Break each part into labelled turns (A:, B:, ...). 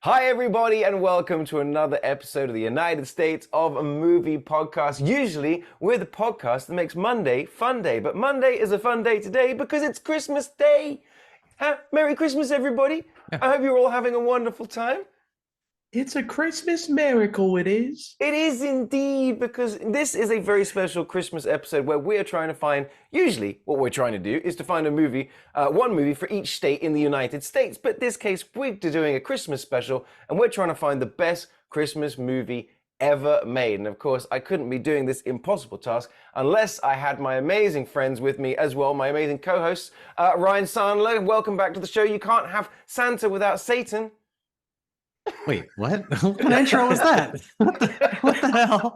A: Hi everybody and welcome to another episode of the United States of a Movie podcast. Usually we're the podcast that makes Monday fun day, but Monday is a fun day today because it's Christmas Day. Merry Christmas everybody. I hope you're all having a wonderful time.
B: It's a Christmas miracle, it is.
A: It is indeed, because this is a very special Christmas episode where we are trying to find, usually what we're trying to do is to find a movie, one movie for each state in the United States. But this case, we're doing a Christmas special and we're trying to find the best Christmas movie ever made. And of course, I couldn't be doing this impossible task unless I had my amazing friends with me as well, my amazing co-hosts, Ryan Sandler. Welcome back to the show. You can't have Santa without Satan.
C: Wait, what? What kind of intro was that? What the hell?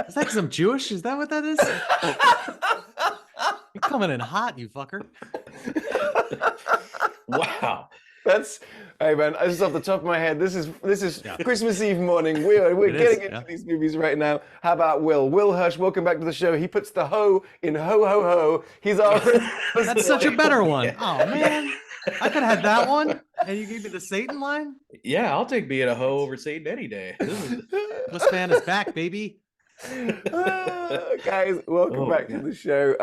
C: Is that because I'm Jewish? Is that what that is? You're coming in hot, you fucker.
B: Wow.
A: Hey man, just off the top of my head, this is Christmas Eve morning. We're getting into these movies right now. How about Will? Will Hirsch, welcome back to the show. He puts the ho in ho ho ho. He's our
C: That's such a better one. Oh man. I could have had that one, and you gave me the Satan line?
B: Yeah, I'll take being a hoe over Satan any day.
C: This man is back, baby.
A: Guys, welcome back to the show.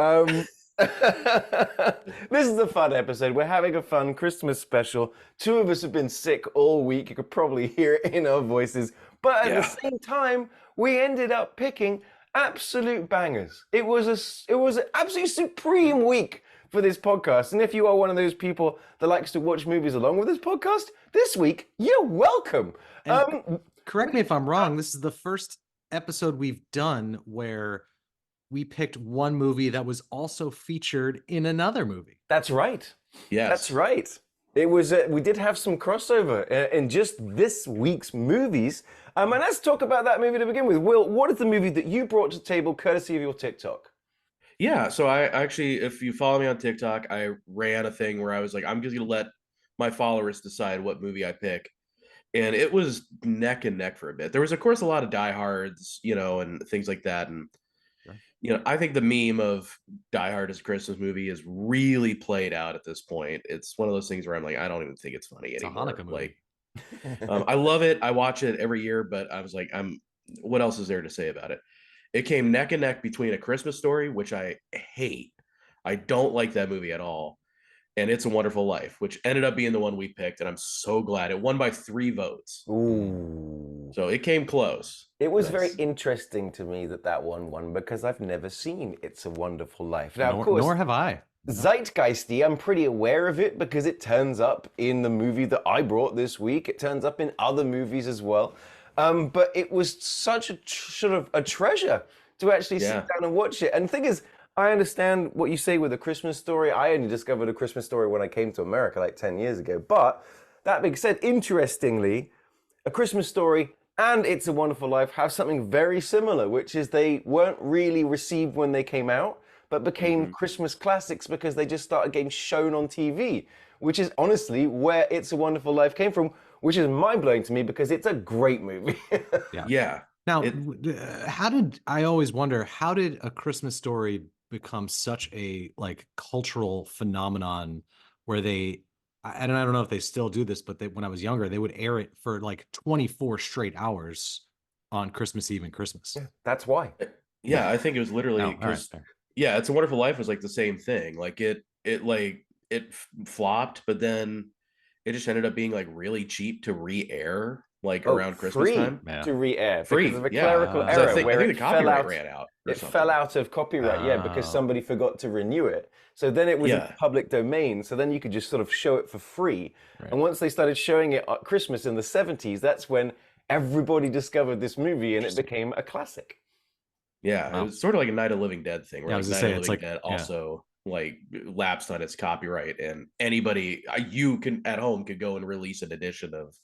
A: This is a fun episode. We're having a fun Christmas special. Two of us have been sick all week. You could probably hear it in our voices. But at the same time, we ended up picking absolute bangers. It was an absolutely supreme week for this podcast. And if you are one of those people that likes to watch movies along with this podcast, this week, you're welcome.
C: Correct me if I'm wrong, this is the first episode we've done where we picked one movie that was also featured in another movie.
A: That's right.
B: Yes.
A: That's right. It was, we did have some crossover in just this week's movies. And let's talk about that movie to begin with. Will, what is the movie that you brought to the table courtesy of your TikTok?
B: Yeah, so I actually, if you follow me on TikTok, I ran a thing where I was like, I'm just going to let my followers decide what movie I pick. And it was neck and neck for a bit. There was, of course, a lot of diehards, and things like that. And, I think the meme of Die Hard as a Christmas movie is really played out at this point. It's one of those things where I'm like, I don't even think it's funny anymore.
C: It's a Hanukkah movie.
B: I love it. I watch it every year, but I was like, what else is there to say about it? It came neck and neck between A Christmas Story, which I hate. I don't like that movie at all. And It's a Wonderful Life, which ended up being the one we picked. And I'm so glad. It won by 3 votes.
A: Ooh.
B: So it came close.
A: It was very interesting to me that one won because I've never seen It's a Wonderful Life. Now, of course,
C: nor have I.
A: Zeitgeisty, I'm pretty aware of it because it turns up in the movie that I brought this week. It turns up in other movies as well. But it was such a sort of a treasure to actually sit down and watch it. And the thing is, I understand what you say with A Christmas Story. I only discovered A Christmas Story when I came to America like 10 years ago. But that being said, interestingly, A Christmas Story and It's a Wonderful Life have something very similar, which is they weren't really received when they came out, but became Christmas classics because they just started getting shown on TV, which is honestly where It's a Wonderful Life came from, which is mind-blowing to me because it's a great movie.
B: Yeah.
C: Now, I always wonder, how did A Christmas Story become such a cultural phenomenon where I don't know if they still do this, but when I was younger, they would air it for 24 straight hours on Christmas Eve and Christmas.
A: Yeah, that's why.
B: Yeah, I think it was literally because It's a Wonderful Life was the same thing. It flopped, but then it just ended up being really cheap to re-air around Christmas time.
A: To re-air
B: Free,
A: because of a clerical error.
B: I think the copyright ran out.
A: It fell out of copyright, because somebody forgot to renew it. So then it was in public domain. So then you could just sort of show it for free. Right. And once they started showing it at Christmas in the 70s, that's when everybody discovered this movie and it became a classic.
B: Yeah, it was sort of like a Night of the Living Dead thing, where Night of the Living Dead also lapsed on its copyright, and anybody you can at home could go and release an edition of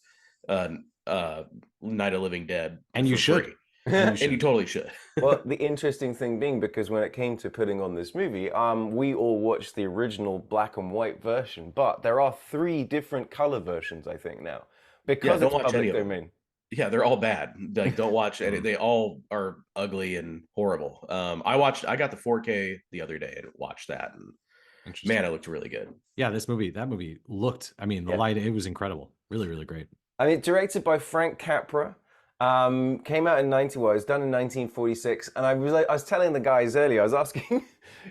B: Night of the Living Dead,
C: and you should.
B: Free.
C: And you
B: And you
C: should.
B: totally should.
A: Well, the interesting thing being, because when it came to putting on this movie, we all watched the original black and white version, but there are 3 different color versions, I think, now,
B: Yeah,
A: because
B: don't
A: it's
B: watch any
A: public
B: of them.
A: domain.
B: Yeah, they're all bad. Like, don't watch any.
C: Mm.
B: They all are ugly and horrible. I got the 4K the other day and watched that, and man,
C: Interesting.
B: it looked really good.
C: Yeah, that movie looked, I mean, the
A: Yeah.
C: light, it was incredible. Really, really great.
A: I mean, directed by Frank Capra, came out in 90, well, it was done in 1946, and I was telling the guys earlier, I was asking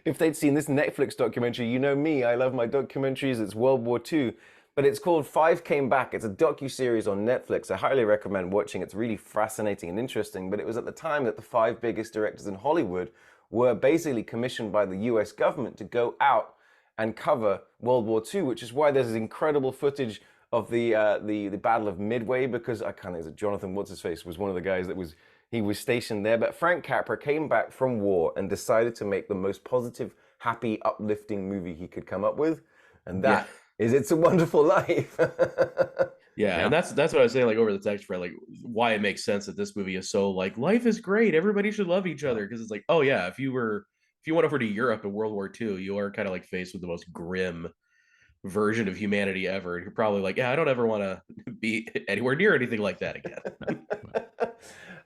A: if they'd seen this Netflix documentary. You know me, I love my documentaries, it's World War II, but it's called Five Came Back. It's a docu-series on Netflix. I highly recommend watching. It's really fascinating and interesting, but it was at the time that the 5 biggest directors in Hollywood were basically commissioned by the US government to go out and cover World War II, which is why there's this incredible footage of the Battle of Midway, because I can't think, Jonathan what's his face was one of the guys that was stationed there. But Frank Capra came back from war and decided to make the most positive, happy, uplifting movie he could come up with, and that is It's a Wonderful Life.
B: Yeah,
C: Yeah.
B: and that's what I was saying, like, over the text, for like why it makes sense that this movie is so like life is great, everybody should love each other, because it's like, oh yeah, if you went over to Europe in World War II, you are kind of like faced with the most grim version of humanity ever, and you're probably like, yeah, I don't ever want to be anywhere near anything like that again.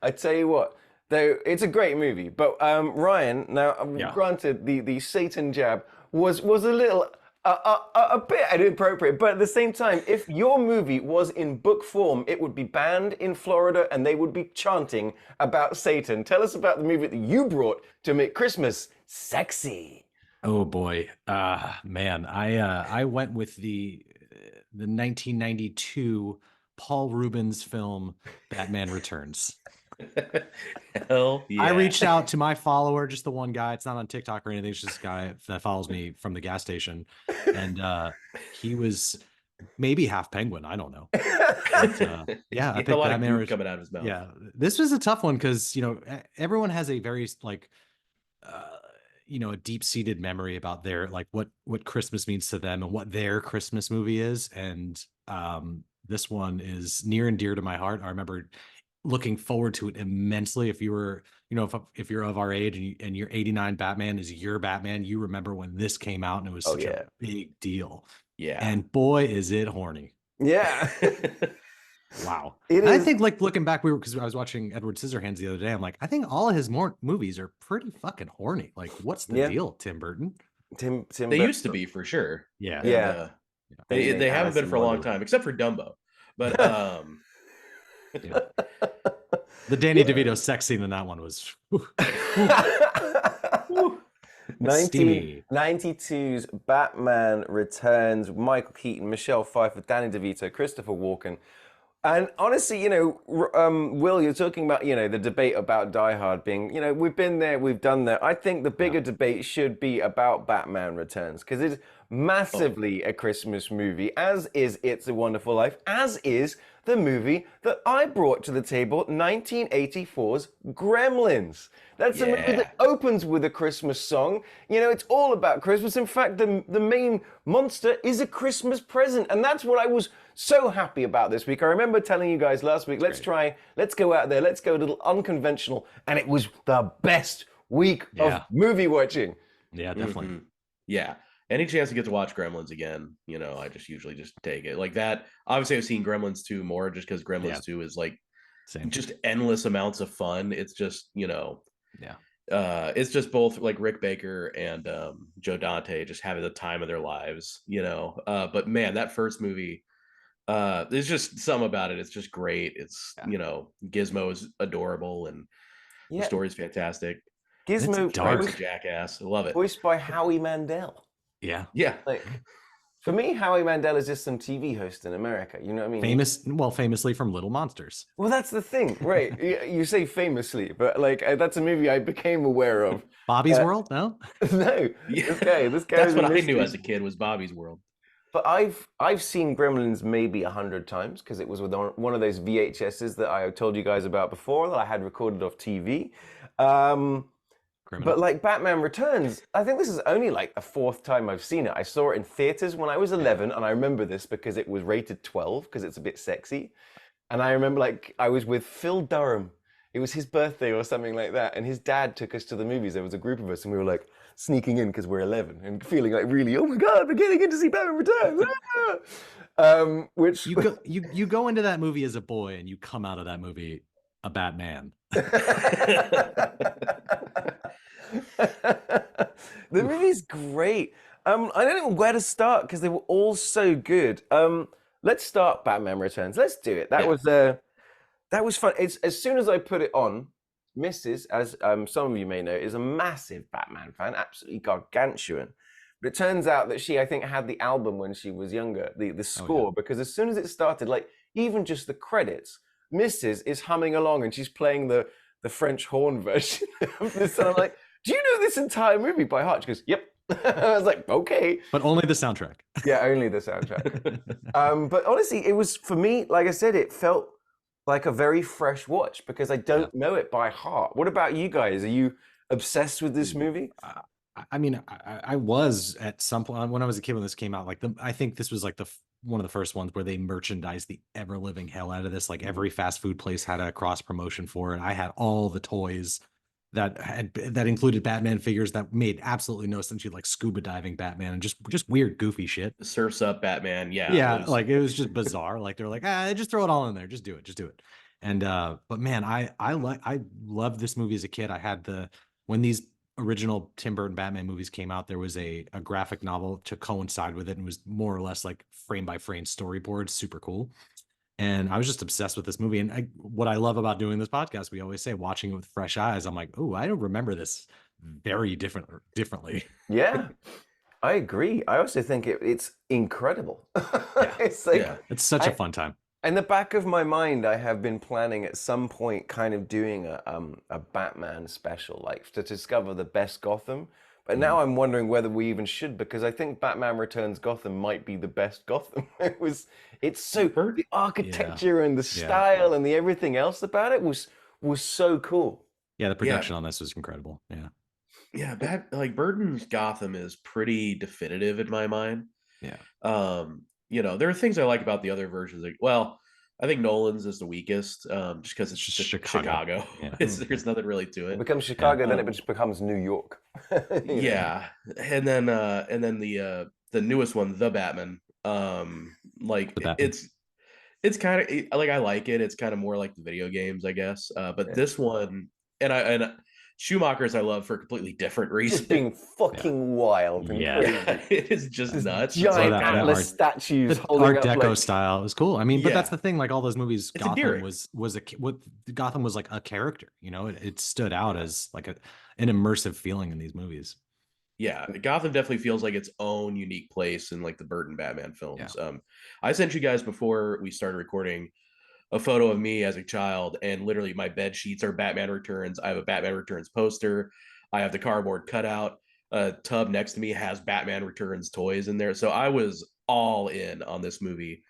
A: I tell you what, though, it's a great movie. But Ryan, now
C: Yeah.
A: granted, the Satan jab was a little a bit inappropriate, but at the same time, if your movie was in book form, it would be banned in Florida, and they would be chanting about Satan. Tell us about the movie that you brought to make Christmas sexy.
C: Oh boy, man, I went with the 1992 Paul Rubens film Batman Returns.
B: Hell yeah.
C: I reached out to my follower, just the one guy. It's not on TikTok or anything. It's just a guy that follows me from the gas station, and he was maybe half penguin. I don't know. But, yeah, I
B: He had
C: picked
B: a lot of
C: Batman.
B: goop coming out of his mouth.
C: Yeah, this was a tough one because everyone has a very like a deep-seated memory about their like what Christmas means to them and what their Christmas movie is, and this one is near and dear to my heart. I remember looking forward to it immensely. If you were, if you're of our age and your 89 Batman is your Batman, you remember when this came out and it was such a big deal.
B: Yeah.
C: And boy, is it horny.
A: Yeah.
C: Wow.
A: It
C: And I
A: is.
C: think, like, looking back, because I was watching Edward Scissorhands the other day, I'm like, I think all of his movies are pretty fucking horny. Like, what's the
A: Yeah.
C: deal, Tim Burton?
A: Tim
B: They used to be, for sure.
C: Yeah.
B: And,
A: Yeah.
B: they haven't been
A: Alice
B: for a
A: in
B: long time, except for Dumbo. But
C: Yeah. The Danny DeVito sex scene in that one was steamy.
A: 1992's Batman Returns, Michael Keaton, Michelle Pfeiffer, Danny DeVito, Christopher Walken. And honestly, Will, you're talking about, the debate about Die Hard being, we've been there, we've done that. I think the bigger debate should be about Batman Returns, because it's massively a Christmas movie, as is It's a Wonderful Life, as is the movie that I brought to the table, 1984's Gremlins. That's a movie that opens with a Christmas song. It's all about Christmas. In fact, the main monster is a Christmas present. And that's what I was so happy about this week. I remember telling you guys last week, let's go out there, let's go a little unconventional. And it was the best week of movie watching.
C: Yeah, definitely.
B: Mm-hmm. Yeah. Any chance to get to watch Gremlins again, I just usually just take it. Like that, obviously I've seen Gremlins 2 more, just because Gremlins 2 is like just endless amounts of fun. It's just, it's just both like Rick Baker and Joe Dante just having the time of their lives, but man, that first movie, there's just something about it. It's just great. It's, Gizmo is adorable, and the story's fantastic.
A: Gizmo,
C: dark.
B: Jackass. I love it.
A: Voiced by Howie Mandel.
C: Yeah.
B: Yeah.
A: Like, for me, Howie Mandel is just some TV host in America. You know what I mean?
C: Famously from Little Monsters.
A: Well, that's the thing, right? You say famously, but like that's a movie I became aware of.
C: Bobby's World? No?
A: No. This guy.
B: That's what I knew as a kid, was Bobby's World.
A: But I've seen Gremlins maybe 100 times, because it was with one of those VHSs that I told you guys about before that I had recorded off TV. But like Batman Returns, I think this is only like the 4th time I've seen it. I saw it in theaters when I was 11, and I remember this because it was rated 12, because it's a bit sexy. And I remember like I was with Phil Durham it was his birthday or something like that, and his dad took us to the movies. There was a group of us, and we were like sneaking in because we're 11 and feeling like really, oh my god, we're getting in to see Batman Returns. Which
C: you go into that movie as a boy, and you come out of that movie a Batman.
A: The movie's great. I don't know where to start because they were all so good. Let's start Batman Returns. Let's do it. That was fun. It's as soon as I put it on, Mrs., as some of you may know, is a massive Batman fan, absolutely gargantuan. But it turns out that she, I think, had the album when she was younger, the score, because as soon as it started, like even just the credits, Mrs. is humming along and she's playing the French horn version of this. And I'm like, do you know this entire movie by heart? She goes, yep. I was like, okay.
C: But only the soundtrack.
A: Yeah, only the soundtrack. But honestly, it was, for me, like I said, it felt like a very fresh watch because I don't know it by heart. What about you guys? Are you obsessed with this movie?
C: I mean, I was at some point when I was a kid when this came out. Like, I think this was like one of the first ones where they merchandised the ever living hell out of this. Like every fast food place had a cross promotion for it. I had all the toys that included Batman figures that made absolutely no sense. You like scuba diving Batman and just weird goofy shit.
B: Surfs Up Batman,
C: yeah, it was just bizarre. Like they're like, just throw it all in there, just do it. And but man, I loved this movie as a kid. I had when these original Tim Burton Batman movies came out, there was a graphic novel to coincide with it, and it was more or less like frame by frame storyboard, super cool. And I was just obsessed with this movie. And what I love about doing this podcast, we always say, watching it with fresh eyes, I'm like, oh, I don't remember this very differently.
A: Yeah, I agree. I also think it's incredible. It's
C: such a fun time.
A: In the back of my mind, I have been planning at some point kind of doing a Batman special, like to discover the best Gotham. But now I'm wondering whether we even should, because I think Batman Returns Gotham might be the best Gotham. It's so the architecture and the style and the everything else about it was so cool.
C: Yeah, the production on this was incredible.
B: Yeah, Burton's Gotham is pretty definitive in my mind.
C: Yeah.
B: There are things I like about the other versions. Like, well, I think Nolan's is the weakest, just because it's just Chicago.
C: Yeah.
B: There's nothing really to it.
A: It becomes Chicago, then it just becomes New York.
B: Yeah, and then the newest one, The Batman. It's kind of like, I like it. It's kind of more like the video games, I guess. But this one, and Schumacher's I love for a completely different reason.
A: Just being fucking wild and crazy.
B: It is just nuts.
A: Giant Atlas statues holding
C: Art
A: up
C: Deco style. It was cool. I mean, but that's the thing. Like all those movies, Gotham Gotham was like a character. It stood out as like an immersive feeling in these movies.
B: Yeah, Gotham definitely feels like its own unique place in like the Burton Batman films. I sent you guys before we started recording a photo of me as a child, and literally my bed sheets are Batman Returns. I have a Batman Returns poster. I have the cardboard cutout. A tub next to me has Batman Returns toys in there. So I was all in on this movie.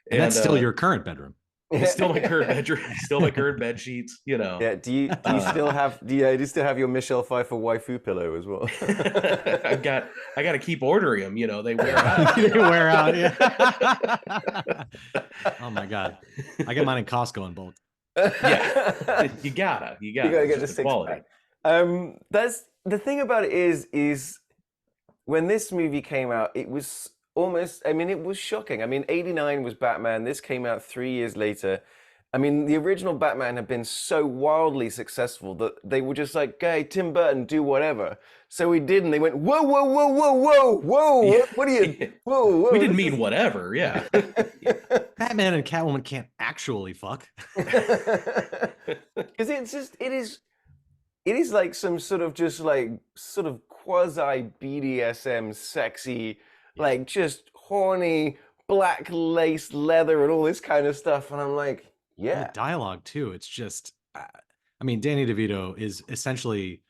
C: And that's still your current bedroom.
B: It's still my current bedroom. Still my current bed sheets.
A: Yeah. Do you still have your Michelle Pfeiffer waifu pillow as well?
B: I got to keep ordering them. They wear out.
C: They wear out. Yeah. Oh my god, I get mine in Costco in bulk.
B: Yeah, you gotta
A: get the six-pack. That's the thing about it is when this movie came out, it was almost, it was shocking. 89 was Batman. This came out 3 years later. The original Batman had been so wildly successful that they were just like, hey, Tim Burton, do whatever. So we did, and they went, whoa, whoa, whoa, whoa, whoa, whoa,
B: yeah.
A: What are you, whoa.
B: We didn't mean whatever, yeah.
C: Batman and Catwoman can't actually fuck.
A: Because it is like some sort of quasi BDSM sexy, like just horny black lace leather and all this kind of stuff, and I'm like, yeah.
C: The dialogue too. It's just, Danny DeVito is essentially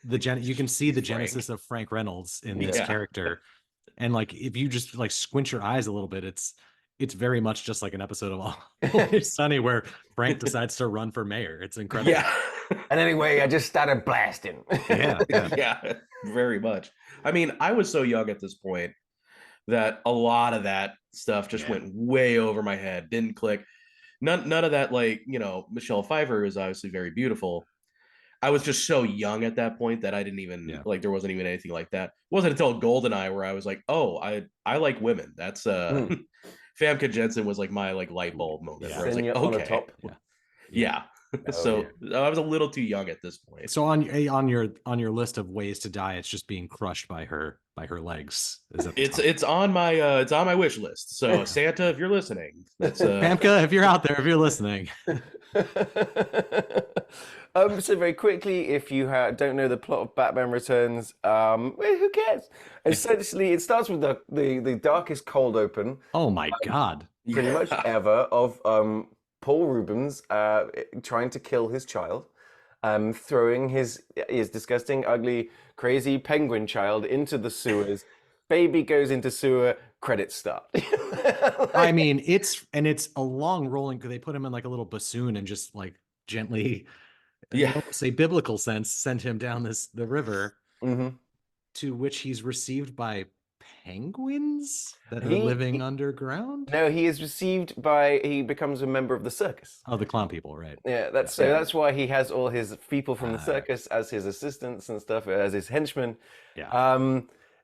C: you can see the genesis of Frank Reynolds in this character, and like if you just like squint your eyes a little bit, it's very much just like an episode of Always Sunny where Frank decides to run for mayor. It's incredible.
A: Yeah. And anyway, I just started blasting.
B: Yeah, very much. I was so young at this point that a lot of that stuff just went way over my head, didn't click. none of that, like, Michelle Pfeiffer is obviously very beautiful. I was just so young at that point that I didn't even like, there wasn't even anything like that. It wasn't until Goldeneye where I was like, oh, I like women. That's Famke Jensen was like my like light bulb moment where I was like,
A: Senior on a
B: okay,
A: top.
B: yeah.
A: Oh,
B: So I was a little too young at this point.
C: So on your list of ways to die, it's just being crushed by her legs. Is it?
B: It's on my wish list. So Santa, if you're listening, that's
C: Famke, if you're out there, if you're listening.
A: So very quickly, if you don't know the plot of Batman Returns, who cares? Essentially, it starts with the darkest cold open.
C: Oh my God!
A: Pretty much ever of Paul Rubens trying to kill his child, throwing his disgusting, ugly, crazy penguin child into the sewers. Baby goes into sewer. Credits start.
C: I mean, it's a long rolling because they put him in like a little bassoon and just like gently, say biblical sense, sent him down the river, to which he's received by penguins that are living underground.
A: No, he becomes a member of the circus.
C: Oh, the clown people, right?
A: Yeah, that's why he has all his people from the circus as his assistants and stuff, as his henchmen.
C: Yeah,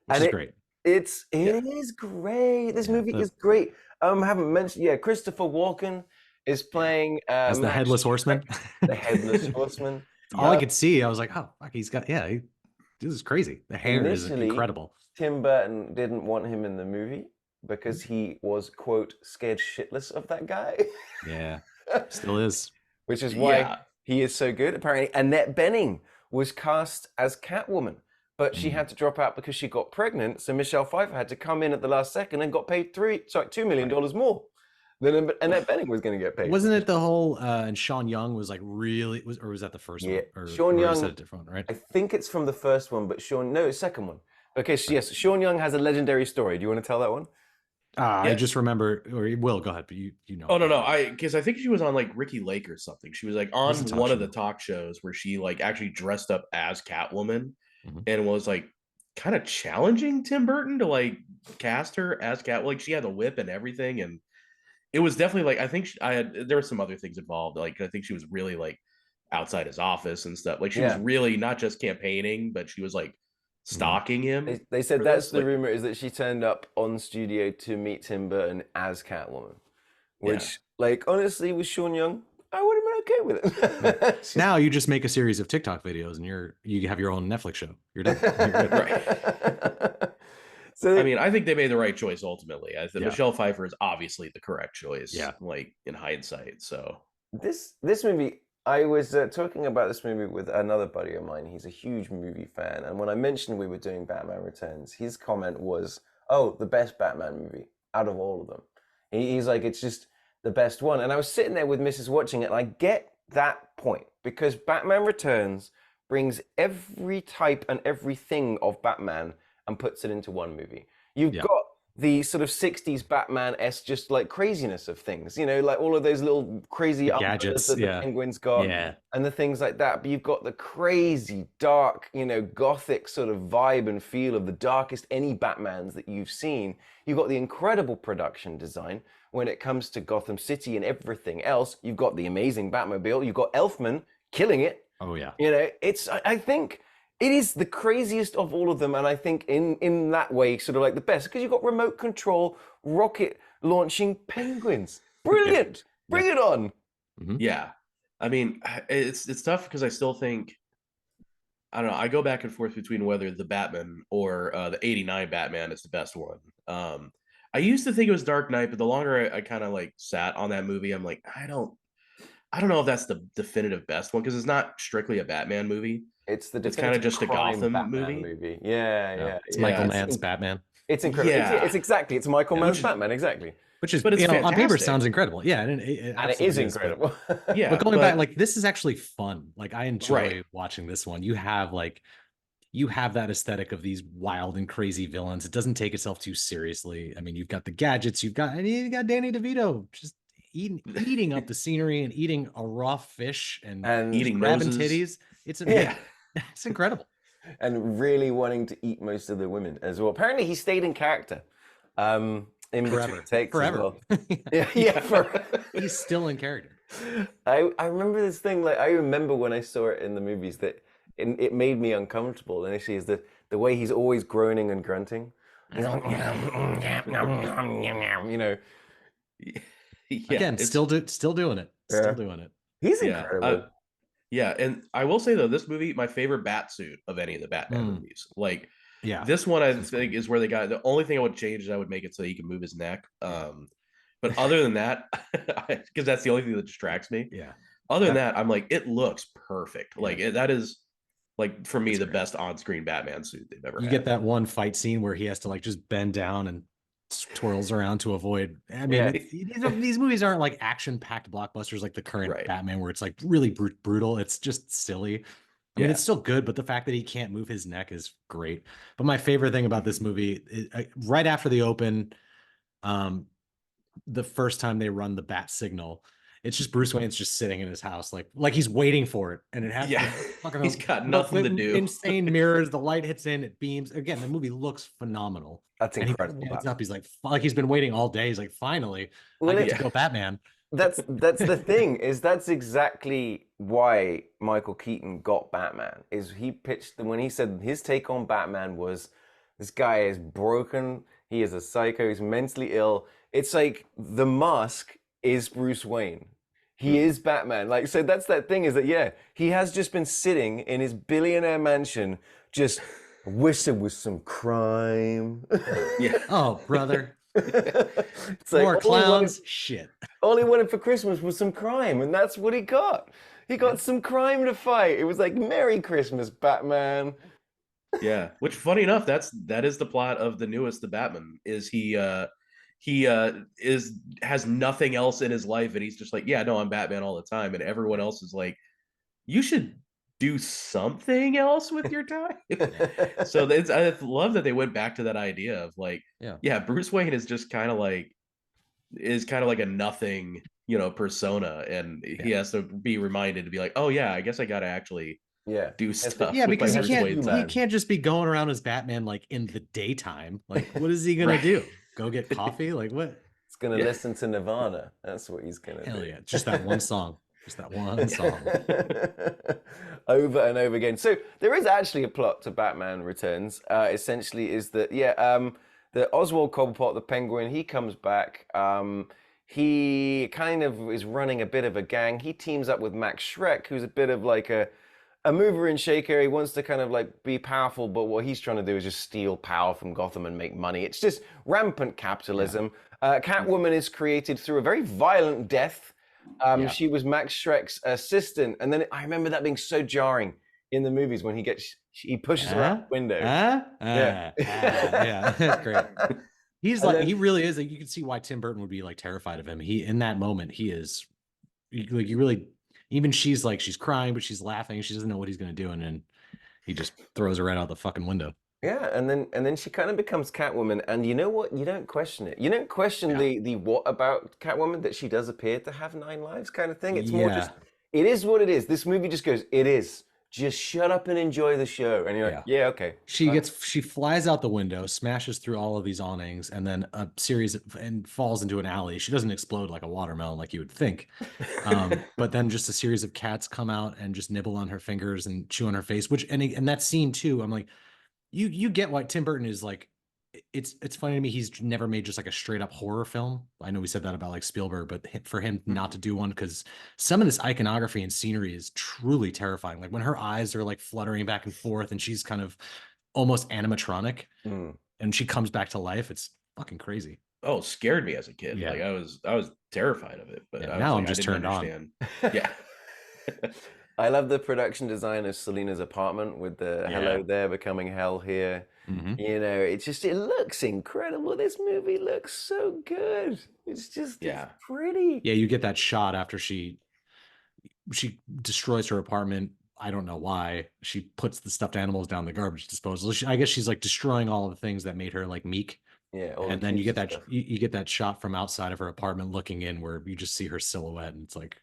C: which is great.
A: It is great. This movie is great. I haven't mentioned, Christopher Walken is playing
C: as the headless horseman.
A: The headless horseman.
C: All I could see, I was like, oh, fuck, he's got this is crazy. The hair is incredible.
A: Tim Burton didn't want him in the movie because he was, quote, scared shitless of that guy.
C: Yeah, still is.
A: Which is why he is so good. Apparently, Annette Bening was cast as Catwoman, but she had to drop out because she got pregnant. So Michelle Pfeiffer had to come in at the last second and got paid $2 million more than Annette Bening was going to get paid.
C: Wasn't it the whole and Sean Young was like or was that the first one? Or,
A: Sean Young,
C: a different one, right?
A: I think it's from the first one, but it's second one. Okay, so yes, Sean Young has a legendary story. Do you want to tell that one?
C: I just remember, or Will, go ahead, but you know.
B: Oh no, because I think she was on like Ricky Lake or something. She was like on one of the talk shows where she like actually dressed up as Catwoman and was like kind of challenging Tim Burton to like cast her as Cat. Like she had a whip and everything, and it was definitely like, I think there were some other things involved. Like I think she was really like outside his office and stuff. Like she was really not just campaigning, but she was like stalking him.
A: They said that's the rumor, is that she turned up on studio to meet Tim Burton as Catwoman, which like honestly with Sean Young, I would have been okay with it.
C: Now you just make a series of TikTok videos and you have your own Netflix show. You're done. You're
A: right. So
B: I mean, I think they made the right choice ultimately. I think Michelle Pfeiffer is obviously the correct choice. Yeah, like in hindsight. So
A: this movie, I was talking about this movie with another buddy of mine. He's a huge movie fan, and when I mentioned we were doing Batman Returns, his comment was, "Oh, the best Batman movie out of all of them." He's like, "It's just the best one." And I was sitting there with Mrs. watching it, and I get that point because Batman Returns brings every type and everything of Batman and puts it into one movie. You've got the sort of 60s Batman-esque just like craziness of things, like all of those little crazy
C: gadgets
A: that the Penguin's got and the things like that. But you've got the crazy, dark, gothic sort of vibe and feel of the darkest any Batmans that you've seen. You've got the incredible production design when it comes to Gotham City and everything else. You've got the amazing Batmobile. You've got Elfman killing it.
C: Oh, yeah.
A: I think it is the craziest of all of them, and I think in that way, sort of like the best, because you've got remote control, rocket launching penguins. Brilliant! Bring it on!
B: Yeah, I mean, it's tough because I still think, I don't know, I go back and forth between whether the Batman or the '89 Batman is the best one. I used to think it was Dark Knight, but the longer I kind of like sat on that movie, I'm like, I don't know if that's the definitive best one because it's not strictly a Batman movie.
A: It's
B: kind of just a Gotham movie.
A: Yeah.
C: It's Michael Mann's Batman.
A: It's incredible. Yeah. It's Michael Mann's Batman, exactly.
C: Which is, on paper, sounds incredible. Yeah, and
A: it is incredible.
C: Yeah, but going back, like this is actually fun. Like I enjoy watching this one. You have that aesthetic of these wild and crazy villains. It doesn't take itself too seriously. I mean, you've got the gadgets. You got Danny DeVito just eating up the scenery and eating a raw fish and
B: eating
C: grabbing titties. It's incredible.
A: And really wanting to eat most of the women as well. Apparently he stayed in character. in between
C: Forever.
A: takes as
C: Forever.
A: well. Yeah, forever.
C: He's still in character.
A: I remember this thing, like I remember when I saw it in the movies that it made me uncomfortable initially, is the way he's always groaning and grunting. He's like, you know.
B: Yeah,
C: Again, still doing it.
A: Yeah.
C: Still doing it.
A: He's
B: yeah,
A: incredible.
B: yeah, and I will say though, this movie, my favorite bat suit of any of the Batman
C: Mm.
B: movies. Like,
C: Yeah.
B: this one I
C: That's
B: think
C: cool.
B: is where they got the only thing I would change is I would make it so he can move his neck. But other than that, because that's the only thing that distracts me.
C: Yeah.
B: Other than that, I'm like, it looks perfect.
C: Yeah.
B: Like that is like for me
C: It's
B: the
C: great.
B: best on-screen Batman suit they've ever
C: You
B: had.
C: get that one fight scene where he has to like just bend down and twirls around to avoid. I mean,
A: Yeah.
C: these movies aren't like action-packed blockbusters like the current
B: Right.
C: Batman, where it's like really brutal. It's just silly. I mean,
B: Yeah.
C: it's still good, but the fact that he can't move his neck is great. But my favorite thing about this movie, right after the open, the first time they run the bat signal, it's just Bruce Wayne's just sitting in his house, like he's waiting for it, and it has
B: He's got nothing to do.
C: Insane mirrors, the light hits in, it beams. Again, the movie looks phenomenal.
A: That's incredible.
C: And he up, he's like he's been waiting all day. He's like, finally, I get to go Batman.
A: That's the thing, is that's exactly why Michael Keaton got Batman. Is he pitched when he said his take on Batman was, this guy is broken, he is a psycho, he's mentally ill. It's like the mask is Bruce Wayne. He is Batman. Like, so that's that thing, is that he has just been sitting in his billionaire mansion, just wish there was some crime.
B: Yeah.
C: Oh, brother.
A: It's
C: More
A: like,
C: clowns. Shit.
A: All he wanted for Christmas was some crime, and that's what he got. He got some crime to fight. It was like, Merry Christmas, Batman.
B: Yeah, which, funny enough, that is the plot of the newest The Batman. Is he has nothing else in his life, and he's just like, yeah, no, I'm Batman all the time, and everyone else is like, you should do something else with your time. So I love that they went back to that idea of like, Bruce Wayne is just kind of like a nothing, persona, and he has to be reminded to be like, oh yeah, I guess I gotta actually do stuff.
C: Yeah, because
B: he
C: can't just be going around as Batman like in the daytime. Like, what is he gonna do? Go get coffee? Like, what?
A: He's gonna listen to Nirvana. That's what he's gonna do.
C: Hell yeah, just that one song. Just that one song.
A: Over and over again. So there is actually a plot to Batman Returns. Essentially is that, the Oswald Cobblepot, the Penguin, he comes back. He kind of is running a bit of a gang. He teams up with Max Schreck, who's a bit of like a mover and shaker. He wants to kind of like be powerful, but what he's trying to do is just steal power from Gotham and make money. It's just rampant capitalism. Catwoman is created through a very violent death. She was Max Schreck's assistant, and then I remember that being so jarring in the movies when he pushes her out the window.
C: That's great. He's like, he really is. Like, you can see why Tim Burton would be like terrified of him. He, in that moment, he is like, you really, even she's like, she's crying, but she's laughing. She doesn't know what he's going to do. And then he just throws her right out the fucking window.
A: Yeah, and then she kind of becomes Catwoman, and you know what? You don't question it. You don't question the what about Catwoman, that she does appear to have 9 lives kind of thing. It's more just, it is what it is. This movie just goes, it is. Just shut up and enjoy the show. And you're like, okay.
C: She flies out the window, smashes through all of these awnings, and then and falls into an alley. She doesn't explode like a watermelon like you would think. But then just a series of cats come out and just nibble on her fingers and chew on her face, and that scene too, I'm like, you get why Tim Burton is like, it's funny to me, he's never made just like a straight up horror film. I know we said that about like Spielberg, but for him not to do one, because some of this iconography and scenery is truly terrifying. Like when her eyes are like fluttering back and forth and she's kind of almost animatronic and she comes back to life, it's fucking crazy.
B: Oh, scared me as a kid. Like I was terrified of it, but
C: now I'm just turned on.
B: Yeah.
A: I love the production design of Selina's apartment with the hello there becoming hell here. You know, it looks incredible. This movie looks so good. It's just it's pretty.
C: Yeah, you get that shot after she destroys her apartment. I don't know why. She puts the stuffed animals down the garbage disposal. I guess she's like destroying all of the things that made her like meek.
A: Yeah,
C: and then you get that you get that shot from outside of her apartment looking in, where you just see her silhouette, and it's like,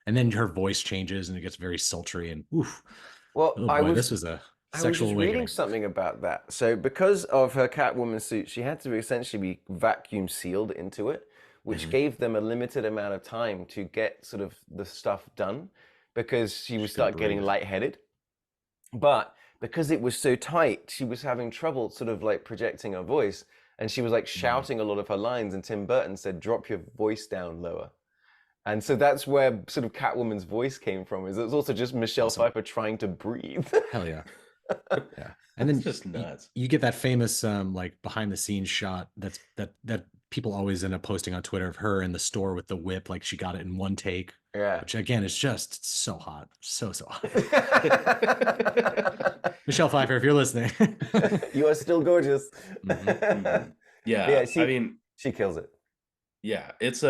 C: and then her voice changes and it gets very sultry and oof.
A: Well,
C: this was a
A: I was
C: Sexual
A: just reading
C: awakening.
A: something about that. So, because of her Catwoman suit, she had to essentially be vacuum sealed into it, which gave them a limited amount of time to get sort of the stuff done because she would
C: She couldn't
A: start getting
C: breathe.
A: lightheaded. But because it was so tight, she was having trouble sort of like projecting her voice. And she was like shouting a lot of her lines. And Tim Burton said, drop your voice down lower. And so that's where sort of Catwoman's voice came from. Is it's also just Michelle
C: Awesome.
A: Pfeiffer trying to breathe.
C: Hell yeah. Yeah. And then
B: It's just nuts.
C: you get that famous like behind the scenes shot that people always end up posting on Twitter of her in the store with the whip, like she got it in one take.
A: Yeah.
C: Which again is just so hot. So hot. Michelle Pfeiffer, if you're listening.
A: You are still gorgeous.
B: Yeah,
A: Yeah,
B: I mean,
A: she kills it.
B: yeah, it's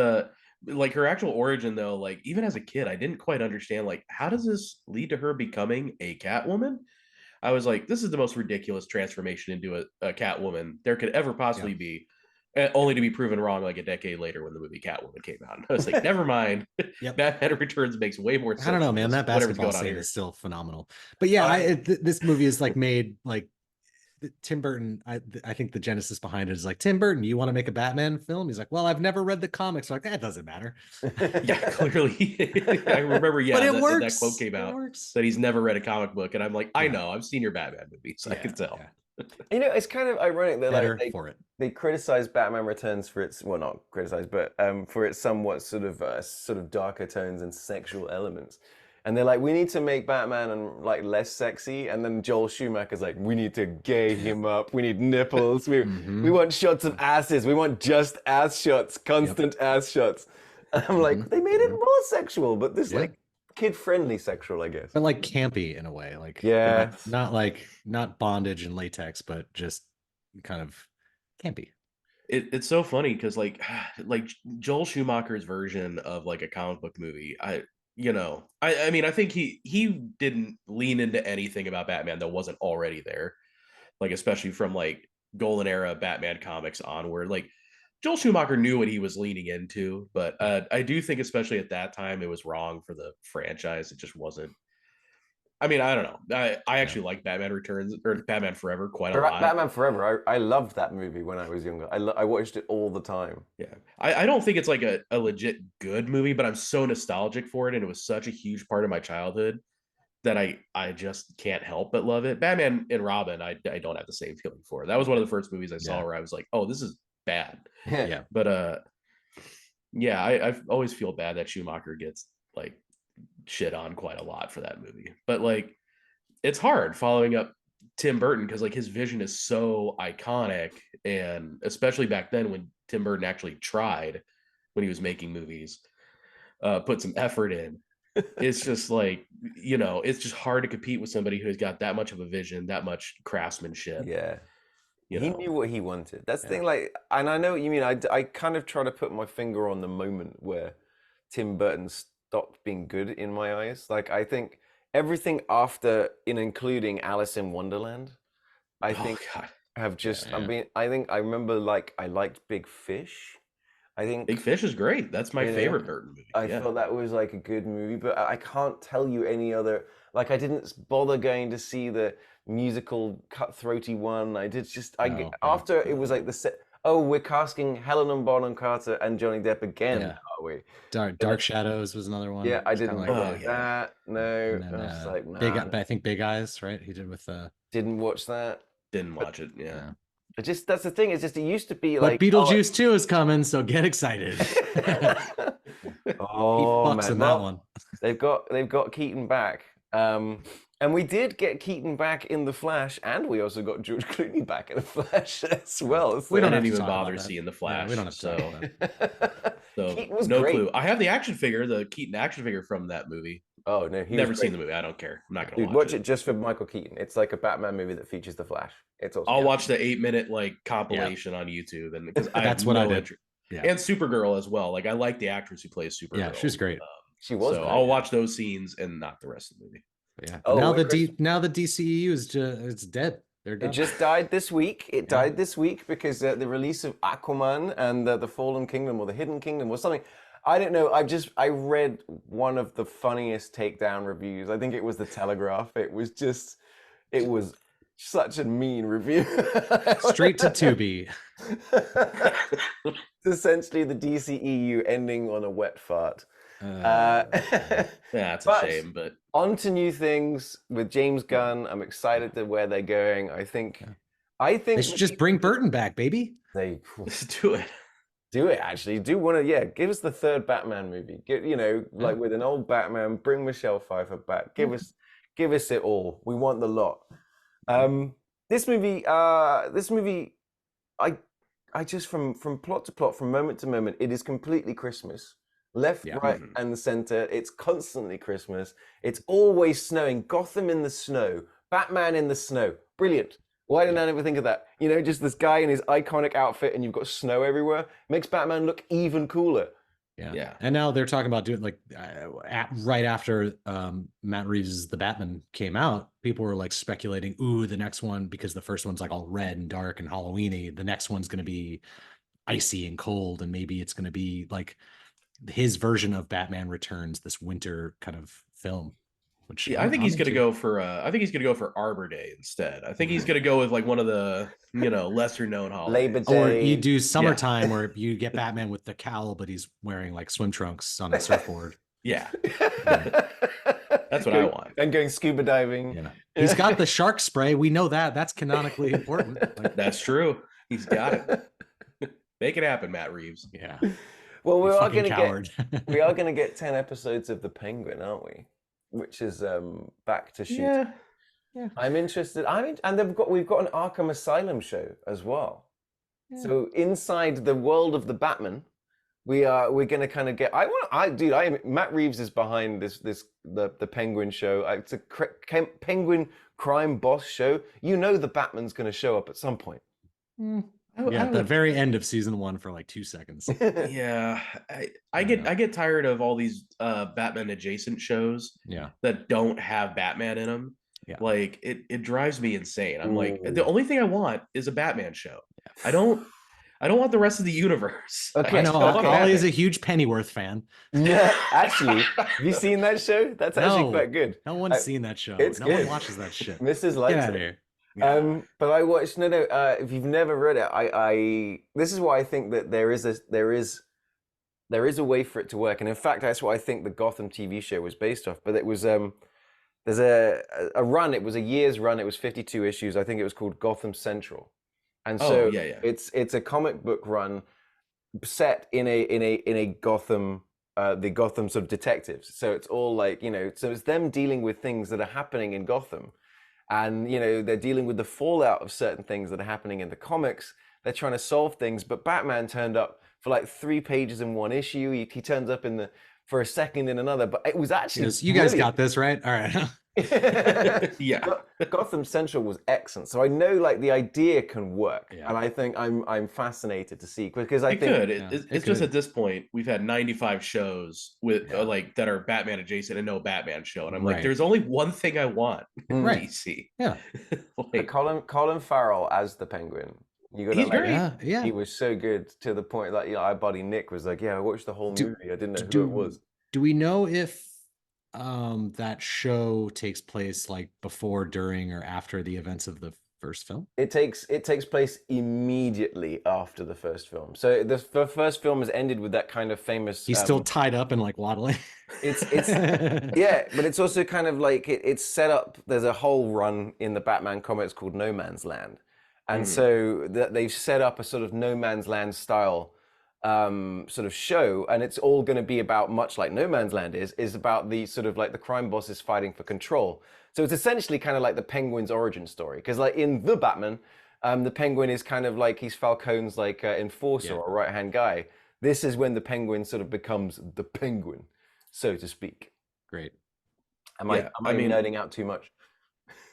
B: like her actual origin though, like even as a kid, I didn't quite understand like how does this lead to her becoming a Catwoman? I was like, this is the most ridiculous transformation into a Catwoman there could ever possibly be, only to be proven wrong like a decade later when the movie Catwoman came out. And I was like, never mind.
C: Yep.
B: Batman Returns makes way more sense.
C: I don't know, man. That
B: Whatever's
C: basketball
B: going on
C: scene
B: here.
C: is still phenomenal. But yeah, this movie is like made like Tim Burton. I think the genesis behind it is like, Tim Burton, you want to make a Batman film? He's like, well, I've never read the comics. So like, that doesn't matter.
B: Yeah, clearly. I remember,
C: But it
B: that
C: works.
B: quote came
C: It
B: out
C: works.
B: that he's never read a comic book, and I'm like, I know, I've seen your Batman movies, I can tell.
A: You know, it's kind of ironic that
C: Better
A: like
C: for it.
A: they criticize Batman Returns for its, well, not criticize, but for its somewhat sort of darker tones and sexual elements. And they're like, we need to make Batman and like less sexy. And then Joel Schumacher's like, we need to gay him up. We need nipples. We want shots of asses. We want just ass shots, constant ass shots. And I'm like, they made it more sexual, but this like kid-friendly sexual, I guess.
C: But like campy in a way, like not bondage and latex, but just kind of campy.
B: It's so funny because like Joel Schumacher's version of like a comic book movie, I mean, I think he didn't lean into anything about Batman that wasn't already there, like especially from like Golden Era Batman comics onward. Like Joel Schumacher knew what he was leaning into, but I do think especially at that time it was wrong for the franchise. It just wasn't. I mean, I don't know. I actually like Batman Returns or Batman Forever quite a lot.
A: Batman Forever, I loved that movie when I was younger. I watched it all the time.
B: Yeah, I don't think it's like a legit good movie, but I'm so nostalgic for it, and it was such a huge part of my childhood that I just can't help but love it. Batman and Robin, I don't have the same feeling for. That was one of the first movies I saw where I was like, oh, this is bad.
A: Yeah.
B: But yeah, I always feel bad that Schumacher gets like shit on quite a lot for that movie. But like it's hard following up Tim Burton because like his vision is so iconic, and especially back then when Tim Burton actually tried when he was making movies, put some effort in. It's just like, it's just hard to compete with somebody who's got that much of a vision, that much craftsmanship.
A: Yeah. He knew what he wanted. That's the thing, like, and I know what you mean. I kind of try to put my finger on the moment where Tim Burton stopped being good in my eyes. Like, I think everything after, including Alice in Wonderland, I think have just, I think I remember, like, I liked Big Fish. I think
B: Big Fish is great. That's my favorite Burton movie.
A: I thought that was like a good movie, but I can't tell you any other. Like, I didn't bother going to see the musical Cutthroaty one. I did just after it was like the set. Oh, we're casting Helena Bonham Carter and Johnny Depp again, are we?
C: Dark Shadows was another one.
A: Yeah, I didn't like
B: that.
A: that. No,
C: then,
A: I was like,
C: nah. I think Big Eyes, right? He did with
A: didn't watch that.
B: Didn't watch it. Yeah.
A: It just that's the thing. It's just it used to be
C: but
A: like
C: Beetlejuice 2 is coming, so get excited.
A: Oh
C: he fucks
A: man,
C: in that one.
A: They've got Keaton back. And we did get Keaton back in The Flash, and we also got George Clooney back in The Flash as well. So
B: we don't even bother seeing The Flash.
C: Yeah, we don't have to talk about that.
B: So no clue. I have the action figure, the Keaton action figure from that movie.
A: Oh no,
B: never seen the movie. I don't care. I'm not gonna
A: watch it just for Michael Keaton. It's like a Batman movie that features The Flash. It's awesome.
B: I'll watch the 8-minute like compilation on YouTube, and because
C: that's what I did.
B: Yeah. And Supergirl as well. Like I like the actress who plays Supergirl.
C: Yeah, she's great.
A: She was.
B: So I'll watch those scenes and not the rest of the movie.
C: Yeah. Now the DCEU is it's dead. They're done.
A: It just died this week. It died this week because the release of Aquaman and the Fallen Kingdom or the Hidden Kingdom or something. I don't know. I read one of the funniest takedown reviews. I think it was the Telegraph. It was just It was such a mean review.
C: Straight to Tubi.
A: It's essentially the DCEU ending on a wet fart.
B: Yeah, it's a shame, but
A: on to new things with James Gunn. I'm excited to where they're going. I think
C: they should just bring Burton back, baby.
B: Let's do it.
A: Do it, actually. Do want to, give us the third Batman movie. Like with an old Batman, bring Michelle Pfeiffer back. Give us it all. We want the lot. This movie, I just from plot to plot, from moment to moment, it is completely Christmas. Left, right, and the center. It's constantly Christmas. It's always snowing. Gotham in the snow. Batman in the snow. Brilliant. Why didn't I ever think of that? Just this guy in his iconic outfit and you've got snow everywhere. Makes Batman look even cooler.
C: Yeah. And now they're talking about doing right after Matt Reeves' The Batman came out, people were like speculating, the next one, because the first one's like all red and dark and Halloween-y, the next one's going to be icy and cold, and maybe it's going to be like his version of Batman Returns, this winter kind of film. Which
B: I think he's going to go for Arbor Day instead. I think he's going to go with like one of the lesser known holidays.
A: Labor Day.
C: Or you do summertime where you get Batman with the cowl, but he's wearing like swim trunks on a surfboard.
B: Yeah. That's what I want.
A: And going scuba diving.
C: He's got the shark spray. We know that. That's canonically important.
B: That's true. He's got it. Make it happen, Matt Reeves.
C: Yeah.
A: Well, we are going to get 10 episodes of The Penguin, aren't we? Which is back to shoot.
C: Yeah.
A: I'm interested. And we've got an Arkham Asylum show as well. Yeah. So inside the world of the Batman, we're going to kind of get. Matt Reeves is behind the Penguin show. It's a Penguin crime boss show. The Batman's going to show up at some point.
C: At the very end of season 1 for like 2 seconds.
B: Yeah, I get tired of all these Batman adjacent shows. That don't have Batman in them. Yeah. Like it drives me insane. I'm like, the only thing I want is a Batman show. I don't want the rest of the universe.
C: Okay, I know Ollie is a huge Pennyworth fan.
A: Yeah, actually, have you seen that show? That's actually quite good.
C: No one's seen that show. No one watches that shit.
A: Mrs. likes it. Yeah. But I watched if you've never read it, I this is why I think that there is a way for it to work. And in fact, that's what I think the Gotham TV show was based off. But it was there's a run, it was a year's run, it was 52 issues. I think it was called Gotham Central. And so it's a comic book run set in a Gotham, the Gotham sort of detectives. So it's all like, so it's them dealing with things that are happening in Gotham. And, they're dealing with the fallout of certain things that are happening in the comics. They're trying to solve things, but Batman turned up for like 3 pages in one issue. He turns up for a second in another, but it was actually
C: you guys got this, right? All right.
A: Yeah. Gotham Central was excellent. So I know like the idea can work. Yeah. And I think I'm fascinated to see, because I think
B: it's just at this point we've had 95 shows with like that are Batman adjacent and no Batman show. And I'm like, there's only one thing I want in DC.
C: Yeah.
A: Like, Colin Farrell as the Penguin.
B: He's great.
C: Yeah.
A: He was so good to the point that our buddy Nick was like, I watched the whole movie. I didn't know who it was.
C: Do we know if that show takes place like before, during, or after the events of the first film?
A: It takes place immediately after the first film. So the first film has ended with that kind of famous.
C: He's still tied up and like waddling.
A: It's but it's also kind of like it's set up. There's a whole run in the Batman comics called No Man's Land, and so they've set up a sort of No Man's Land style sort of show, and it's all going to be about, much like No Man's Land is about the sort of like the crime bosses fighting for control. So it's essentially kind of like the Penguin's origin story, because like in the Batman, the Penguin is kind of like he's Falcone's like enforcer or right-hand guy. This is when the Penguin sort of becomes the Penguin, so to speak.
C: Great.
A: Am I nerding out too much?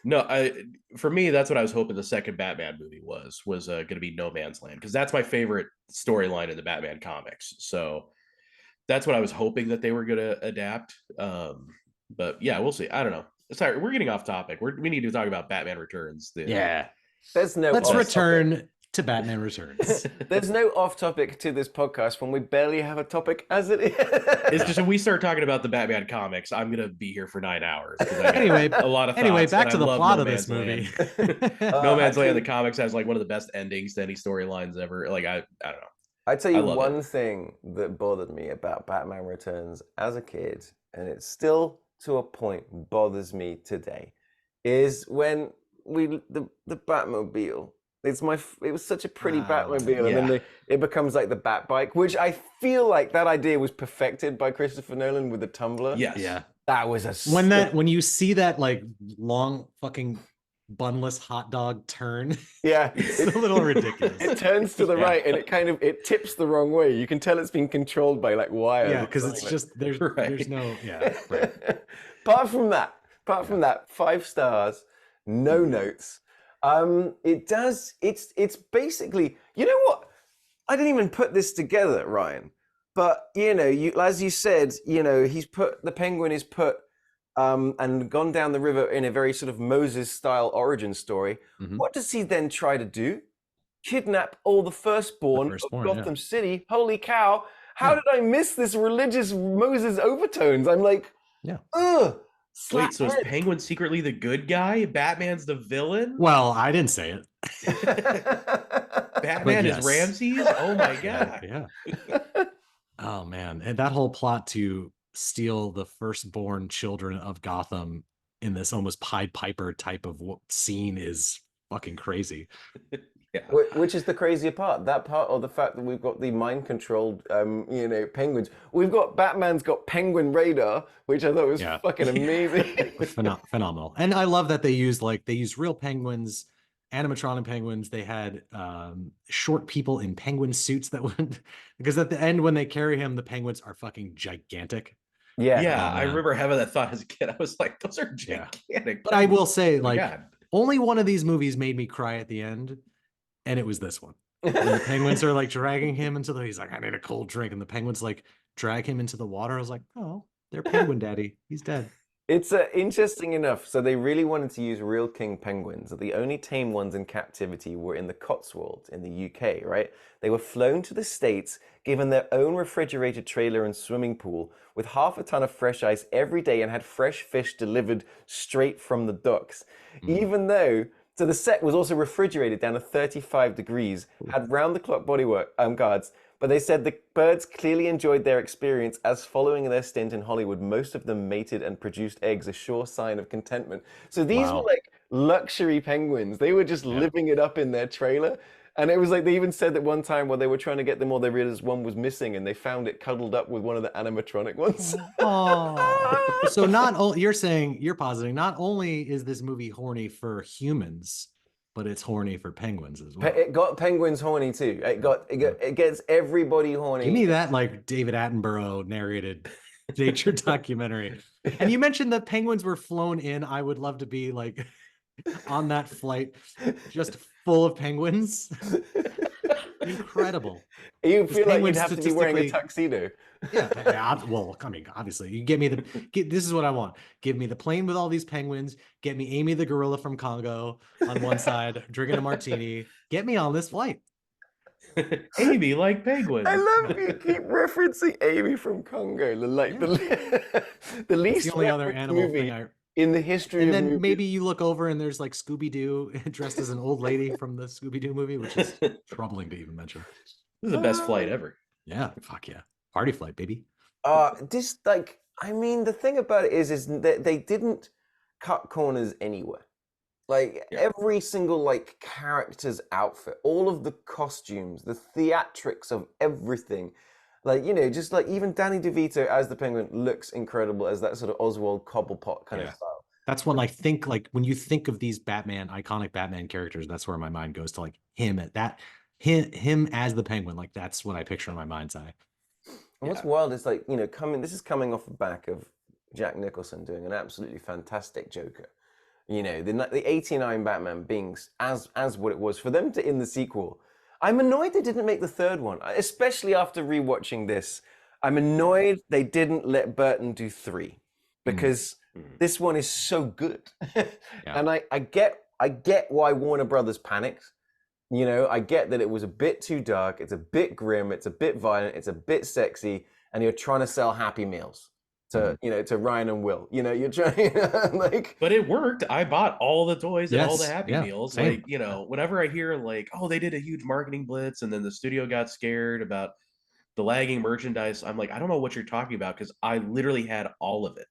B: No, for me, that's what I was hoping the second Batman movie was going to be No Man's Land, because that's my favorite storyline in the Batman comics. So that's what I was hoping that they were going to adapt. But yeah, we'll see. I don't know. Sorry, we're getting off topic. We need to talk about Batman Returns.
C: Yeah.
A: There's no.
C: Let's return to Batman Returns.
A: There's no off topic to this podcast when we barely have a topic as it is.
B: It's just when we start talking about the Batman comics, I'm gonna be here for 9 hours.
C: Anyway,
B: a lot of
C: anyway,
B: thoughts,
C: back
B: and
C: to
B: I
C: the
B: love
C: plot
B: No
C: of this
B: Man's
C: movie.
B: Land. No Man's Land, the comics has like one of the best endings to any storylines ever. Like I don't know.
A: I tell
B: I
A: you
B: love
A: one
B: it.
A: thing that bothered me about Batman Returns as a kid, and it still to a point bothers me today, is when the Batmobile. It was such a pretty Batmobile, and then it becomes like the Bat bike, which I feel like that idea was perfected by Christopher Nolan with the tumbler.
B: Yes.
C: Yeah.
A: That was
C: when you see that like long fucking bunless hot dog turn,
A: yeah,
C: it's a little ridiculous.
A: It turns to the right and it tips the wrong way. You can tell it's been controlled by like wires.
C: Yeah, because it's just there's no right.
A: Apart from that, 5 stars, no notes. It's basically, you know what? I didn't even put this together, Ryan. But as you said, the Penguin is put and gone down the river in a very sort of Moses style origin story.
C: Mm-hmm.
A: What does he then try to do? Kidnap all the firstborn of Gotham City. Holy cow. How did I miss this religious Moses overtones? I'm like, ugh.
B: Wait, so is Penguin secretly the good guy? Batman's the villain?
C: Well, I didn't say it.
B: Batman is Ramses? Oh my god.
C: Yeah. Oh man. And that whole plot to steal the firstborn children of Gotham in this almost Pied Piper type of scene is fucking crazy.
A: Yeah. Which is the crazier part? That part, or the fact that we've got the mind-controlled, penguins. Batman's got penguin radar, which I thought was fucking amazing.
C: Phenomenal. And I love that they used real penguins, animatronic penguins. They had short people in penguin suits that would, because at the end when they carry him, the penguins are fucking gigantic.
B: Yeah. I remember having that thought as a kid. I was like, those are gigantic.
C: But I will say, only one of these movies made me cry at the end. And it was this one. And the penguins are like dragging him into he's like, I need a cold drink. And the penguins like drag him into the water. I was like, oh, they're penguin daddy. He's dead.
A: It's interesting enough. So they really wanted to use real king penguins. The only tame ones in captivity were in the Cotswolds in the UK, right? They were flown to the States, given their own refrigerated trailer and swimming pool with half a ton of fresh ice every day, and had fresh fish delivered straight from the docks. Even though... So the set was also refrigerated down to 35 degrees, had round-the-clock bodywork guards, but they said the birds clearly enjoyed their experience, as following their stint in Hollywood, most of them mated and produced eggs, a sure sign of contentment. So these were like luxury penguins. They were just living it up in their trailer. And it was like, they even said that one time while they were trying to get them all, they realized one was missing, and they found it cuddled up with one of the animatronic ones.
C: Oh. So you're positing not only is this movie horny for humans, but it's horny for penguins as well.
A: It got penguins horny too. It gets everybody horny.
C: Give me that like David Attenborough narrated nature documentary. And you mentioned the penguins were flown in. I would love to be like on that flight, just full of penguins. Incredible.
A: You feel like you'd have to be wearing a tuxedo.
C: Well, I mean, obviously, you give me this is what I want. Give me the plane with all these penguins. Get me Amy the gorilla from Congo on one side, drinking a martini. Get me on this flight.
B: Amy like penguins.
A: I love you keep referencing Amy from Congo. The least
C: it's the only other animal thing
A: in the history
C: and
A: of
C: then
A: movies.
C: Maybe you look over and there's like Scooby-Doo dressed as an old lady from the Scooby-Doo movie, which is troubling to even mention.
B: This is the best flight ever.
C: Yeah, fuck yeah. Party flight, baby.
A: The thing about it is that they didn't cut corners anywhere. Every single character's outfit, all of the costumes, the theatrics of everything. Even Danny DeVito as the Penguin looks incredible as that sort of Oswald Cobblepot kind of style.
C: That's when I think when you think of these iconic Batman characters, that's where my mind goes to him as the Penguin. That's what I picture in my mind's eye.
A: And what's wild is this is coming off the back of Jack Nicholson doing an absolutely fantastic Joker. The 89 Batman being as what it was. For them to in the sequel, I'm annoyed they didn't make the third one, especially after rewatching this. I'm annoyed they didn't let Burton do 3 because this one is so good. And I get why Warner Brothers panicked, You know, I get that it was a bit too dark, it's a bit grim, it's a bit violent, it's a bit sexy, and you're trying to sell Happy Meals to, you know, to Ryan and Will. You know, you're trying like.
B: But it worked. I bought all the toys and all the
C: Yes,
B: Happy
C: yeah,
B: Meals.
C: same.
B: Like, you know, whenever I hear like, oh, they did a huge marketing blitz and then the studio got scared about the lagging merchandise, I'm like, I don't know what you're talking about because I literally had all of it.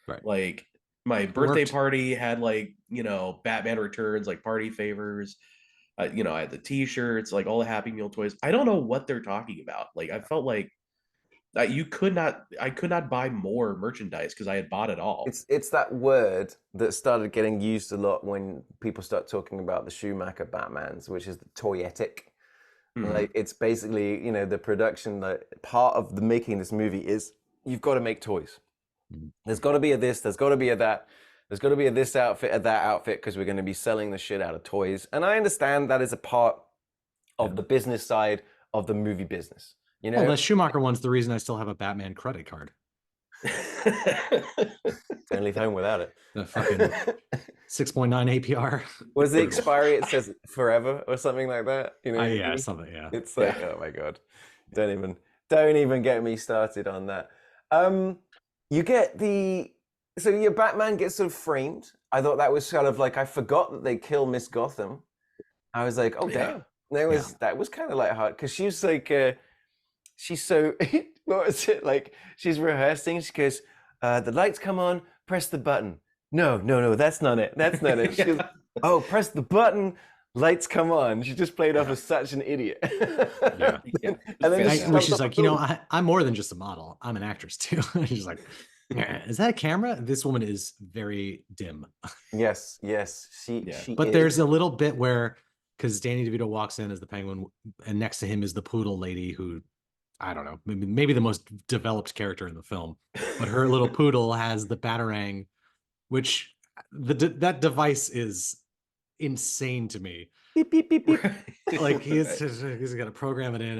C: Right.
B: Like my birthday party had like, you know, Batman Returns, like party favors. You know, I had the T-shirts, like all the Happy Meal toys. I don't know what they're talking about. Like I felt like I could not buy more merchandise because I had bought it all.
A: It's that word that started getting used a lot when people start talking about the Schumacher Batmans, which is the toyetic. Like it's basically, you know, the production, that part of the making this movie is you've got to make toys. There's got to be a this, there's got to be a that. There's got to be a this outfit, a that outfit, because we're going to be selling the shit out of toys. And I understand that is a part of the business side of the movie business. You know,
C: well, the Schumacher one's the reason I still have a Batman credit card.
A: Don't leave home without it.
C: The fucking 6.9 APR.
A: Was the expiry? It says forever or something like that. You know,
C: yeah, something. Yeah,
A: it's like, oh my god, don't even get me started on that. You get so your Batman gets sort of framed. I thought that was kind of like, I forgot that they kill Miss Gotham. I was like, oh damn, that was kind of like hard because she was like, she's so what was it like? She's rehearsing. She goes, the lights come on, press the button. No, that's not it. That's not it. She goes, oh, press the button, lights come on. She just played off as such an idiot. And then
C: she's like, you know, I'm more than just a model. I'm an actress too. She's like, is that a camera? This woman is very dim.
A: Yes. She
C: but
A: is.
C: There's a little bit where, because Danny DeVito walks in as the Penguin, and next to him is the poodle lady who, I don't know, maybe the most developed character in the film. But her little poodle has the Batarang, which that device is insane to me.
A: Beep, beep, beep, beep.
C: Like he's got to program it in,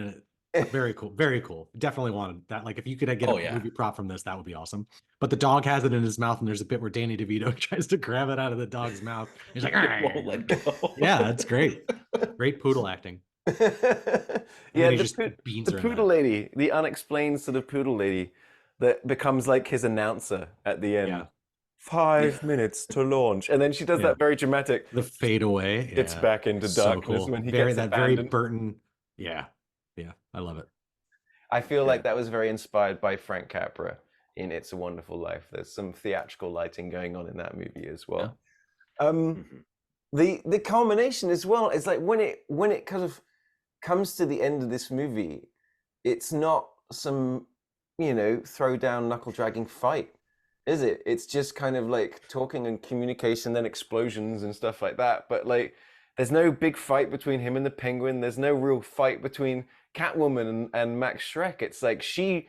C: and very cool. Definitely wanted that. Like if you could get a movie prop from this, that would be awesome. But the dog has it in his mouth, and there's a bit where Danny DeVito tries to grab it out of the dog's mouth. He's like,
B: won't let go.
C: Yeah, it's great. Great poodle acting.
A: Yeah, the poodle lady, the unexplained sort of poodle lady that becomes like his announcer at the end.
C: Yeah.
A: 5 minutes to launch, and then she does that very dramatic.
C: The fade away.
A: It's back into darkness when he gets abandoned.
C: Very Burton. Yeah, I love it.
A: I feel like that was very inspired by Frank Capra in It's a Wonderful Life. There's some theatrical lighting going on in that movie as well. The culmination as well is like when it kind of comes to the end of this movie, it's not some, you know, throw down knuckle dragging fight, is it? It's just kind of like talking and communication, then explosions and stuff like that. But like, there's no big fight between him and the Penguin. There's no real fight between Catwoman and Max Schreck. It's like she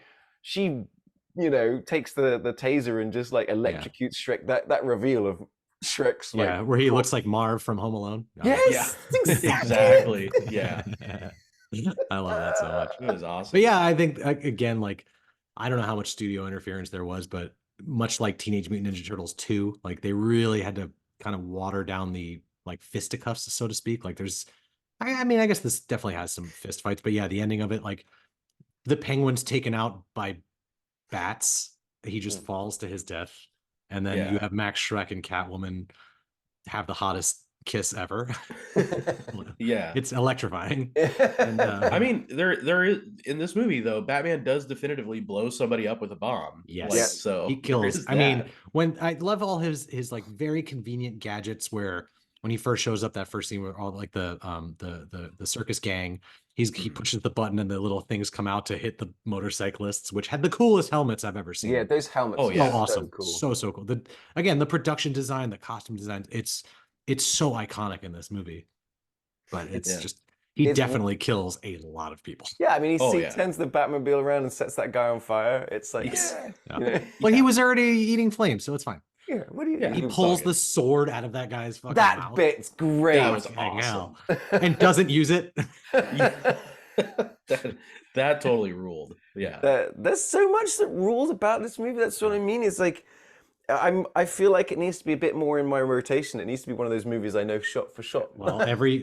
A: you know, takes the taser and just like electrocutes Schreck. That reveal of Shrek's like,
C: where he looks like Marv from Home Alone.
A: Yes,
B: exactly. Yeah.
C: I love that so much.
B: It was awesome.
C: But yeah, I think again, like, I don't know how much studio interference there was, but much like Teenage Mutant Ninja Turtles 2, like they really had to kind of water down the like fisticuffs, so to speak. Like there's, I mean, I guess this definitely has some fist fights, but yeah, the ending of it, like the Penguin's taken out by bats. He just falls to his death. And then you have Max Schreck and Catwoman have the hottest kiss ever.
B: Yeah,
C: it's electrifying.
B: And, I mean, there is in this movie though, Batman does definitively blow somebody up with a bomb.
C: Yes,
B: like, so
C: he kills. I mean, when I love all his like very convenient gadgets, where when he first shows up, that first scene where all like the circus gang, he pushes the button and the little things come out to hit the motorcyclists, which had the coolest helmets I've ever seen.
A: Yeah, those helmets.
C: Oh yeah, so awesome, cool. So cool. The production design, the costume design, it's so iconic in this movie. But it's just he definitely kills a lot of people.
A: Yeah, I mean, he turns the Batmobile around and sets that guy on fire. It's like, you know?
C: Well, he was already eating flames, so it's fine.
A: Yeah, what do you?
C: He pulls the sword out of that guy's fucking
A: that
C: mouth.
A: bit's great.
B: That was awesome.
C: And doesn't use it.
B: that totally ruled. Yeah.
A: There's so much that rules about this movie. That's what I mean. It's like I feel like it needs to be a bit more in my rotation. It needs to be one of those movies I know shot for shot.
C: Well, every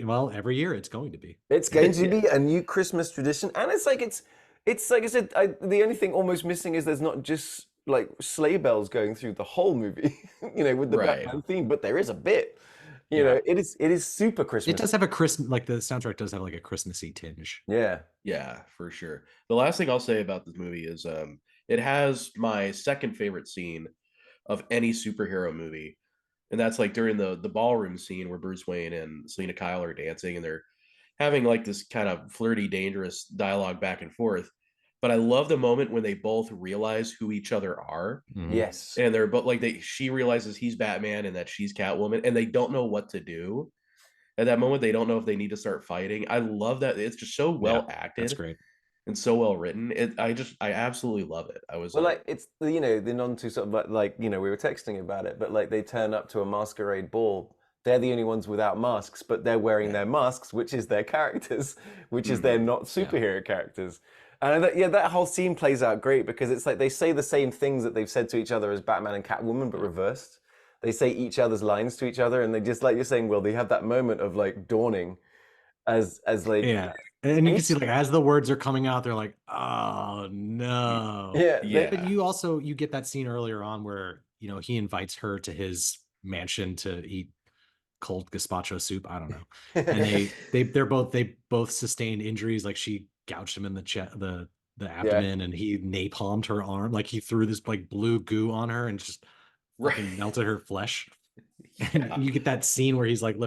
C: year it's going to be.
A: It's going to be a new Christmas tradition, and it's like I said. The only thing almost missing is there's not just like sleigh bells going through the whole movie, with the
B: Right.
A: Batman theme, but there is a bit.
C: Yeah.
A: It is super
C: It
A: Christmas.
C: does have a Christmas, like the soundtrack does have like a Christmassy tinge.
A: Yeah.
B: Yeah, for sure. The last thing I'll say about this movie is it has my second favorite scene of any superhero movie. And that's like during the ballroom scene where Bruce Wayne and Selena Kyle are dancing and they're having like this kind of flirty, dangerous dialogue back and forth. But I love the moment when they both realize who each other are.
C: Mhm.
A: Yes.
B: And they're both like she realizes he's Batman and that she's Catwoman, and they don't know what to do. At that moment, they don't know if they need to start fighting. I love that. It's just so well
C: That's
B: acted
C: great.
B: and so well written. I absolutely love it. I was
A: Well,
B: like,
A: like it's the non to sort of like we were texting about it, but like they turn up to a masquerade ball. They're the only ones without masks, but they're wearing
B: Yeah.
A: their masks, which is their characters, which is their not
C: Yeah.
A: superhero characters. And that whole scene plays out great because it's like they say the same things that they've said to each other as Batman and Catwoman, but reversed. They say each other's lines to each other, and they just like you're saying, Will, they have that moment of like dawning as like
C: Yeah. And you can see like as the words are coming out, they're like, oh no.
A: yeah,
B: Yeah.
C: But you get that scene earlier on where, he invites her to his mansion to eat cold gazpacho soup. I don't know. And they both sustained injuries. Like she gouged him in the chest, the abdomen, and he napalmed her arm. Like he threw this like blue goo on her and just fucking melted her flesh. And you get that scene where he's like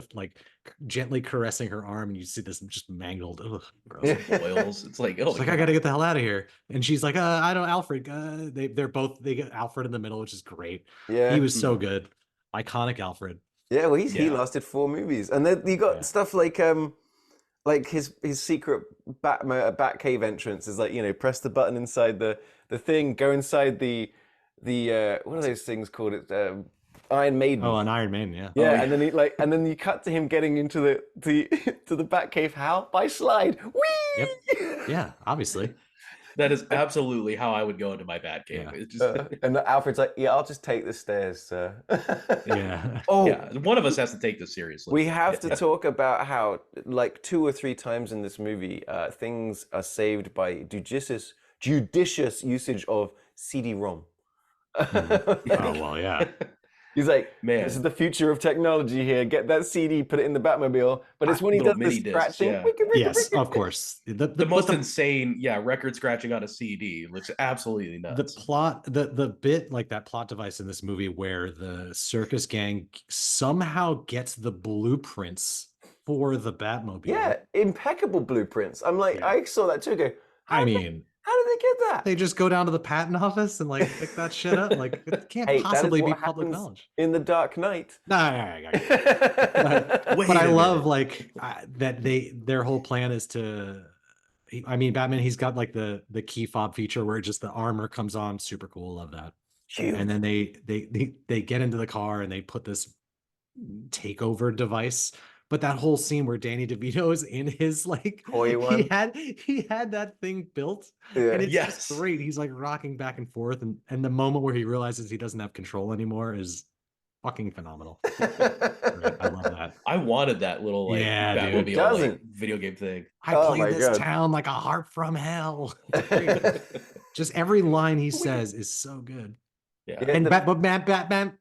C: gently caressing her arm, and you see this just mangled, gross.
B: Oils. It's like, oh,
C: She's like, I gotta get the hell out of here. And she's like, I don't, Alfred. They get Alfred in the middle, which is great.
A: yeah.
C: He was so good, iconic Alfred.
A: Yeah, well, he
B: Yeah.
A: lasted 4 movies, and then you got stuff like his secret Batcave entrance is like press the button inside the thing, go inside the what are those things called? It's Iron Maiden.
C: Oh, an Iron Maiden, yeah.
A: Yeah,
B: Oh, yeah.
A: and then and then you cut to him getting into the to the Batcave. How? By slide. Whee!
C: Yep. Yeah, obviously.
B: that is absolutely how I would go into my Batcave.
C: Yeah.
B: It's just,
A: And Alfred's like, yeah, I'll just take the stairs, sir.
C: Yeah.
A: Oh,
B: yeah, one of us has to take this seriously.
A: we have to talk about how, like 2 or 3 times in this movie, things are saved by judicious usage of CD-ROM.
C: Oh well, yeah.
A: He's like,
B: Man.
A: this is the future of technology here. Get that CD, put it in the Batmobile. But it's when he
B: Little
A: does the
B: mini discs,
A: scratching.
B: yeah.
C: Yes, of course.
B: The most insane, record scratching on a CD looks absolutely
C: the
B: nuts.
C: plot, the bit, like that plot device in this movie where the circus gang somehow gets the blueprints for the Batmobile.
A: Yeah, impeccable blueprints. I'm like,
C: Yeah.
A: I saw that too. Go,
C: I mean,
A: how did they get that?
C: they just go down to the patent office and like pick that shit up. Like it can't
A: Hey,
C: possibly
A: that is
C: be
A: what
C: public
A: happens
C: knowledge.
A: in The Dark Knight.
C: No,
B: Wait
C: but I
B: a
C: love
B: minute.
C: like that their whole plan is to. I mean, Batman. He's got like the key fob feature where just the armor comes on. Super cool. Love that.
A: Huge.
C: And then they get into the car and they put this takeover device. But that whole scene where Danny DeVito is in his like
A: Toy one.
C: he had that thing built,
A: Yeah.
C: and it's
B: Yes.
C: just great. He's like rocking back and forth, and the moment where he realizes he doesn't have control anymore is fucking phenomenal. Great. I love that.
B: I wanted that little like
C: Yeah, dude.
B: Batmobile
A: Who doesn't?
B: like, video game thing.
C: I
A: Oh
C: played
A: my
C: this
A: God.
C: town like a harp from hell. It's great. Just every line he says is so good.
B: Yeah.
A: Yeah.
C: And
A: the-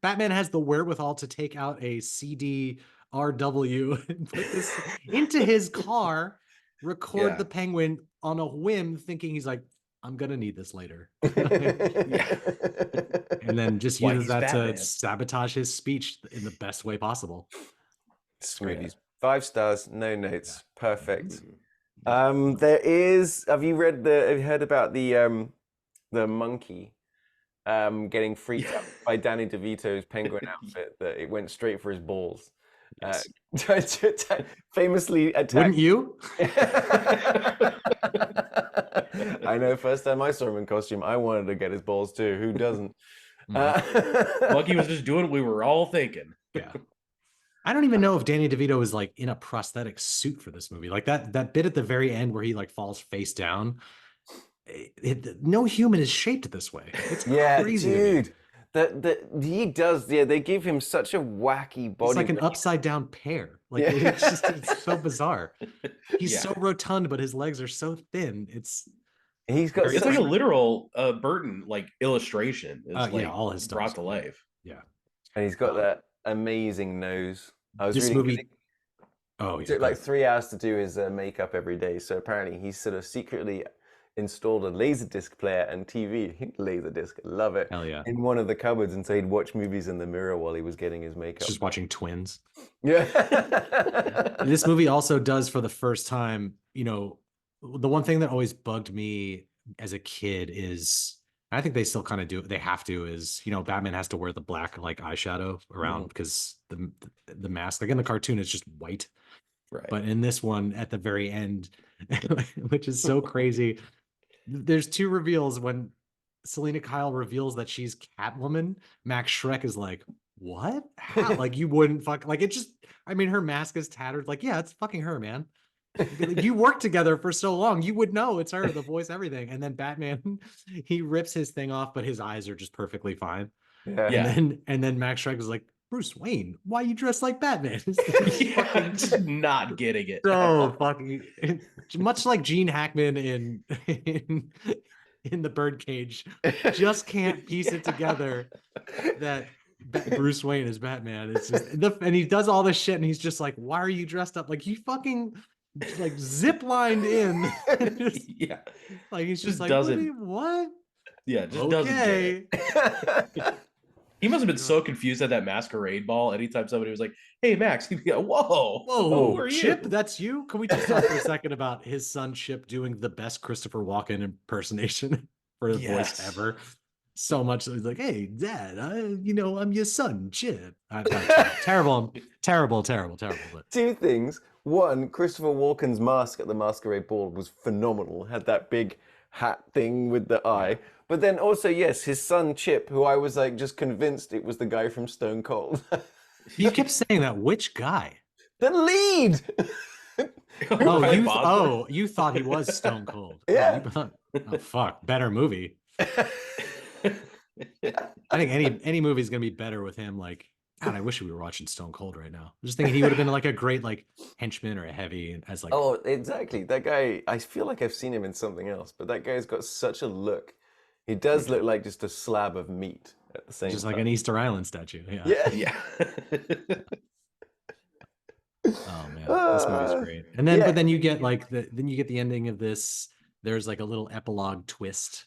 C: Batman has the wherewithal to take out a CD RW and put this into his car, record
B: Yeah.
C: the Penguin on a whim, thinking he's like, I'm gonna need this later. And then just
B: Why
C: uses
B: he's
C: that
B: Batman.
C: to sabotage his speech in the best way possible.
A: Smoothies. 5 stars, no notes. Perfect.
B: Mm.
A: There is. Have you heard about the monkey getting freaked out by Danny DeVito's penguin outfit? That it went straight for his balls.
C: Yes.
A: Famously attacked.
C: Wouldn't you?
A: I know. First time I saw him in costume, I wanted to get his balls too. Who doesn't?
B: Lucky was just doing what we were all thinking.
C: Yeah. I don't even know if Danny DeVito is like in a prosthetic suit for this movie. Like that bit at the very end where he like falls face down. No human is shaped this way. It's
A: Yeah,
C: crazy. to me.
A: dude. He does. Yeah, they give him such a wacky body.
C: It's like an upside down pear. Like it's so bizarre. He's so rotund, but his legs are so thin. It's
B: like a literal Burton like illustration. Is like
C: all his stuff
B: brought to life.
C: Yeah,
A: and he's got that amazing nose.
C: This movie.
A: It took like 3 hours to do his makeup every day. So apparently he's sort of secretly installed a Laserdisc player and TV. Laserdisc, love it.
C: Hell yeah.
A: In one of the cupboards, and so he'd watch movies in the mirror while he was getting his makeup.
C: Just watching Twins.
A: Yeah.
C: This movie also does, for the first time, you know, the one thing that always bugged me as a kid is, I think they still kind of do, they have to, is, you know, Batman has to wear the black like eyeshadow around because the mask, like in the cartoon, is just white.
B: Right.
C: But in this one, at the very end, which is so crazy, there's 2 reveals. When Selena Kyle reveals that she's Catwoman, Max Schreck is like, what? How? Like, you wouldn't fuck, like, it just, I mean, her mask is tattered. Like, yeah, it's fucking her, man. You worked together for so long, you would know it's her, the voice, everything. And then Batman, he rips his thing off, but his eyes are just perfectly fine.
A: Yeah.
C: And then Max Schreck is like, Bruce Wayne, why you dressed like Batman?
B: Just not getting it.
C: So fucking much like Gene Hackman in the Birdcage, just can't piece it together that Bruce Wayne is Batman. It's just and he does all this shit, and he's just like, why are you dressed up? Like, you fucking like zip lined in. Like, he's just like, what?
B: Yeah, just doesn't get it. He must have been so confused at that masquerade ball. Anytime somebody was like, "Hey, Max," he'd be like, "Whoa,
C: who are Chip, you? That's you." Can we just talk for a second about his son Chip doing the best Christopher Walken impersonation for the voice ever? So much that he's like, "Hey, Dad, I'm your son, Chip." Terrible. But
A: 2 things. One, Christopher Walken's mask at the masquerade ball was phenomenal. Had that big hat thing with the eye. But then also, yes, his son Chip, who I was like just convinced it was the guy from Stone Cold.
C: You kept saying that. Which guy?
A: The lead.
C: You thought he was Stone Cold.
A: Yeah.
C: Oh fuck! Better movie. I think any movie is gonna be better with him. Like, God, I wish we were watching Stone Cold right now. I'm just thinking he would have been like a great like henchman or a heavy as like.
A: Oh, exactly. That guy. I feel like I've seen him in something else, but that guy's got such a look. He does look like just a slab of meat at the same time.
C: Just like an Easter Island statue.
A: Yeah.
C: Oh man, this movie's great. And then, but then you get like the ending of this. There's like a little epilogue twist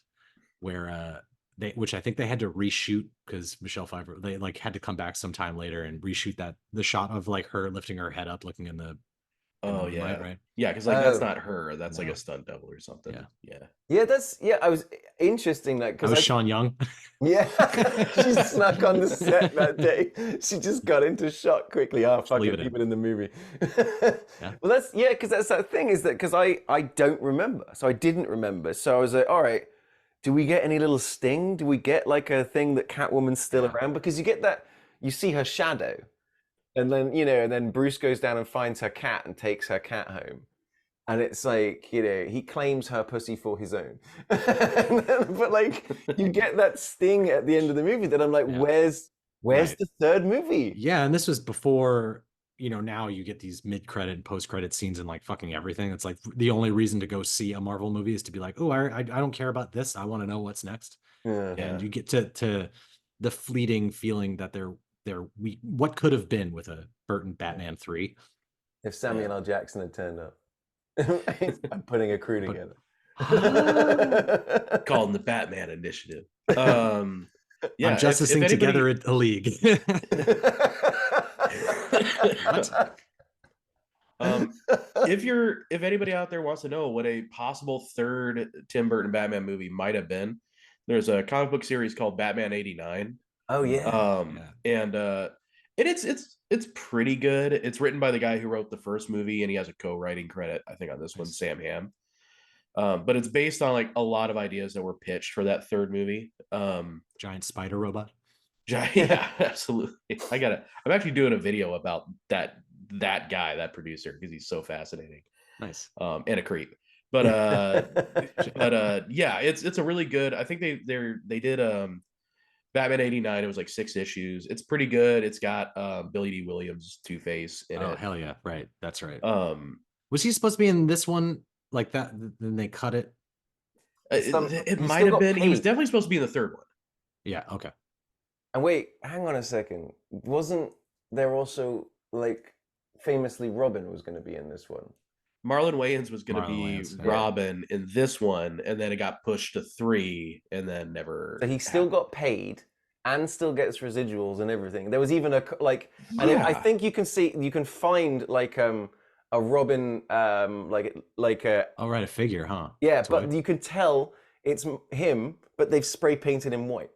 C: where which I think they had to reshoot because Michelle Pfeiffer, they like had to come back sometime later and reshoot the shot of like her lifting her head up, looking in the.
B: Oh yeah,
C: light, right?
B: Yeah, because like that's not her. That's like a stunt double or something.
A: Yeah. I was interesting that because
C: I was Sean Young.
A: Yeah, she snuck on the set that day. She just got into shot quickly. Oh, fuck it, keep it in the movie. Well, that's because that's that thing is that because I don't remember, so I didn't remember. So I was like, all right, do we get any little sting? Do we get like a thing that Catwoman's still around? Because you get that, you see her shadow. And then, and then Bruce goes down and finds her cat and takes her cat home. And it's like, he claims her pussy for his own. But like, you get that sting at the end of the movie that I'm like, where's the third movie?
C: Yeah, and this was before, now you get these mid-credit and post-credit scenes and like fucking everything. It's like the only reason to go see a Marvel movie is to be like, oh, I don't care about this. I want to know what's next. And you get to the fleeting feeling that what could have been with a Burton Batman 3
A: if Samuel L. Jackson had turned up. I'm putting a crew together.
B: Called the Batman Initiative.
C: I'm justicing together a league.
B: If anybody out there wants to know what a possible third Tim Burton Batman movie might have been, there's a comic book series called Batman '89.
A: Oh yeah.
B: And it's pretty good. It's written by the guy who wrote the first movie, and he has a co-writing credit, I think, on this one, Sam Hamm. But it's based on like a lot of ideas that were pitched for that third movie.
C: Giant spider robot.
B: Yeah, absolutely. I'm actually doing a video about that guy, that producer, because he's so fascinating.
C: Nice.
B: And a creep. But yeah, it's a really good. I think they did Batman 89, it was like 6 issues. It's pretty good. It's got Billy D. Williams Two-Face in
C: Oh
B: it.
C: hell yeah, right. That's right.
B: Um
C: Was he supposed to be in this one like that? Then they cut it.
B: it
A: he
B: might
A: still
B: have
A: got
B: been. He was
A: paid.
B: definitely supposed to be in the third one.
C: Yeah. Okay.
A: And wait, hang on a second. Wasn't there also like famously Robin was going to be in this one?
B: Marlon Wayans was going to
C: Marlon
B: be
C: Wayans, yeah.
B: Robin in this one, and then it got pushed to 3, and then never.
A: So he still got paid and still gets residuals and everything. There was even a like, and I
B: Yeah.
A: think you can find like a Robin like a
C: Oh right, a figure, huh?
A: yeah,
C: That's
A: but
C: why-
A: you can tell it's him, but they've spray painted him white.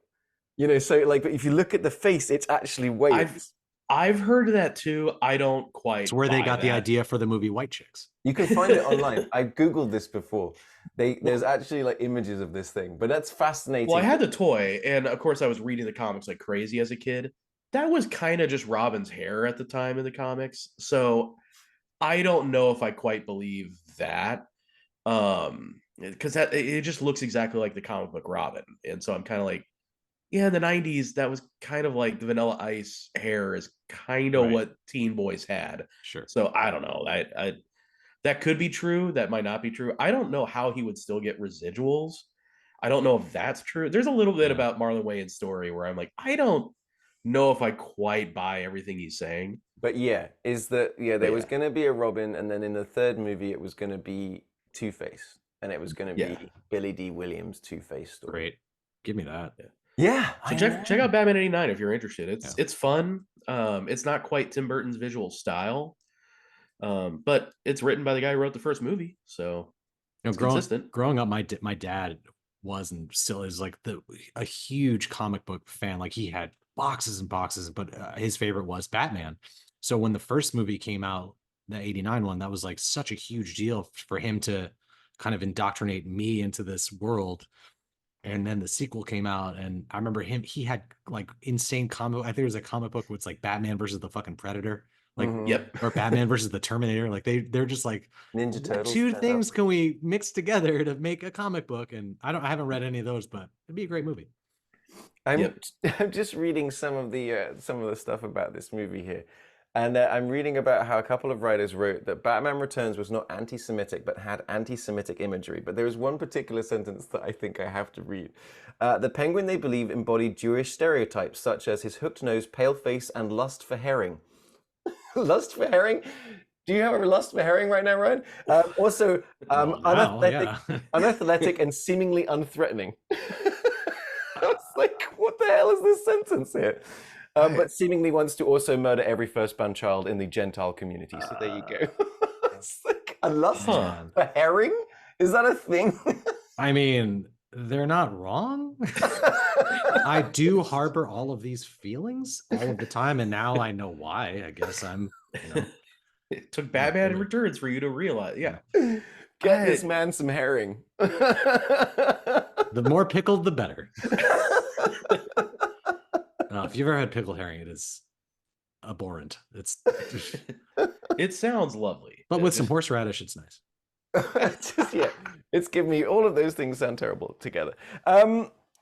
A: You know, so like, but if you look at the face, it's actually Wayans.
B: I've heard that too. I don't quite.
C: it's where they
B: buy
C: got the
B: that.
C: idea for the movie White Chicks.
A: You can find it online. I googled this before. There's actually like images of this thing, but that's fascinating.
B: Well, I had the toy, and of course, I was reading the comics like crazy as a kid. That was kind of just Robin's hair at the time in the comics, so I don't know if I quite believe that. Because that it just looks exactly like the comic book Robin, and so I'm kind of like, yeah, in the 90s, that was kind of like the Vanilla Ice hair is kind of
C: Right.
B: what teen boys had.
C: Sure.
B: So I don't know. I that could be true. That might not be true. I don't know how he would still get residuals. I don't know if that's true. There's a little bit
C: Yeah.
B: about Marlon Wayans' story where I'm like, I don't know if I quite buy everything he's saying.
A: But yeah, there
B: But
A: was
B: yeah.
A: going to be a Robin, and then in the third movie, it was going to be Two-Face, and it was going to
B: Yeah.
A: be Billy D. Williams' Two-Face story.
C: Great. Give me that.
A: Yeah.
B: So check out Batman 89 if you're interested. It's fun. It's not quite Tim Burton's visual style. But it's written by the guy who wrote the first movie, so
C: You know,
B: it's consistent.
C: growing up, my dad was and still is like a huge comic book fan. Like he had boxes and boxes, but his favorite was Batman. So when the first movie came out, the 89 one, that was like such a huge deal for him to kind of indoctrinate me into this world. And then the sequel came out, and I remember he had like insane comic. I think there was a comic book where it's like Batman versus the fucking Predator, like
A: Mhm.
B: Yep.
C: or Batman versus the Terminator. Like they're just like,
A: Ninja
C: what
A: Turtles.
C: two
A: stand
C: things
A: up.
C: can we mix together to make a comic book? And I haven't read any of those, but it'd be a great movie.
A: I'm just reading some of the stuff about this movie here, and I'm reading about how a couple of writers wrote that Batman Returns was not anti-Semitic but had anti-Semitic imagery. But there is one particular sentence that I think I have to read. The Penguin, they believe, embodied Jewish stereotypes such as his hooked nose, pale face, and lust for herring. Lust for herring? Do you have a lust for herring right now, Ryan? Also,
C: Well, now,
A: unathletic and seemingly unthreatening. I was like, what the hell is this sentence here? But seemingly wants to also murder every firstborn child in the Gentile community. So there you go. It's like a lust for herring? Is that a thing?
C: I mean, they're not wrong. I do harbor all of these feelings all of the time, and now I know why. I guess I'm,
B: It took Batman Returns for you to realize. Yeah.
A: Get this man some herring.
C: The more pickled, the better. If you've ever had pickled herring, it is abhorrent.
B: It sounds lovely.
C: But with some horseradish, it's nice.
A: It's given me all of those things sound terrible together.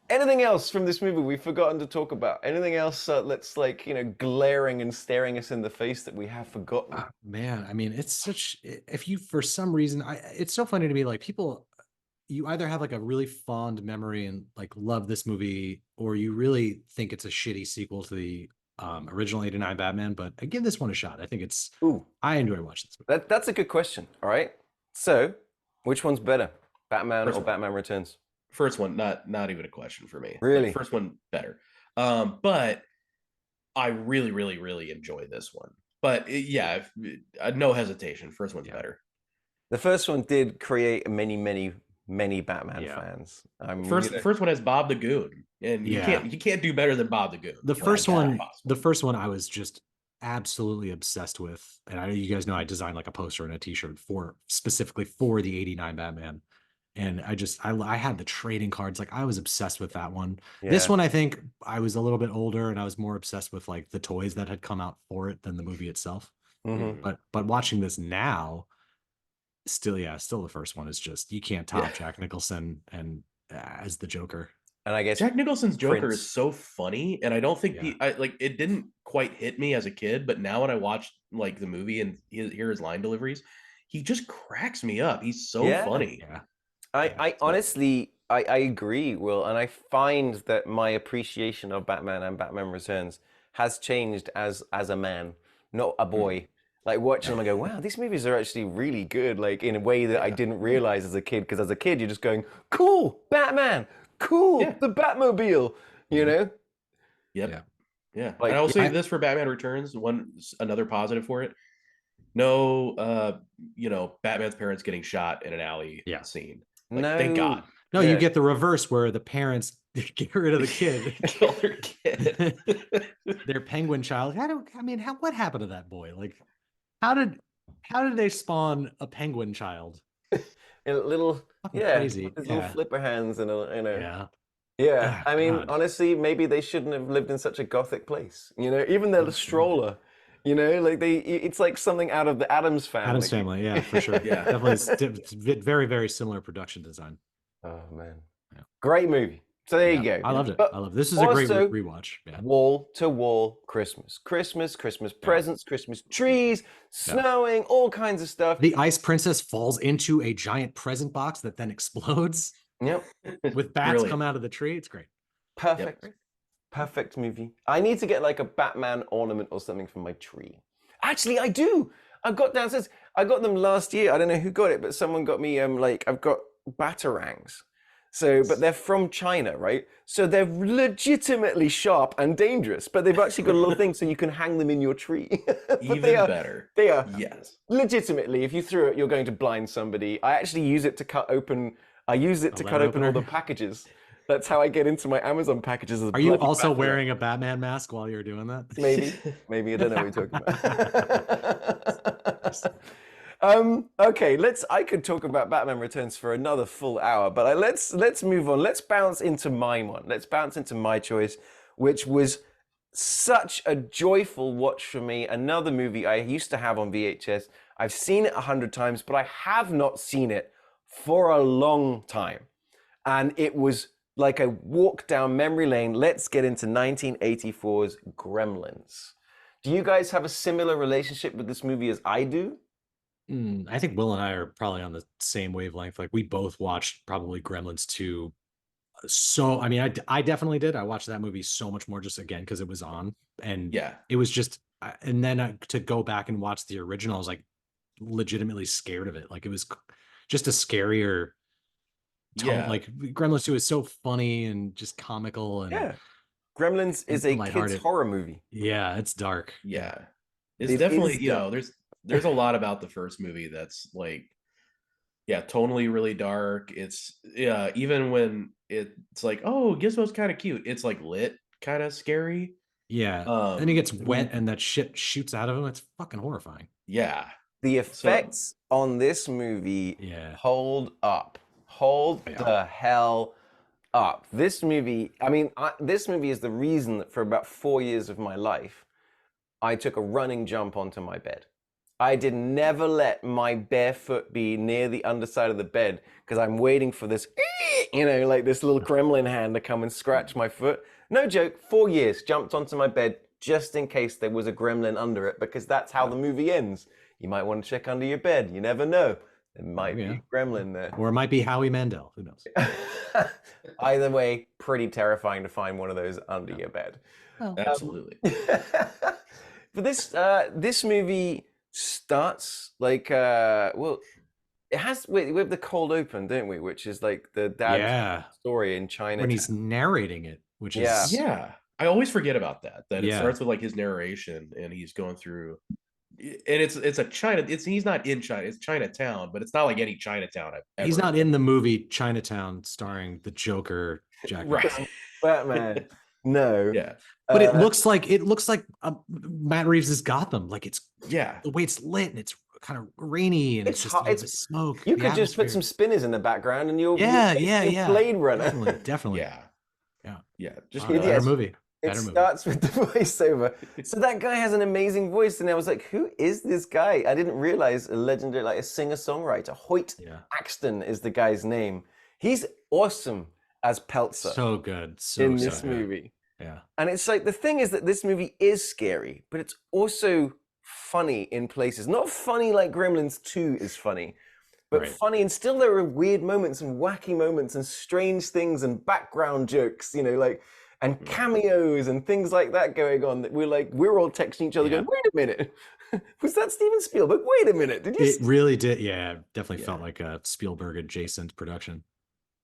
A: Anything else from this movie we've forgotten to talk about? Anything else that's glaring and staring us in the face that we have forgotten?
C: Man, I mean, it's such, if you, for some reason, it's so funny to me, like people, you either have like a really fond memory and like love this movie, or you really think it's a shitty sequel to the original 89 Batman, but I give this one a shot. I think I enjoy watching this movie.
A: That's a good question. All right. So, which one's better, Batman or Batman Returns?
B: First one, not even a question for me.
A: Really?
B: Like, first one better. But I really, really, really enjoy this one. But no hesitation. First one's better.
A: The first one did create many Batman fans.
B: First one has Bob the Goon, and you can't do better than Bob the Goon.
C: The first one I was just absolutely obsessed with, and you guys know I designed like a poster and a t-shirt specifically for the 89 Batman, and I had the trading cards. Like I was obsessed with that one. This one, I think I was a little bit older and I was more obsessed with like the toys that had come out for it than the movie itself. But watching this now, still the first one is just, you can't top Jack Nicholson and as the Joker.
A: And I guess
B: Jack Nicholson's Joker
A: Prince.
B: is so funny, and I don't think it didn't quite hit me as a kid, but now when I watch like the movie and hear his line deliveries, he just cracks me up. He's so funny.
C: Yeah.
A: I honestly I agree, Will, and I find that my appreciation of Batman and Batman Returns has changed as a man, not a boy. Like watching them, I go, wow, these movies are actually really good, like in a way that I didn't realize as a kid. Because as a kid, you're just going, cool, Batman, cool, the Batmobile, you know?
B: Yep. Yeah.
A: Like,
B: and I'll say this for Batman Returns, another positive for it. No, Batman's parents getting shot in an alley scene. Like,
A: no,
B: thank God.
C: No, you get the reverse where the parents get rid of the kid,
B: kill their kid,
C: their penguin child. What happened to that boy? Like, how did they spawn a penguin child?
A: A little,
C: crazy,
A: with little flipper hands and
C: Yeah,
A: I mean,
C: God.
A: honestly, maybe they shouldn't have lived in such a gothic place. Even their stroller. Like it's like something out of the Addams Family.
C: Addams Family, yeah, for sure. Definitely very, very similar production design.
A: Oh man, great movie. So there you go.
C: I loved it.
A: But
C: I love it. This is a great rewatch.
A: Wall to wall Christmas, Christmas presents, Christmas trees, snowing, all kinds of stuff.
C: The Ice Princess falls into a giant present box that then explodes.
A: Yep.
C: With bats come out of the tree. It's great.
A: Perfect. Yep. Perfect movie. I need to get like a Batman ornament or something for my tree. Actually, I do. I've got downstairs. I got them last year. I don't know who got it, but someone got me I've got batarangs. So, but they're from China, right? So they're legitimately sharp and dangerous, but they've actually got a little thing so you can hang them in your tree.
B: Even better.
A: They are.
B: Yes.
A: Legitimately, if you threw it, you're going to blind somebody. I actually use it to cut open. I use it to cut open all the packages. That's how I get into my Amazon packages.
C: Are you also wearing a Batman mask while you're doing that?
A: Maybe. I don't know what you're talking about. Okay, I could talk about Batman Returns for another full hour, but let's move on. Let's bounce into my one. Let's bounce into my choice, which was such a joyful watch for me. Another movie I used to have on VHS. I've seen it 100 times, but I have not seen it for a long time. And it was like a walk down memory lane. Let's get into 1984's Gremlins. Do you guys have a similar relationship with this movie as I do?
C: I think Will and I are probably on the same wavelength. Like we both watched probably Gremlins 2. So, I mean, I definitely did. I watched that movie so much more just again because it was on. And it was just, and then to go back and watch the original, I was like legitimately scared of it. Like it was just a scarier tone. Like Gremlins 2 is so funny and just comical. And
A: Gremlins is a kid's horror movie.
C: Yeah, it's dark.
B: Yeah. It's definitely, there's a lot about the first movie that's like, tonally really dark. It's even when it's like, oh, Gizmo's kind of cute, it's like lit kind of scary.
C: And he gets wet and that shit shoots out of him. It's fucking horrifying.
A: The effects on this movie hold up. Hold the hell up. This movie, this movie is the reason that for about 4 years of my life, I took a running jump onto my bed. I did never let my bare foot be near the underside of the bed because I'm waiting for this, like this little gremlin hand to come and scratch my foot. No joke, 4 years, jumped onto my bed just in case there was a gremlin under it because that's how the movie ends. You might want to check under your bed. You never know. There might be a gremlin there.
C: Or it might be Howie Mandel. Who knows?
A: Either way, pretty terrifying to find one of those under your bed.
B: Oh. Absolutely.
A: But this movie starts like it has we have the cold open, don't we, which is like the dad's story in China
C: when he's narrating it, which is
B: I always forget about that it starts with like his narration and he's going through, and it's a China, he's not in China, it's Chinatown, but it's not like any Chinatown I've ever
C: he's not in the movie Chinatown starring the Joker, Jack
A: Batman. No.
C: But it looks like Matt Reeves' Gotham. Like it's the way it's lit and it's kind of rainy and it's just it's smoke.
A: You could just put some spinners in the background and you'll Blade Runner.
C: Definitely.
B: Just
C: better movie.
A: It starts with the voiceover. So that guy has an amazing voice, and I was like, "Who is this guy?" I didn't realize a legendary, like a singer-songwriter. Hoyt Axton is the guy's name. He's awesome as Peltzer
C: So good. So
A: in
C: so
A: this
C: good.
A: movie.
C: Yeah.
A: And it's like the thing is that this movie is scary, but it's also funny in places. Not funny like Gremlins 2 is funny, but
C: Right.
A: funny, and still there are weird moments and wacky moments and strange things and background jokes, like, and cameos and things like that going on that we're all texting each other
C: Yeah.
A: going, wait a minute, was that Steven Spielberg? Wait a minute, did you
C: It really did. Yeah, definitely
B: Yeah.
C: felt like a Spielberg adjacent production.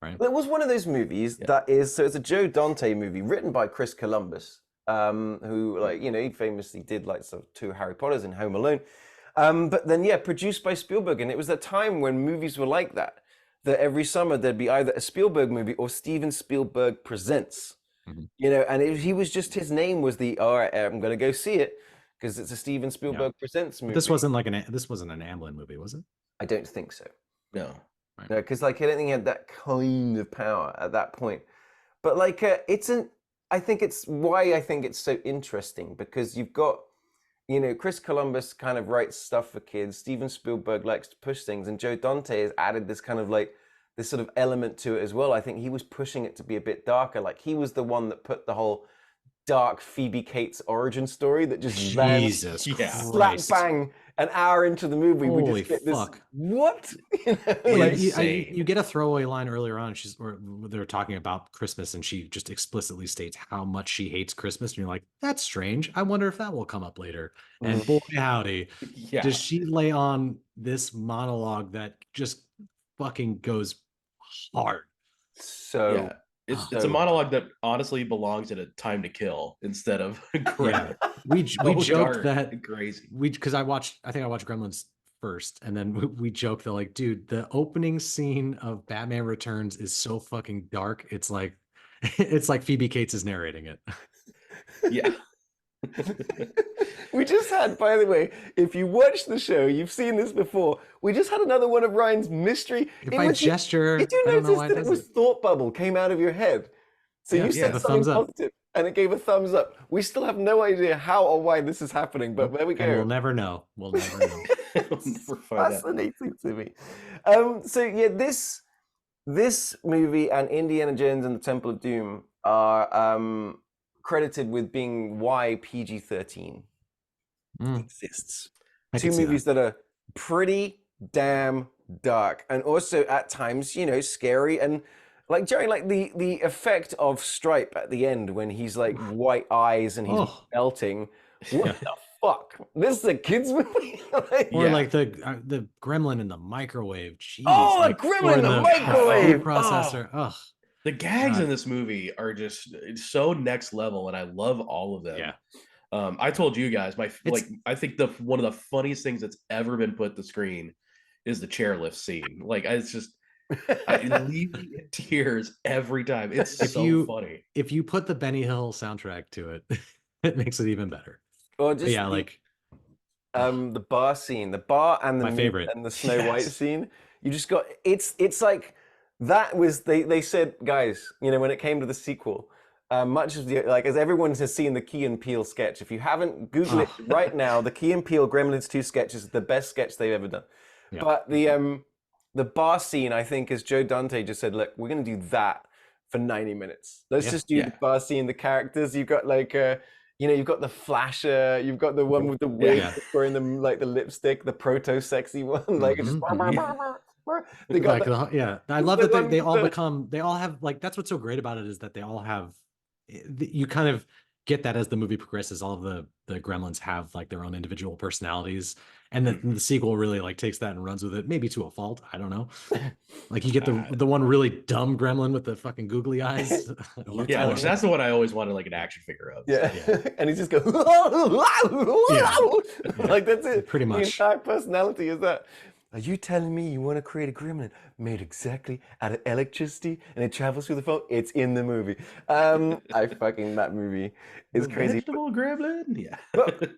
C: Right.
A: It was one of those movies that is, so it's a Joe Dante movie written by Chris Columbus, who he famously did sort of 2 Harry Potters and Home Alone. But then, produced by Spielberg. And it was a time when movies were like that every summer there'd be either a Spielberg movie or Steven Spielberg Presents. And he was just, his name was all right, I'm going to go see it because it's a Steven Spielberg Presents movie.
C: This wasn't this wasn't an Amblin movie, was it?
A: I don't think so.
B: No.
A: No, because I don't think he had that kind of power at that point. But I think it's why I think it's so interesting, because you've got, Chris Columbus kind of writes stuff for kids. Steven Spielberg likes to push things, and Joe Dante has added this kind of this sort of element to it as well. I think he was pushing it to be a bit darker. Like, he was the one that put the whole dark Phoebe Cates origin story that just
C: Jesus
A: slap bang an hour into the movie.
C: Holy
A: we just get this.
C: fuck.
A: What?
C: You get a throwaway line earlier on. They're talking about Christmas, and she just explicitly states how much she hates Christmas. And you're like, that's strange. I wonder if that will come up later. And boy, howdy, does she lay on this monologue that just fucking goes hard.
A: So
B: it's a monologue that honestly belongs in a Time to Kill instead of Gremlins.
C: We joked that
B: crazy.
C: Because I think I watched Gremlins first, and then we joked that dude, the opening scene of Batman Returns is so fucking dark. It's like Phoebe Cates is narrating it.
B: Yeah.
A: We just had, by the way, if you watch the show, you've seen this before. We just had another one of Ryan's mystery.
C: If I gesture,
A: did you notice that it was thought bubble came out of your head? So you said something positive, and it gave a thumbs up. We still have no idea how or why this is happening, but there we go.
C: And we'll never know. We'll never know.
B: We'll never find out.
A: Fascinating to me. This movie and Indiana Jones and the Temple of Doom are credited with being why PG-13 exists. 2 movies that are pretty damn dark, and also at times, scary, and during the effect of Stripe at the end when he's white eyes and he's melting. What the fuck? This is a kids movie?
C: Or the gremlin in the microwave. Jeez,
A: a gremlin in the microwave
C: processor. Oh.
B: The gags in this movie are just so next level, and I love all of them.
C: Yeah.
B: I told you guys, I think one of the funniest things that's ever been put to screen is the chairlift scene. It's just, I leave in tears every time. It's so funny.
C: If you put the Benny Hill soundtrack to it, it makes it even better.
A: Or just the bar scene, the bar and
C: my favorite,
A: and the Snow White scene. You just got it's like that was they said, guys, when it came to the sequel. Much of as everyone has seen the Key and Peele sketch. If you haven't, Google it right now. The Key and Peele Gremlins 2 sketch is the best sketch they've ever done. Yeah. But the bar scene, I think, as Joe Dante just said, look, we're going to do that for 90 minutes. Let's just do the bar scene, the characters. You've got you've got the flasher, you've got the one with the wig wearing the lipstick, the proto-sexy one.
C: They got I love that they all have that's what's so great about it, is that they all have, you kind of get that as the movie progresses. All of the gremlins have their own individual personalities, and then the sequel really takes that and runs with it, maybe to a fault. I don't know. You get the one really dumb gremlin with the fucking googly eyes.
B: That's the one I always wanted an action figure of.
A: And he just goes that's it.
C: Pretty much.
A: The entire personality is that. Are you telling me you want to create a gremlin made exactly out of electricity and it travels through the phone? It's in the movie. That movie is crazy.
B: Vegetable gremlin? Yeah.
A: But,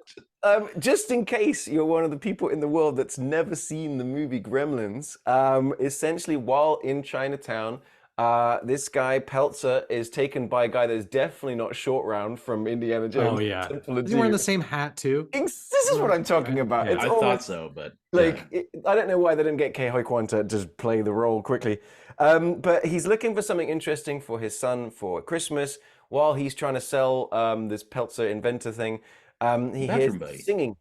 A: just in case you're one of the people in the world that's never seen the movie Gremlins, essentially while in Chinatown, This guy Peltzer is taken by a guy that's definitely not Short Round from Indiana Jones.
C: Oh yeah,
A: Temple of
C: is he wearing
A: Doom.
C: the same hat too?
A: This is what I'm talking about.
C: Yeah.
A: It's
B: I
A: almost
B: thought so, but
A: like I don't know why they didn't get Ke Huy Quan to just play the role quickly. But he's looking for something interesting for his son for Christmas while he's trying to sell this Peltzer inventor thing. He hears
B: Bathroom buddy.
A: singing,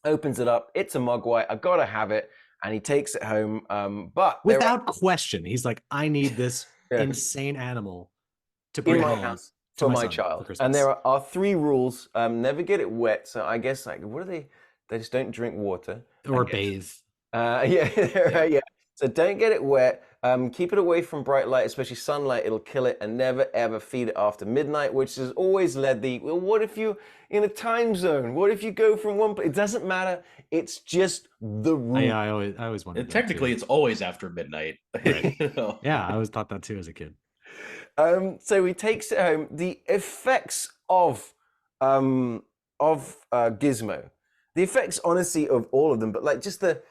A: opens it up. It's a Mogwai. I gotta have it, and he takes it home. But
C: without question, he's like, I need this
A: Yeah.
C: insane animal to
A: in
C: bring
A: my
C: home
A: house
C: to
A: for
C: my
A: my
C: son for
A: child.
C: Christmas.
A: And there are 3 rules. Never get it wet. So I guess like what are they? They just don't drink water
C: or
A: I guess.
C: bathe.
A: Yeah. So don't get it wet. Keep it away from bright light, especially sunlight. It'll kill it, and never ever feed it after midnight, which has always led the. Well, what if you're in a time zone? What if you go from one place? It doesn't matter. It's just the rule.
C: Yeah, I always wondered.
B: And technically, it's always after midnight.
C: Right.
B: You know?
C: Yeah, I always thought that too as a kid.
A: So he takes it home. The effects of Gizmo, the effects, honestly, of all of them, but like just the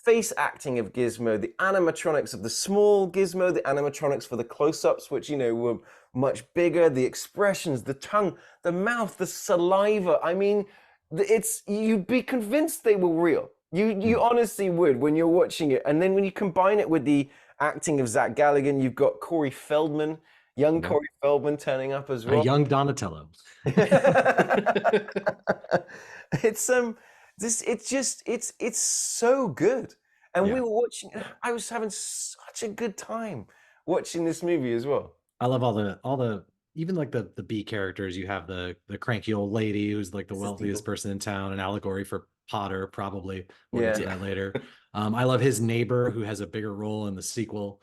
A: face acting of Gizmo, the animatronics of the small Gizmo, the animatronics for the close-ups, which were much bigger, the expressions, the tongue, the mouth, the saliva. I mean, you'd be convinced they were real. You honestly would when you're watching it, and then when you combine it with the acting of Zach Galligan, you've got Corey Feldman. Young Corey Feldman turning up as well.
C: A young Donatello.
A: It's so good. And we were watching, I was having such a good time watching this movie as well.
C: I love all the even like the B characters. You have the cranky old lady who's like the wealthiest person in town, an allegory for Potter, probably. We'll get to that later. I love his neighbor who has a bigger role in the sequel.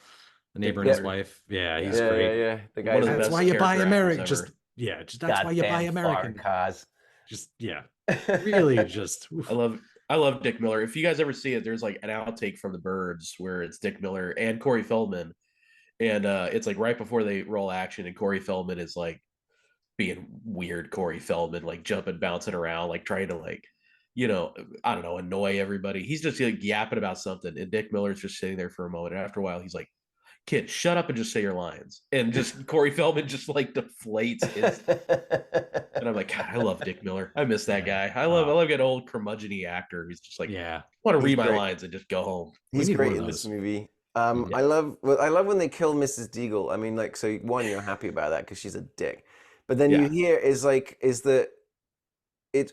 C: The neighbor and his wife. Yeah, he's great.
A: Yeah. The guy.
C: That's why you buy American. That's why you buy American
A: cars.
C: Really just.
B: I love Dick Miller. If you guys ever see it, there's like an outtake from The Birds where it's Dick Miller and Corey Feldman, and it's like right before they roll action, and Corey Feldman is like being weird. Corey Feldman, like jumping, bouncing around, like trying to like, I don't know, annoy everybody. He's just like yapping about something, and Dick Miller's just sitting there for a moment. And after a while, he's like, "Kid, shut up and just say your lines." And just Corey Feldman just like deflates. And I'm like, God, I love Dick Miller. I miss that guy. I love that old curmudgeon-y actor who's just like, I want to read my lines and just go home.
A: He's great in this movie. I love when they kill Mrs. Deagle. I mean, like, so one, you're happy about that because she's a dick, but then you hear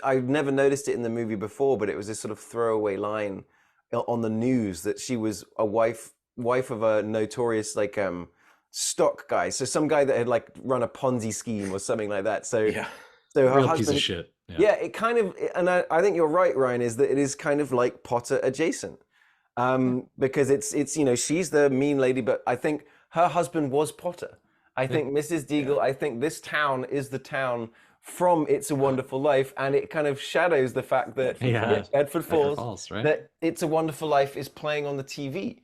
A: I've never noticed it in the movie before, but it was this sort of throwaway line on the news that she was a wife of a notorious stock guy, so some guy that had like run a Ponzi scheme or something like that. So her
C: real
A: husband,
C: piece of shit.
A: It kind of, and I think you're right, Ryan, is that it is kind of like Potter adjacent, because it's she's the mean lady, but I think her husband was Potter. I think Mrs. Deagle. I think this town is the town from It's a Wonderful Life, and it kind of shadows the fact that Bedford Falls, right? That It's a Wonderful Life is playing on the TV.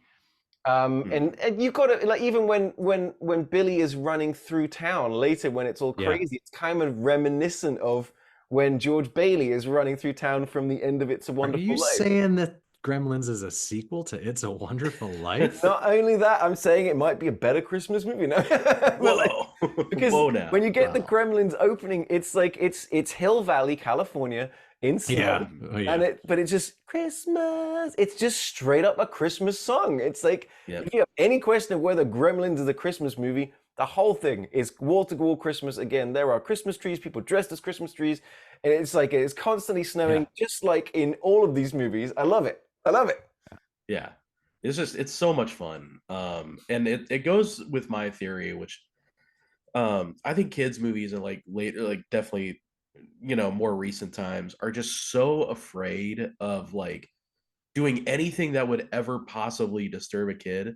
A: And you've got to, like, even when Billy is running through town later, when it's all crazy, it's kind of reminiscent of when George Bailey is running through town from the end of It's a Wonderful Life.
C: Are you saying that Gremlins is a sequel to It's a Wonderful Life?
A: Not only that, I'm saying it might be a better Christmas movie. No, because when you get the Gremlins opening, it's like it's Hill Valley, California, in snow, but it's just Christmas. It's just straight up a Christmas song. It's like if you have any question of whether Gremlins is a Christmas movie, the whole thing is wall-to-wall Christmas. Again, there are Christmas trees, people dressed as Christmas trees, and it's like it's constantly snowing, just like in all of these movies. I love it.
B: Yeah, it's so much fun. And it goes with my theory, which I think kids movies are like later, like definitely, more recent times are just so afraid of like doing anything that would ever possibly disturb a kid,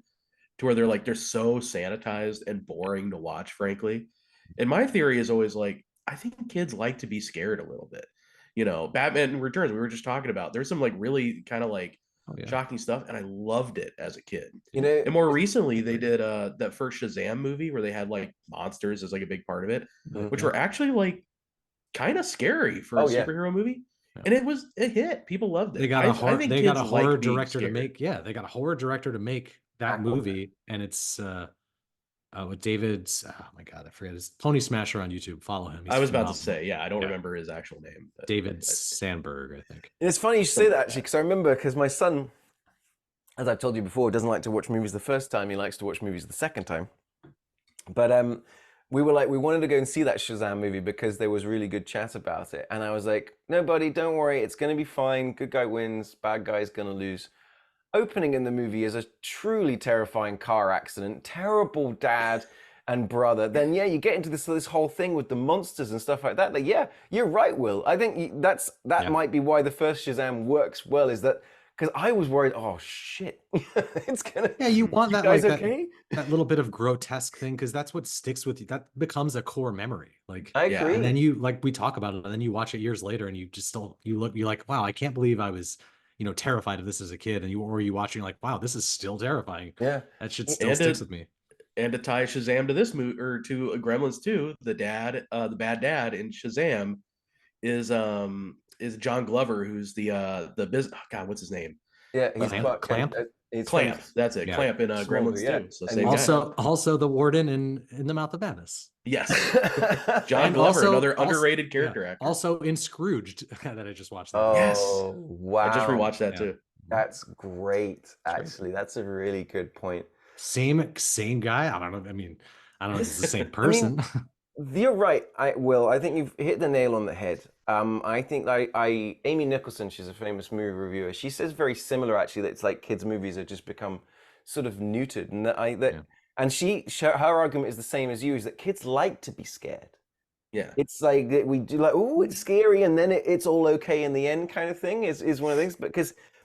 B: to where they're so sanitized and boring to watch, frankly. And my theory is always like, I think kids like to be scared a little bit. Batman Returns, we were just talking about, there's some like really kind of like shocking stuff, and I loved it as a kid. And more recently they did that first Shazam movie where they had like monsters as like a big part of it, which were actually like kind of scary for a superhero movie. And it hit. People loved it.
C: They got a horror director to make. Yeah, they got a horror director to make that movie, and it's with David's, oh my God, I forget his Pony Smasher on YouTube. Follow him. He's
B: I was about to
C: phenomenal.
B: say, yeah, I don't
C: Yeah.
B: remember his actual name. But
C: David Sandberg, I think.
A: It's funny you should say that actually, because I remember because my son, as I've told you before, doesn't like to watch movies the first time. He likes to watch movies the second time. But we were like, we wanted to go and see that Shazam movie because there was really good chat about it. And I was like, no, buddy, don't worry. It's going to be fine. Good guy wins. Bad guy's going to lose. Opening in the movie is a truly terrifying car accident. Terrible dad and brother. Then, yeah, you get into this whole thing with the monsters and stuff like that. Like, yeah, you're right, Will. I think that might be why the first Shazam works well, is that because I was worried, oh shit, it's gonna.
C: Yeah, you want that,
A: guys
C: like
A: okay?
C: that little bit of grotesque thing, because that's what sticks with you. That becomes a core memory. Like,
A: I
B: Yeah.
A: agree.
C: and then you, like, we talk about it, and then you watch it years later, and you just still, you're like, wow, I can't believe I was, terrified of this as a kid. And you watching, like, wow, this is still terrifying.
A: Yeah.
C: That shit still sticks with me.
B: And to tie Shazam to this movie, or to Gremlins 2, the bad dad in Shazam is John Glover, who's God, what's his name?
A: Yeah, he's
C: Clamp?
A: Clamp.
B: Clamp. That's it.
C: Yeah.
B: Clamp in Gremlins
A: yeah.
B: 2. So
A: And
B: same guy.
C: Also the warden in The Mouth of Madness.
B: Yes. John
C: And
B: Glover,
C: also-
B: another
C: also-
B: underrated character
C: Yeah.
B: actor.
C: Also in Scrooged that I just watched. That
A: Oh, wow.
B: I just rewatched that
C: Yeah.
B: too.
A: That's great, actually. That's a really good point.
C: Same guy. I don't know. I mean, I don't know if it's the same
A: I mean,
C: person.
A: You're right, Will. I think you've hit the nail on the head. I think Amy Nicholson, she's a famous movie reviewer. She says very similar, actually, that it's like kids' movies have just become sort of neutered, and and her argument is the same as you, is that kids like to be scared.
B: Yeah.
A: It's like we do, like, oh, it's scary, and then it's all okay in the end, kind of thing. Is one of the things,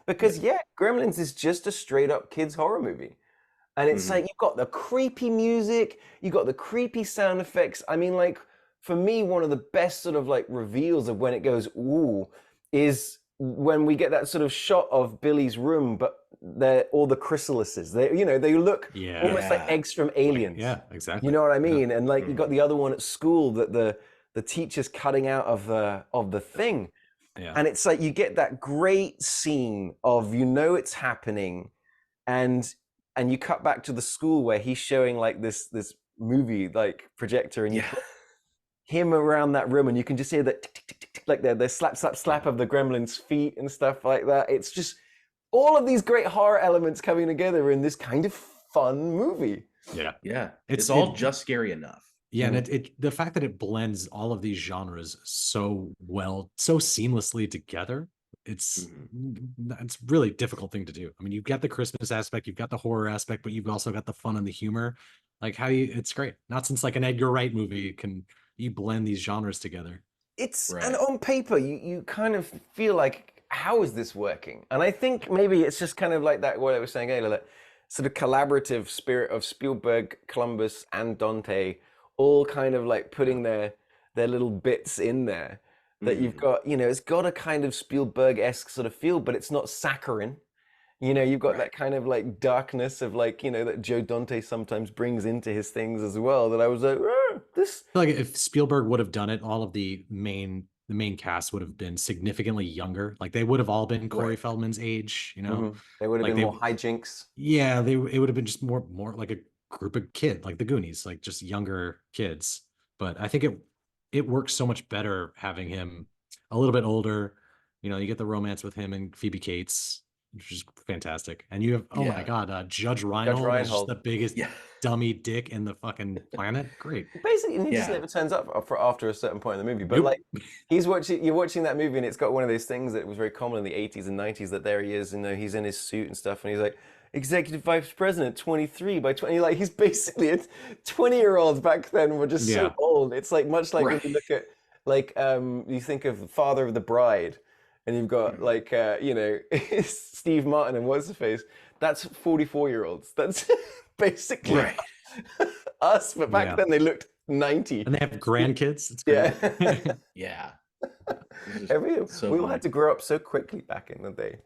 A: because yeah, Gremlins is just a straight up kids horror movie. And it's like, you've got the creepy music, you've got the creepy sound effects. I mean, like, for me, one of the best sort of like reveals of when it goes, ooh, is when we get that sort of shot of Billy's room, but they're all the chrysalises. They look almost like eggs from Aliens.
C: Yeah, exactly.
A: You know what I mean? And like, you got the other one at school that the teacher's cutting out of the thing.
C: Yeah.
A: And it's like, you get that great scene of, it's happening, and you cut back to the school where he's showing like this movie like projector, and you put him around that room, and you can just hear that tick, tick, tick, tick, tick, like the slap of the gremlin's feet and stuff like that. It's just all of these great horror elements coming together in this kind of fun movie.
B: Yeah. It's all just scary enough.
C: Yeah, and the fact that it blends all of these genres so well, so seamlessly together, it's a really difficult thing to do. I mean, you've got the Christmas aspect, you've got the horror aspect, but you've also got the fun and the humor. Like, it's great. Not since like an Edgar Wright movie can you blend these genres together.
A: And on paper, you kind of feel like, how is this working? And I think maybe it's just kind of like that, what I was saying earlier, that sort of collaborative spirit of Spielberg, Columbus, and Dante, all kind of like putting their little bits in there. That you've got, it's got a kind of Spielberg-esque sort of feel, but it's not saccharine. You've got that kind of like darkness of like, that Joe Dante sometimes brings into his things as well. That I was like, this.
C: I feel like if Spielberg would have done it, all of the main cast would have been significantly younger. Like, they would have all been Corey Feldman's age.
A: They would have
C: like
A: been more hijinks.
C: Yeah, it would have been just more like a group of kids, like the Goonies, like just younger kids. But I think it works so much better having him a little bit older. You get the romance with him and Phoebe Cates, which is fantastic. And you have, my God, Judge Reinhold is just the biggest dummy dick in the fucking planet. Great.
A: Basically, he just never turns up after a certain point in the movie. But like, you're watching that movie, and it's got one of those things that was very common in the 80s and 90s, that there he is, he's in his suit and stuff, and he's like, Executive Vice President, 23 by 20. Like, he's basically 20-year-olds back then were just so old. It's like much like when you look at like you think of Father of the Bride, and you've got like Steve Martin and what's the face. That's 44-year-olds. That's basically us. But back then they looked 90.
C: And they have grandkids. It's great.
B: Yeah.
A: We all had to grow up so quickly back in the day.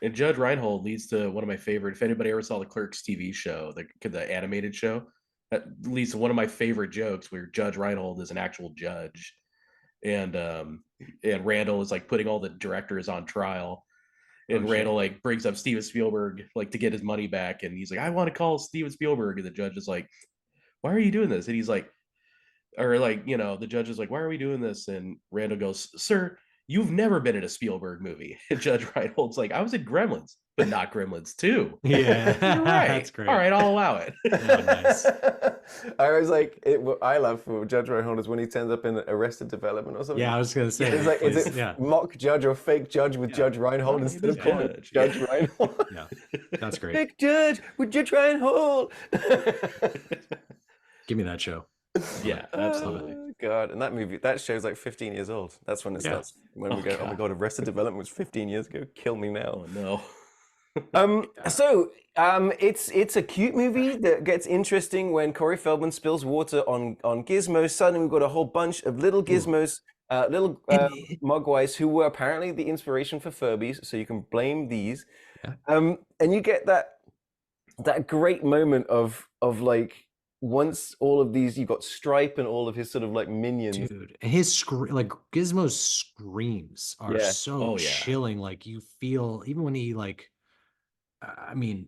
B: And Judge Reinhold leads to one of my favorite. If anybody ever saw the Clerks TV show, the animated show, that leads to one of my favorite jokes where Judge Reinhold is an actual judge, and Randall is like putting all the directors on trial, and Randall like brings up Steven Spielberg like to get his money back, and he's like, I want to call Steven Spielberg, and the judge is like, why are you doing this? And he's like, or like, you know, the judge is like, why are we doing this? And Randall goes, sir, you've never been in a Spielberg movie. And Judge Reinhold's like, I was in Gremlins, but not Gremlins 2.
C: Yeah,
B: You're right.
C: that's great.
B: All right, I'll allow it.
C: Oh, nice.
A: I was like, what I love for Judge Reinhold is when he turns up in Arrested Development or something.
C: Yeah, I was gonna say.
A: It's like, is
C: please,
A: it mock judge or fake judge with Judge Reinhold
B: Right,
A: instead of
B: it's
A: calling
B: Judge.
A: Judge Reinhold?
C: Yeah, that's great.
A: Fake judge with Judge Reinhold.
C: Give me that show.
B: Yeah, absolutely.
A: Oh, God, and that show's like 15 years old. That's when it starts. When we go, oh my God, Arrested Development was 15 years ago. Kill me now.
B: Oh no.
A: It's a cute movie that gets interesting when Corey Feldman spills water on Gizmo. Suddenly we've got a whole bunch of little Gizmos, little Mogwais who were apparently the inspiration for Furbies. So you can blame these. Yeah. And you get that great moment of like, once all of these, you've got Stripe and all of his sort of like minions.
C: Dude, his like Gizmo's screams are so chilling. Like you feel, even when he like, I mean,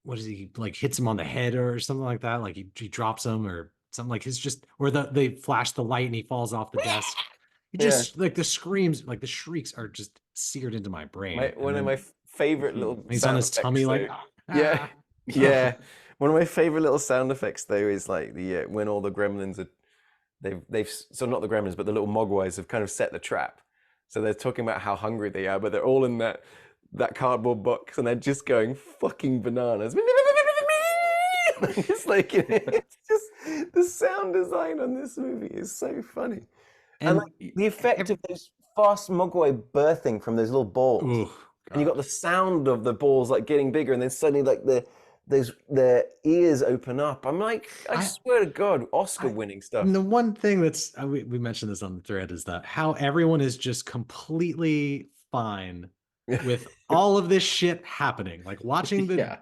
C: what is he like, hits him on the head or something like that? Like he drops him or something, like his just, or they flash the light and he falls off the desk. It just like the screams, like the shrieks are just seared into my brain.
A: One of my favorite little
C: he's on his tummy like
A: yeah. One of my favorite little sound effects though is like the when all the gremlins are they've so not the gremlins but the little mogwais have kind of set the trap. So they're talking about how hungry they are, but they're all in that cardboard box and they're just going fucking bananas. It's like it's just the sound design on this movie is so funny. And like the effect of those fast mogwai birthing from those little balls. And you got the sound of the balls like getting bigger and then suddenly like their ears open up. I'm like, I swear to God, Oscar-winning stuff.
C: And the one thing that's we mentioned this on the thread is that how everyone is just completely fine with all of this shit happening. Like watching the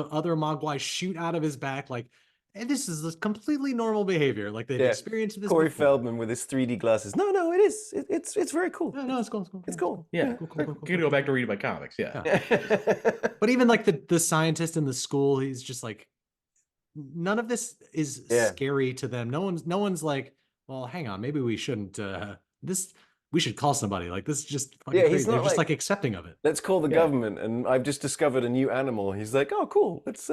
C: other Mogwai shoot out of his back, like, and this is this completely normal behavior. Like they've experienced this.
A: Corey Feldman with his 3D glasses. No, it is. It's very cool.
C: No, it's cool.
A: It's cool.
B: Yeah,
C: cool.
B: I'm gonna go back to reading my comics. Yeah.
C: But even like the scientist in the school, he's just like, none of this is scary to them. No one's like, well, hang on, maybe we shouldn't. We should call somebody. Like this is just fucking crazy. They're just like accepting of it.
A: Let's call the government, and I've just discovered a new animal. He's like, oh, cool. Let's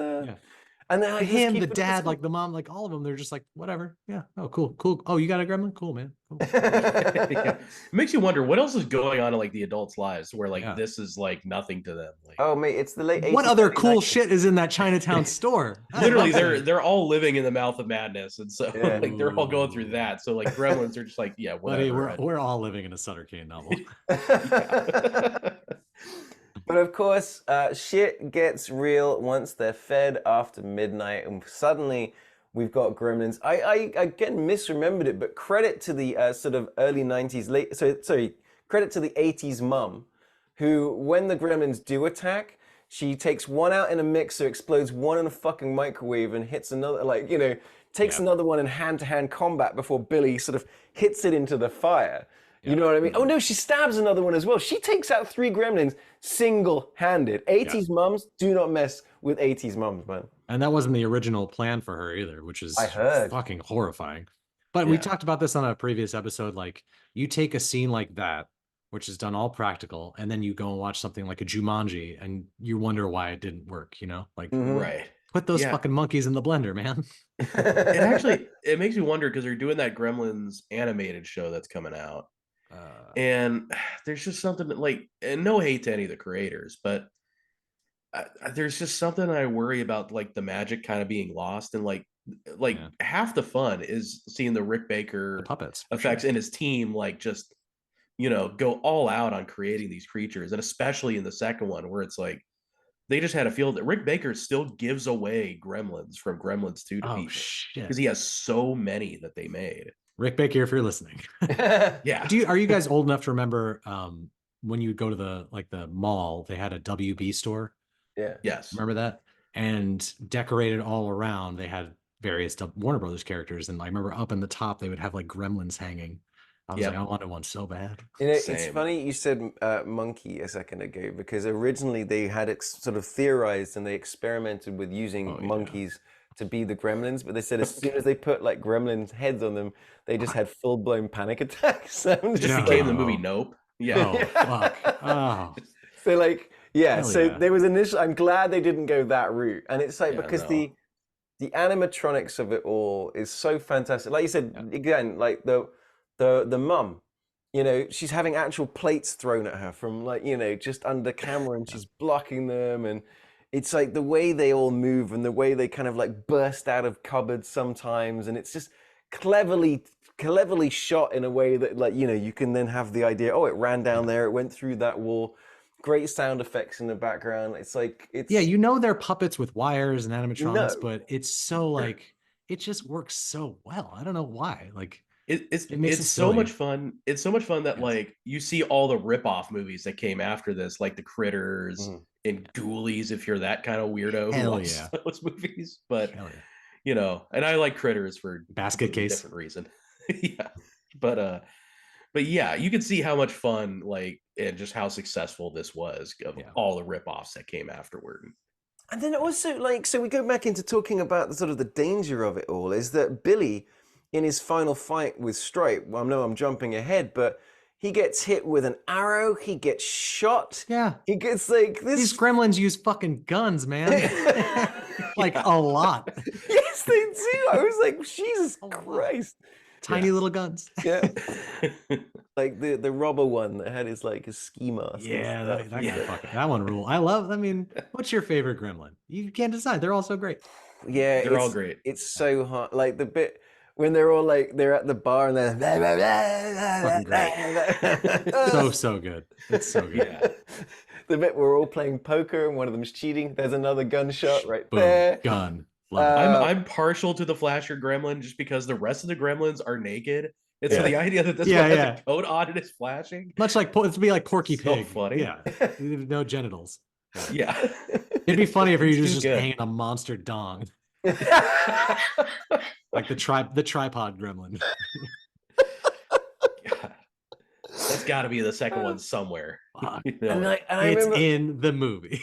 A: And then
C: him, the dad, like the mom, like all of them, they're just like, whatever. Yeah. Oh, cool. Oh, you got a gremlin? Cool, man. Cool.
B: It makes you wonder what else is going on in like the adults' lives where like this is like nothing to them. Like,
A: oh, mate, it's the late 80s.
C: What other cool shit is in that Chinatown store?
B: Literally, they're all living in the mouth of madness, and so like they're all going through that. So like Gremlins are just like, whatever.
C: Buddy, we're all living in a Sutter Kane novel.
A: But of course, shit gets real once they're fed after midnight, and suddenly we've got Gremlins. I again misremembered it, but credit to the sort of early 90s, credit to the 80s mum, who, when the Gremlins do attack, she takes one out in a mixer, explodes one in a fucking microwave, and hits another, takes another one in hand-to-hand combat before Billy sort of hits it into the fire. You know what I mean? Oh no, she stabs another one as well. She takes out 3 gremlins single-handed. 80s mums do not mess with 80s mums, man.
C: And that wasn't the original plan for her either, which is fucking horrifying. But we talked about this on a previous episode. Like, you take a scene like that, which is done all practical, and then you go and watch something like a Jumanji, and you wonder why it didn't work, you know? Like, put those fucking monkeys in the blender, man.
B: It makes me wonder, because they're doing that Gremlins animated show that's coming out. And there's just something that, like, and no hate to any of the creators, but there's just something I worry about, like the magic kind of being lost, and like half the fun is seeing the Rick Baker
C: the puppets
B: effects and his team, like, just go all out on creating these creatures, and especially in the second one where it's like they just had a feel that Rick Baker still gives away Gremlins from Gremlins 2 to people because he has so many that they made.
C: Rick Baker, if you're listening. Are you guys old enough to remember when you would go to the mall, they had a WB store?
A: Yeah.
B: Yes.
C: Remember that? And decorated all around, they had various Warner Brothers characters. And I remember up in the top, they would have like gremlins hanging. I was like, I wanted one so bad.
A: You know, it's
B: Same.
A: funny you said monkey a second ago because originally they had sort of theorized and they experimented with using monkeys to be the gremlins, but they said as soon as they put like gremlins heads on them, they just had full-blown panic attacks.
B: It just became the movie Nope. Yeah.
C: Oh fuck. Oh.
A: So like, yeah.
C: Hell
A: So
C: yeah.
A: there was initial. I'm glad they didn't go that route, and it's like
B: Yeah,
A: because
B: no.
A: the animatronics of it all is so fantastic. Like you said again, like the mum, you know, she's having actual plates thrown at her from like, you know, just under camera, and she's blocking them, and it's like the way they all move and the way they kind of like burst out of cupboards sometimes, and it's just cleverly shot in a way that, like, you know, you can then have the idea, oh, it ran down there, it went through that wall. Great sound effects in the background. It's like
C: yeah, you know, they're puppets with wires and animatronics,
A: No.
C: but it's so like it just works so well. I don't know why. Like
B: It's
C: it makes it
B: so
C: silly.
B: much fun. It's so much fun that
C: Yes.
B: like you see all the rip-off movies that came after this, like the Critters
A: Mhm.
B: and Ghoulies, if you're that kind of weirdo who
C: Hell
B: watches
C: yeah.
B: those movies. But
C: Hell yeah.
B: you know, and I like Critters for a
C: Basket
B: completely
C: case.
B: different reason. Yeah. But yeah, you can see how much fun, like, and just how successful this was of
C: Yeah.
B: all the rip-offs that came afterward.
A: And then also, like, so we go back into talking about the sort of the danger of it all, is that Billy, in his final fight with Stripe, well, I know I'm jumping ahead, but he gets hit with an arrow, he gets shot,
C: Yeah.
A: he gets like this.
C: These gremlins use fucking guns, man. Like a lot.
A: Yes, they do. I was like, Jesus
C: A lot.
A: Christ.
C: Tiny little guns.
A: Yeah. Like the robber one that had his like his ski mask. and
C: Yeah,
A: stuff.
C: that guy fucking, that one rule. I mean, what's your favorite gremlin? You can't decide. They're all so great.
A: Yeah,
B: They're all
A: it's-
B: great.
A: It's so hard. Like the bit when they're all like they're at the bar and they're
C: Fucking so good. It's so good.
B: Yeah.
A: The bit where we're all playing poker and one of them's cheating. There's another gunshot right
C: Boom.
A: there.
C: Gun. Love it.
B: I'm partial to the Flasher Gremlin just because the rest of the Gremlins are naked. And so
A: Yeah.
B: the idea that this
C: Yeah,
B: one has
C: yeah.
B: a coat on and is flashing.
C: Much like it'd be like Porky
B: So
C: Pig.
B: funny.
C: Yeah. No genitals.
B: Yeah.
C: It'd be funny if he
B: It's
C: was
B: too
C: just
B: good.
C: hanging a monster dong. Like the tripod gremlin.
B: God. That's got to be the second one somewhere.
C: Fuck.
B: You know?
A: And I
C: It's
A: remember
C: in the movie.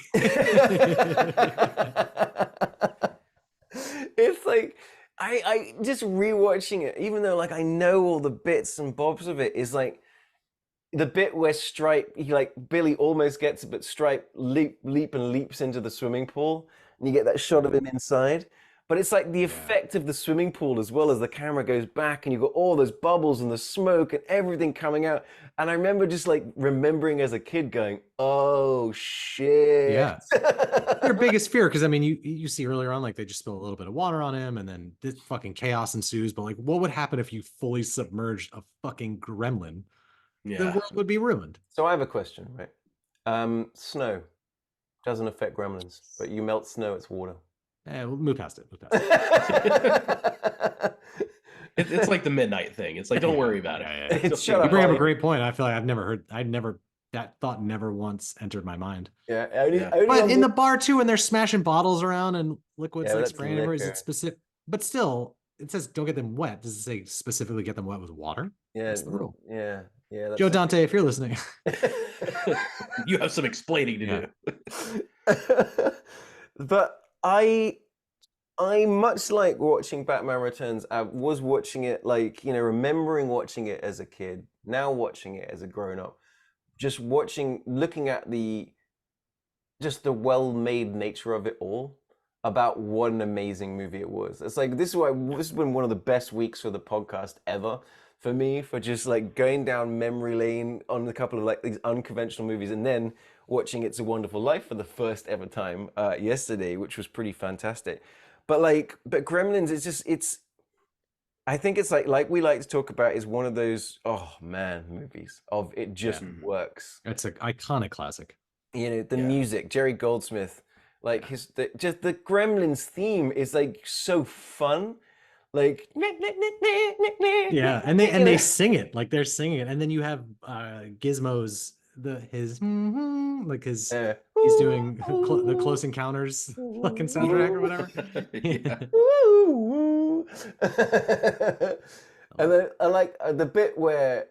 A: it's like I just rewatching it, even though like I know all the bits and bobs of it, is like the bit where Stripe, he like Billy almost gets it, but Stripe leaps into the swimming pool, and you get that shot of him inside. But it's like the effect of the swimming pool as well as the camera goes back, and you've got all those bubbles and the smoke and everything coming out. And I remember just like remembering as a kid going, "Oh shit!"
C: Yeah. Their biggest fear, because I mean, you see earlier on, like they just spill a little bit of water on him, and then this fucking chaos ensues. But like, what would happen if you fully submerged a fucking gremlin? The
B: Yeah.
C: world would be ruined.
A: So I have a question, right? Snow doesn't affect gremlins, but you melt snow, it's water.
C: We'll move past it. Move past it.
B: It's like the midnight thing. It's like, don't worry about it.
C: Yeah, yeah.
A: It's
B: Just-
A: shut
C: You bring up a
A: Right.
C: great point. I feel like that thought never once entered my mind.
A: Yeah, only
C: But
A: on
C: in the bar too, when they're smashing bottles around and liquids
A: Yeah,
C: like
A: that's
C: spraying everywhere, is
A: liquor.
C: it specific? But still, it says don't get them wet. Does it say specifically get them wet with water?
A: yeah,
C: That's the rule.
A: yeah, that's
C: Joe
A: it.
C: Dante, if you're listening,
B: You have some explaining to
C: Yeah.
B: do.
A: But I much like watching Batman Returns. I was watching it like, you know, remembering watching it as a kid, now watching it as a grown up, just looking at the well-made nature of it all, about what an amazing movie it was. It's like this has been one of the best weeks for the podcast ever for me, for just like going down memory lane on a couple of like these unconventional movies, and then watching It's a Wonderful Life for the first ever time yesterday, which was pretty fantastic. But Gremlins, I think it's like we like to talk about, is one of those, oh man, movies of it just works.
C: it's an iconic classic.
A: You know, the
B: Yeah.
A: music, Jerry Goldsmith, like just the Gremlins theme is like so fun. Like
C: Yeah, and they sing it like they're singing it, and then you have Gizmo's he's doing the Close Encounters fucking soundtrack or whatever.
B: Yeah.
A: Woo, woo. And then I like the bit where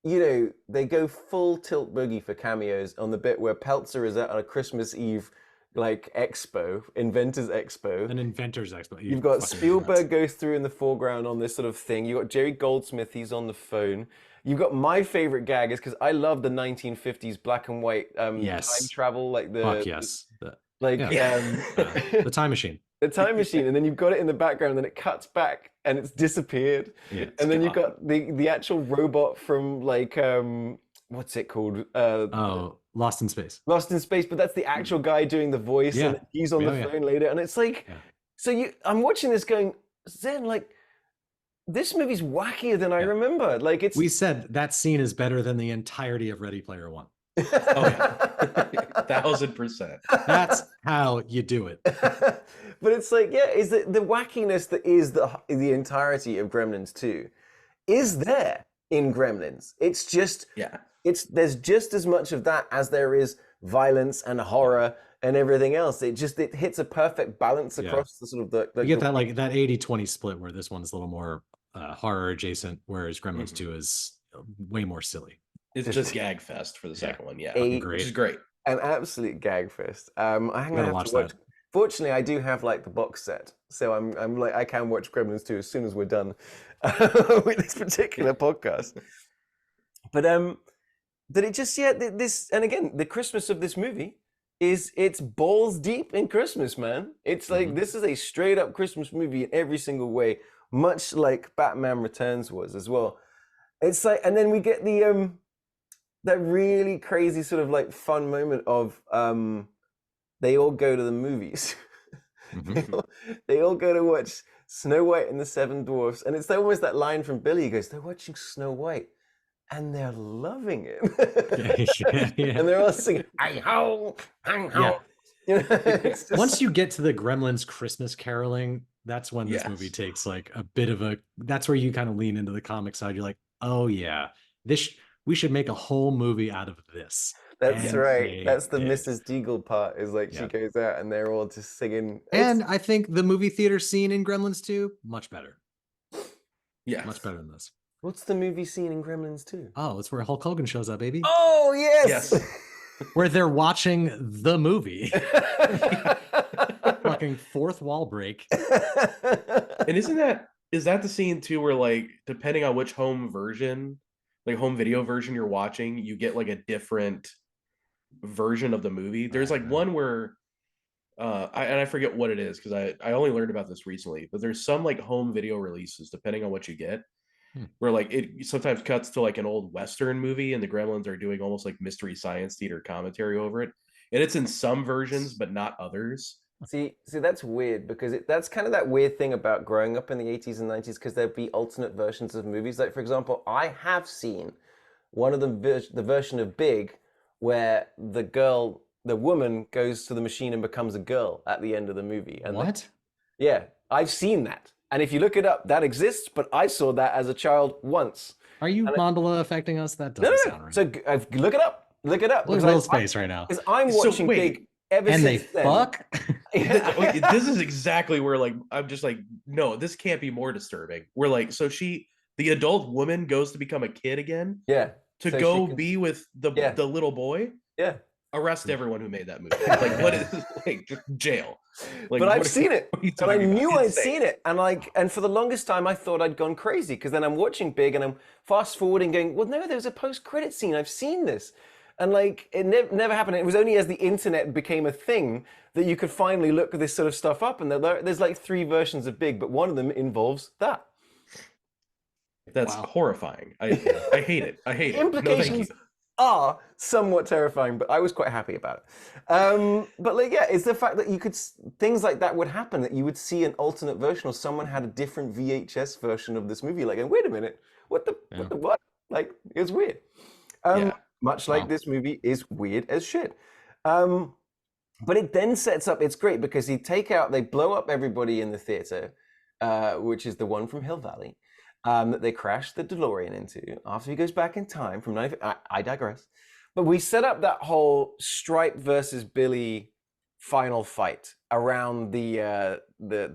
A: they go full tilt boogie for cameos on the bit where Peltzer is at a Christmas Eve like expo, Inventors Expo.
C: An Inventors Expo.
A: You've got
C: fucking
A: Spielberg
C: nuts.
A: goes through in the foreground on this sort of thing. You've got Jerry Goldsmith, he's on the phone. You've got my favorite gag is because I love the 1950s black and white time travel, like
C: Fuck yes.
A: the
C: Time machine.
A: the time machine, and then you've got it in the background, and then it cuts back and it's disappeared.
C: Yeah,
A: and then you've got the actual robot from like what's it called?
C: Lost in Space.
A: Lost in Space, but that's the actual guy doing the voice, and he's on the phone later, and it's like, so I'm watching this going, Zen, like, this movie's wackier than I remember. Like, it's.
C: We said that scene is better than the entirety of Ready Player One.
B: Oh yeah, 1000%.
C: That's how you do it.
A: But it's like, is the wackiness that is the entirety of Gremlins 2 is there in Gremlins. It's just there's just as much of that as there is violence and horror and everything else. It hits a perfect balance across the sort of the
C: you get that like that 80-20 split where this one's a little more horror adjacent, whereas Gremlins 2 is way more silly.
B: It's just gag fest for the second one, which is great.
A: An absolute gag fest. I'm gonna have to watch. Fortunately, I do have like the box set, so I'm like I can watch Gremlins 2 as soon as we're done with this particular podcast. But that it just this, and again, the Christmas of this movie is it's balls deep in Christmas, man. It's like this is a straight up Christmas movie in every single way, much like Batman Returns was as well. It's like, and then we get the that really crazy sort of like fun moment of they all go to the movies. They all go to watch Snow White and the Seven Dwarfs, and it's almost that line from Billy. He goes, "They're watching Snow White, and they're loving it." And they're all singing, "Hi ho, hi ho."
C: Once you get to the Gremlins Christmas caroling, that's when this movie takes like a bit of a. That's where you kind of lean into the comic side. You're like, "Oh yeah, we should make a whole movie out of this."
A: That's right. That's the Mrs. Deagle part. Is like she goes out and they're all just singing.
C: And I think the movie theater scene in Gremlins 2 much better.
B: Yeah,
C: much better than this.
A: What's the movie scene in Gremlins 2?
C: Oh, it's where Hulk Hogan shows up, baby.
A: Oh yes.
C: Where they're watching the movie. Fucking fourth wall break.
B: And is that the scene too where like depending on which home video version you're watching, you get like a different version of the movie? There's like one where I forget what it is because I only learned about this recently, but there's some like home video releases depending on what you get where like it sometimes cuts to like an old Western movie and the Gremlins are doing almost like Mystery Science Theater commentary over it, and it's in some versions but not others.
A: See, that's weird because that's kind of that weird thing about growing up in the 80s and 90s because there'd be alternate versions of movies. Like, for example, I have seen one of the version of Big where the woman goes to the machine and becomes a girl at the end of the movie. And
C: what?
A: I've seen that. And if you look it up, that exists, but I saw that as a child once.
C: Are you Mandela affecting us? That doesn't sound right.
A: So look it up. Look it up.
C: Look at Will's face right now.
A: Because I'm watching Big ever
C: and
A: since
C: they
A: then.
C: fuck?
B: This is exactly where like I'm just like, no, this can't be more disturbing. We're like, so the adult woman goes to become a kid again?
A: Yeah.
B: To go be with the little boy?
A: Yeah.
B: Arrest everyone who made that movie. Like, what is like just jail? Like,
A: but I've seen it, and I knew I'd seen it, and for the longest time I thought I'd gone crazy because then I'm watching Big and I'm fast forwarding, going, well, no, there's a post-credit scene. I've seen this, and like it never happened. It was only as the internet became a thing that you could finally look this sort of stuff up, and there's like 3 versions of Big, but one of them involves that.
B: That's horrifying. I hate it. I hate it.
A: Implications are somewhat terrifying, but I was quite happy about it. But like, it's the fact that things like that would happen, that you would see an alternate version or someone had a different VHS version of this movie. Like, wait a minute, what? Like, it was weird. Much like this movie is weird as shit. But it then sets up, it's great because they blow up everybody in the theater, which is the one from Hill Valley. That they crash the DeLorean into after he goes back in time from 90. I digress. But we set up that whole Stripe versus Billy final fight around the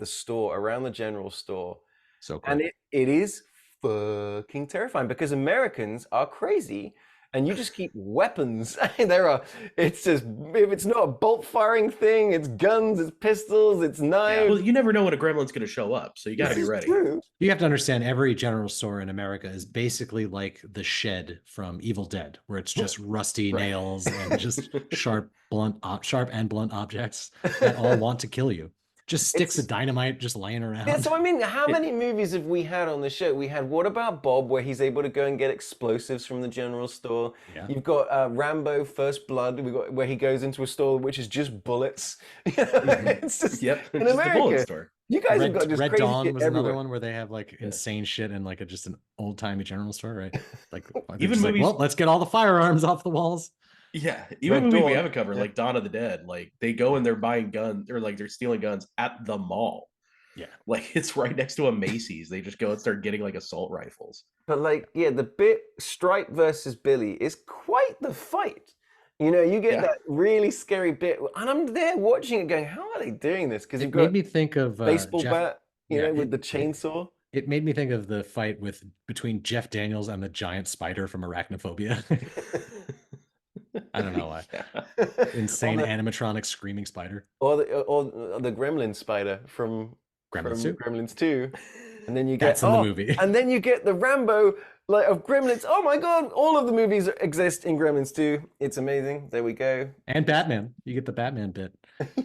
A: store, around the general store.
C: So cool.
A: And it is fucking terrifying because Americans are crazy. And you just keep weapons. It's just, if it's not a bolt firing thing, it's guns, it's pistols, it's knives.
B: Well, you never know when a gremlin's going to show up, so you got to be ready.
A: True.
C: You have to understand every general store in America is basically like the shed from Evil Dead, where it's just rusty nails and just sharp and blunt objects that all want to kill you. Just sticks of dynamite just laying around.
A: Yeah, so I mean, how many movies have we had on the show? We had What About Bob, where he's able to go and get explosives from the general store.
C: Yeah.
A: You've got Rambo: First Blood, where he goes into a store which is just bullets. It's just in America.
B: Store.
A: You guys have got just
C: Red
A: crazy
C: Dawn
A: shit
C: was
A: everywhere.
C: another one where they have like insane shit in like just an old timey general store, right? Like
B: even movies.
C: Well, let's get all the firearms off the walls.
B: Yeah, even movies we haven't covered, like Dawn of the Dead, like they go and they're buying guns or like they're stealing guns at the mall.
C: Yeah,
B: like it's right next to a Macy's. They just go and start getting like assault rifles.
A: But like, the bit Stripe versus Billy is quite the fight. You know, you get that really scary bit, and I'm there watching it, going, "How are they doing this?" Because you've
C: made me think of
A: baseball bat, with the chainsaw.
C: It made me think of the fight between Jeff Daniels and the giant spider from Arachnophobia. I don't know why. Insane animatronic screaming spider.
A: Or the gremlin spider from Gremlins 2. And then you get
C: that's in the movie.
A: And then you get the Rambo of Gremlins. Oh my god, all of the movies exist in Gremlins 2. It's amazing. There we go.
C: And Batman. You get the Batman bit.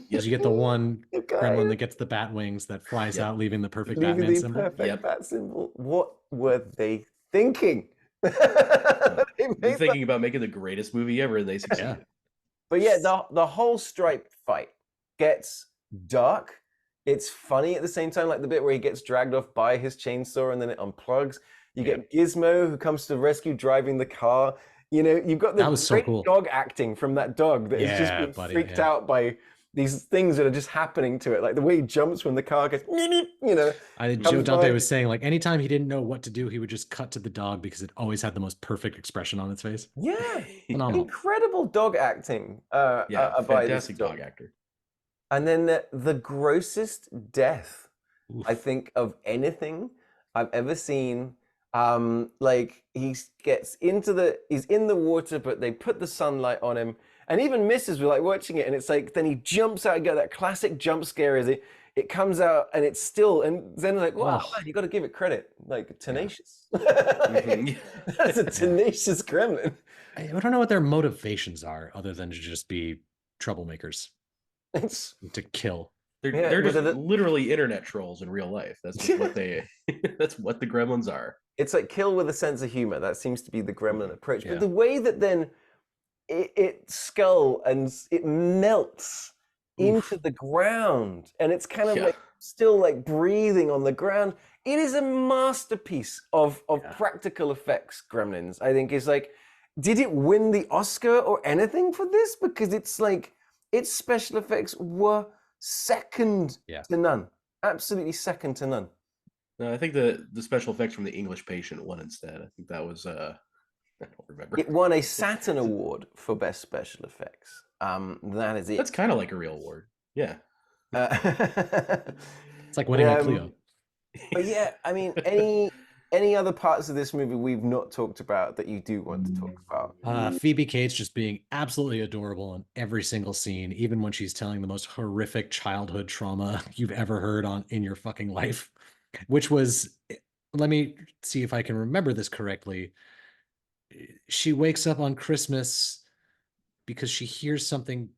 C: Yes, you get the one gremlin that gets the bat wings that flies out, leaving the perfect Batman symbol.
A: Perfect bat symbol. What were they thinking?
B: They're thinking about making the greatest movie ever, and they succeeded.
A: Yeah. But the whole Stripe fight gets dark. It's funny at the same time, like the bit where he gets dragged off by his chainsaw and then it unplugs. You get Gizmo who comes to the rescue driving the car. You know, you've got the great dog acting from that dog that is just being freaked out by these things that are just happening to it. Like the way he jumps when the car goes, you know.
C: Joe Dante was saying, like, anytime he didn't know what to do, he would just cut to the dog because it always had the most perfect expression on its face.
A: Yeah.
C: Phenomenal.
A: Incredible dog acting.
B: Fantastic dog actor.
A: And then the grossest death, I think, of anything I've ever seen. Like he's in the water, but they put the sunlight on him, and even misses. We're like watching it, and it's like then he jumps out and got that classic jump scare as it comes out, and it's still, and then like, wow, man, you got to give it credit, like tenacious. That's a tenacious gremlin.
C: I don't know what their motivations are, other than to just be troublemakers.
A: It's
C: to kill.
B: They're just literally internet trolls in real life. That's what they. That's what the gremlins are.
A: It's like kill with a sense of humor. That seems to be the gremlin approach. But the way that then its skull and it melts into the ground, and it's kind of like still like breathing on the ground. It is a masterpiece of practical effects. Gremlins, I think, is like, did it win the Oscar or anything for this? Because it's like its special effects were second to none. Absolutely second to none.
B: No, I think the special effects from The English Patient won instead. I think that was I don't remember.
A: It won a Saturn Award for Best Special Effects. That is it.
B: That's kind of like a real award. Yeah.
C: It's like winning a Clio.
A: But yeah, I mean, any other parts of this movie we've not talked about that you do want to talk about?
C: Phoebe Cates just being absolutely adorable in every single scene, even when she's telling the most horrific childhood trauma you've ever heard in your fucking life, which was, let me see if I can remember this correctly. She wakes up on Christmas because she hears something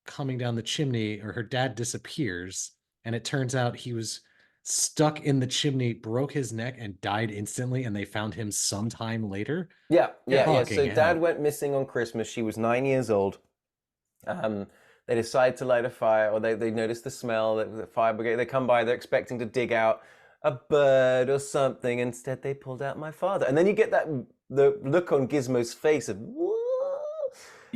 C: coming down the chimney, or her dad disappears, and it turns out he was stuck in the chimney, broke his neck, and died instantly, and they found him sometime later.
A: Yeah. So dad went missing on Christmas. She was 9 years old. They decide to light a fire, or they notice the smell, the fire brigade. They come by, they're expecting to dig out a bird or something. Instead, they pulled out my father. And then you get the look on Gizmo's face of, what?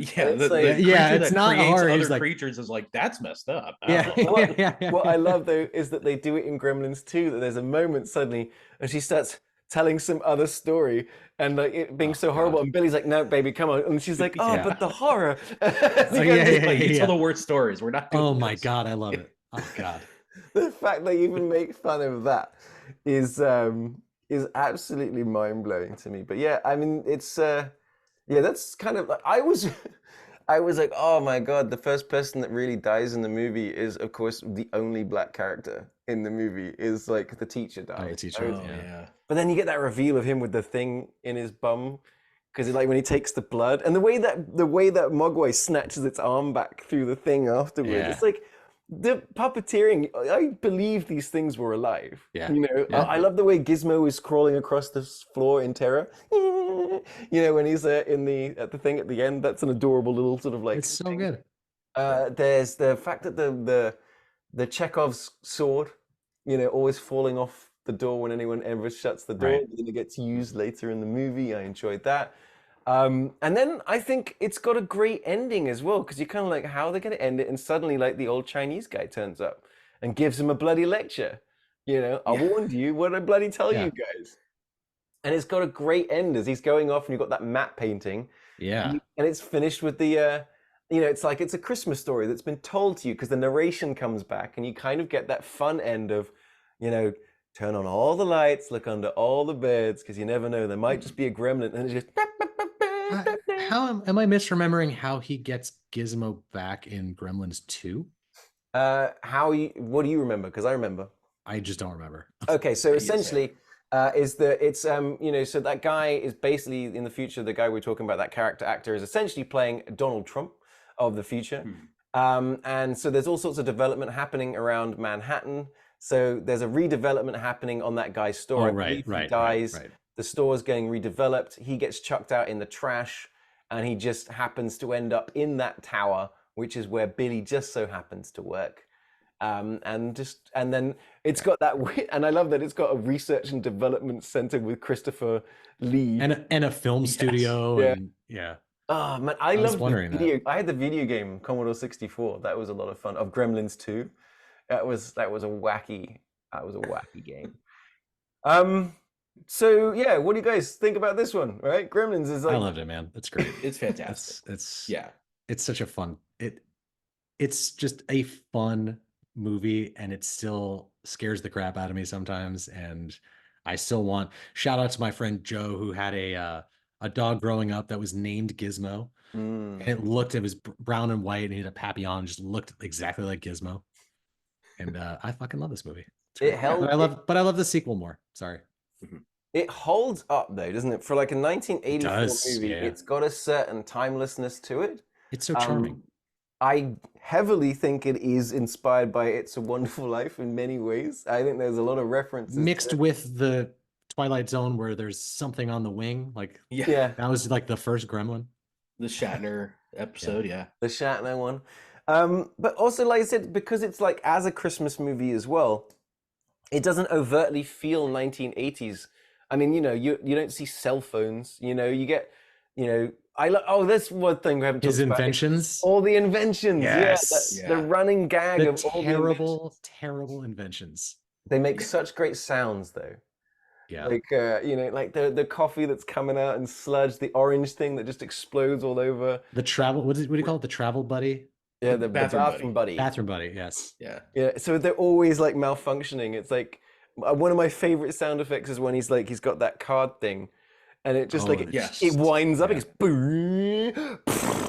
B: Yeah,
C: it's not hard.
B: Other creatures is like, that's messed up.
A: What I love though is that they do it in Gremlins 2. That there's a moment suddenly, and she starts telling some other story, and like it being so horrible, and Billy's like, "No, baby, come on," and she's like, "Oh, but the horror."
B: You tell the worst stories. We're not.
C: Oh my god, I love it. Oh god,
A: the fact they even make fun of that is is absolutely mind-blowing to me. But yeah, I mean, it's yeah, that's kind of like I was I was like, oh my God, the first person that really dies in the movie is, of course, the only black character in the movie is like the teacher
C: Oh, the
A: dies.
C: teacher.
B: Oh
C: Yeah.
B: yeah.
A: But then you get that reveal of him with the thing in his bum, because like when he takes the blood, and the way that Mogwai snatches its arm back through the thing afterwards,
C: Yeah.
A: it's like the puppeteering. I believe these things were alive.
C: Yeah.
A: You know,
C: Yeah.
A: I love the way Gizmo is crawling across the floor in terror. You know, when he's in the at the thing at the end, that's an adorable little sort of like.
C: It's so
A: thing.
C: good.
A: There's the fact that the Chekhov's sword, you know, always falling off the door when anyone ever shuts the door,
C: Right.
A: but then it gets used later in the movie. I enjoyed that. And then I think it's got a great ending as well, because you're kind of like, how are they going to end it? And suddenly, like, the old Chinese guy turns up and gives him a bloody lecture. You know, I warned you. What did I bloody tell
C: Yeah.
A: you guys? And it's got a great end as he's going off, and you've got that matte painting.
C: Yeah.
A: And it's finished with the, you know, it's like it's a Christmas story that's been told to you, because the narration comes back, and you kind of get that fun end of, you know, turn on all the lights, look under all the beds, because you never know, there might just be a gremlin, and it's just.
C: How am I misremembering how he gets Gizmo back in Gremlins 2?
A: What do you remember? Because I remember.
C: I just don't remember.
A: Okay, so
B: You say.
A: essentially, it's you know, so that guy is basically in the future. The guy we're talking about, that character actor, is essentially playing Donald Trump of the future. And so there's all sorts of development happening around Manhattan. So there's a redevelopment happening on that guy's store.
C: Oh,
A: I
C: right,
A: believe he
C: right,
A: dies.
C: right.
A: The store's getting redeveloped. He gets chucked out in the trash, and he just happens to end up in that tower, which is where Billy just so happens to work. And then it's got that, and I love that it's got a research and development center with Christopher Lee.
C: And a film studio.
A: Yeah.
C: And yeah.
A: Oh man, I
C: was
A: loved
C: wondering
A: the video. I had the video game Commodore 64. That was a lot of fun. Of Gremlins 2. That was a wacky game. So yeah, what do you guys think about this one? Right, Gremlins is like,
C: I loved it, man. It's great.
B: It's fantastic.
C: It's
B: Yeah.
C: It's such a fun. It's just a fun movie, and it still scares the crap out of me sometimes. And I still want shout out to my friend Joe, who had a dog growing up that was named Gizmo. And it was brown and white, and he had a papillon, just looked exactly like Gizmo. And I fucking love this movie.
A: It held.
C: But I love the sequel more. Sorry.
A: It holds up though, doesn't it? For like a 1984 movie,
C: yeah.
A: it's got a certain timelessness to it.
C: It's so charming.
A: I heavily think it is inspired by It's a Wonderful Life in many ways. I think there's a lot of references
C: Mixed with the Twilight Zone, where there's something on the wing. Like,
A: yeah,
C: that was like the first Gremlin.
B: The Shatner episode, yeah.
A: the Shatner one. But also, like I said, because it's like as a Christmas movie as well, it doesn't overtly feel 1980s. I mean, you know, you don't see cell phones. You know, you get, you know, that's one thing we haven't talked
C: His
A: about.
C: inventions.
A: All the inventions,
C: Yes.
A: the running gag
C: The
A: of all the inventions.
C: terrible inventions.
A: They make such great sounds, though.
C: Yeah.
A: Like you know, like the coffee that's coming out in sludge, the orange thing that just explodes all over.
C: The travel. What do you call it? The travel buddy.
A: Yeah, the
B: bathroom
A: bathroom buddy.
C: Bathroom buddy. Yes.
B: Yeah.
A: Yeah, so they're always like malfunctioning. It's like one of my favorite sound effects is when he's got that card thing, and it just it winds up. It goes boom,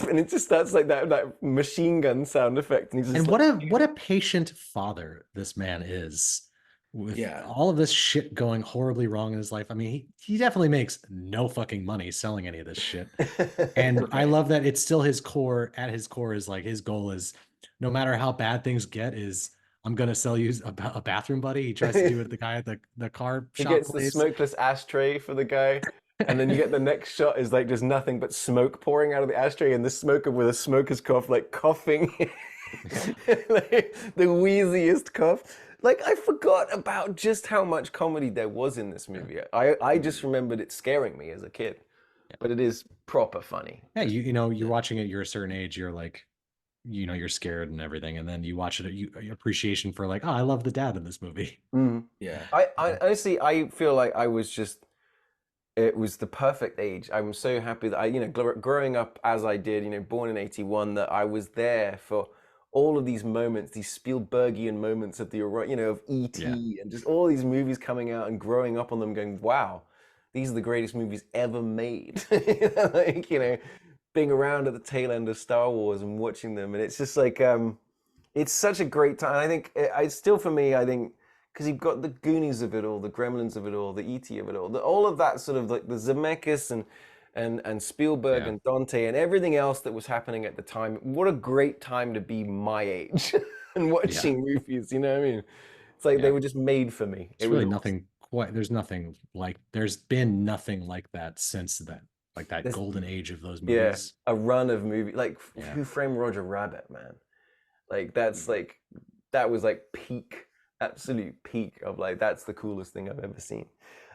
A: and it just starts like that machine gun sound effect. And he's just
C: what a patient father this man is, with all of this shit going horribly wrong in his life. I mean, he definitely makes no fucking money selling any of this shit. And I love that it's still his core. At his core is like his goal is, no matter how bad things get, is I'm gonna sell you a bathroom buddy. He tries to do it with the guy at the car shop.
A: He gets
C: place.
A: the smokeless ashtray for the guy. And then you get the next shot is like just nothing but smoke pouring out of the ashtray, and the smoker with a smoker's cough, like coughing, like the wheeziest cough. Like I forgot about just how much comedy there was in this movie. I just remembered it scaring me as a kid, but it is proper funny.
C: Yeah, you know, you're watching it. You're a certain age. You're like, you know, you're scared and everything, and then you watch it. You appreciation for like, oh, I love the dad in this movie.
B: Yeah.
A: I honestly, I feel like it was the perfect age. I'm so happy that growing up as I did, born in 81, that I was there for all of these moments, these Spielbergian moments of of E.T. and just all these movies coming out and growing up on them, going, wow, these are the greatest movies ever made. Like, being around at the tail end of Star Wars and watching them, and it's just like, it's such a great time. I think it's still, for me, I think, because you've got the Goonies of it all, the Gremlins of it all, the E.T. of it all, all of that sort of like the Zemeckis and Spielberg and Dante and everything else that was happening at the time. What a great time to be my age and watching movies, you know what I mean? It's like they were just made for me.
C: It's really nothing quite, there's been nothing like that since then. Like that golden age of those movies.
A: Yeah, a run of movies. Like, Who Framed Roger Rabbit, man? Like, that's like, that was like peak, absolute peak of like, that's the coolest thing I've ever seen.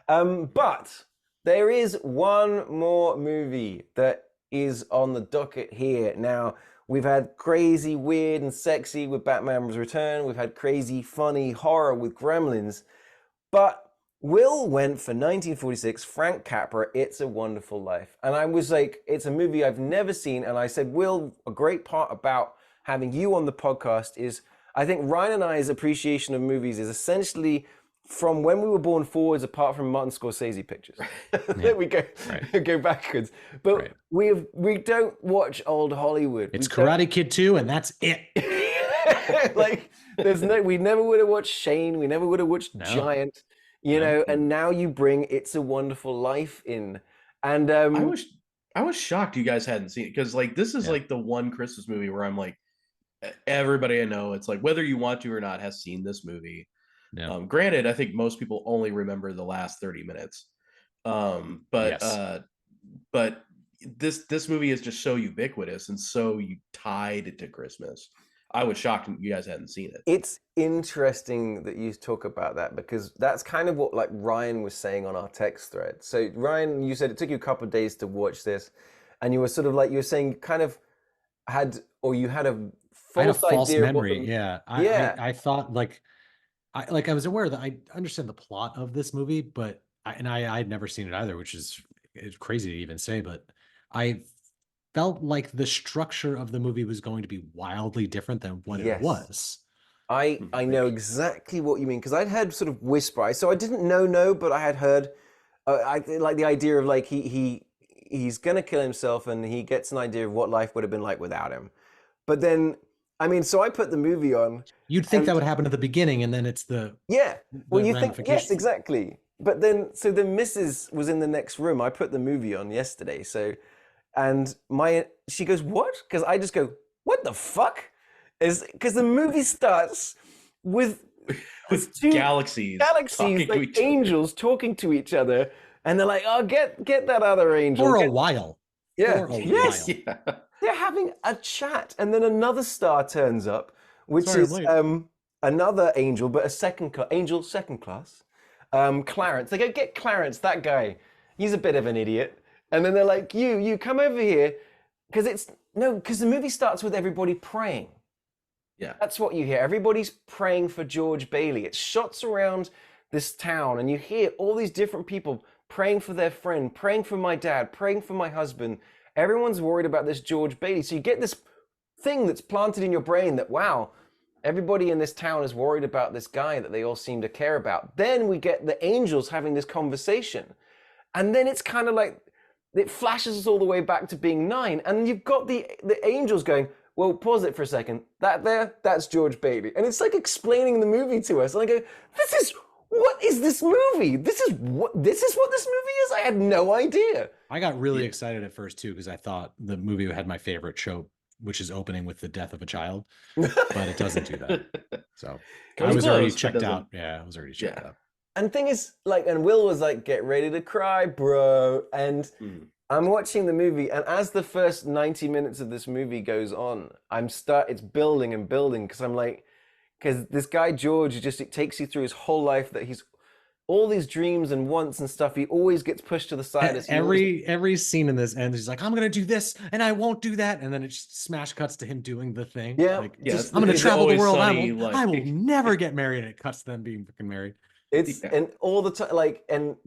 A: But there is one more movie that is on the docket here. Now, we've had crazy, weird, and sexy with Batman's Return. We've had crazy, funny horror with Gremlins. But Will went for 1946, Frank Capra, It's a Wonderful Life. And I was like, it's a movie I've never seen. And I said, Will, a great part about having you on the podcast is, I think Ryan and I's appreciation of movies is essentially from when we were born forwards, apart from Martin Scorsese pictures. There we go, go backwards. But we don't watch old Hollywood.
C: It's Karate Kid 2, and that's it.
A: Like, we never would have watched Shane. We never would have watched Giant. And now you bring It's a Wonderful Life in. And
B: I was shocked you guys hadn't seen it, because like this is like the one Christmas movie where I'm like, everybody I know, it's like whether you want to or not, has seen this movie. Granted, I think most people only remember the last 30 minutes. But this movie is just so ubiquitous and so tied to Christmas. I was shocked you guys hadn't seen it.
A: It's interesting that you talk about that, because that's kind of what like Ryan was saying on our text thread. So Ryan, you said it took you a couple of days to watch this, and you were sort of like, you were saying kind of you had a false
C: memory. I thought I was aware that I understand the plot of this movie, but I'd never seen it either, which is crazy to even say, but I felt like the structure of the movie was going to be wildly different than what it was.
A: I know exactly what you mean, because I'd heard sort of whisper. So I didn't know, but I had heard, I like the idea of like he's gonna kill himself, and he gets an idea of what life would have been like without him. But then, I mean, so I put the movie on.
C: You'd think that would happen at the beginning, and then it's the
A: well, you think, yes, exactly. But then, so the missus was in the next room. I put the movie on yesterday, and she goes, what? Because I just go, what the fuck? Because the movie starts with
B: two galaxies,
A: like angels talking to each other, and they're like, oh, get that other angel.
C: For a while.
A: Yeah. Yes. Yeah. They're having a chat, and then another star turns up, which is another angel, but second class. Clarence. They go, get Clarence, that guy. He's a bit of an idiot. And then they're like, you come over here, because the movie starts with everybody praying.
B: Yeah.
A: That's what you hear. Everybody's praying for George Bailey. It shots around this town, and you hear all these different people praying for their friend, praying for my dad, praying for my husband. Everyone's worried about this George Bailey. So you get this thing that's planted in your brain that, wow, everybody in this town is worried about this guy that they all seem to care about. Then we get the angels having this conversation. And then it's kind of like, it flashes us all the way back to being 9. And you've got the angels going, well, pause it for a second. That's George Bailey. And it's like explaining the movie to us. And I go, what is this movie? This is what this movie is? I had no idea.
C: I got really excited at first too, because I thought the movie had my favorite trope, which is opening with the death of a child, but it doesn't do that. So I was already checked out. Yeah, I was already checked out.
A: And thing is, like, and Will was like, get ready to cry, bro. And I'm watching the movie, and as the first 90 minutes of this movie goes on, it's building and building, because I'm like, because this guy George it takes you through his whole life, that he's all these dreams and wants and stuff. He always gets pushed to the side.
C: Every scene in this ends, he's like, I'm gonna do this and I won't do that, and then it just smash cuts to him doing the thing.
A: Yeah,
C: like, I'm gonna travel the world. I will never get married. And it cuts to them being freaking married.
A: And all the time, like, and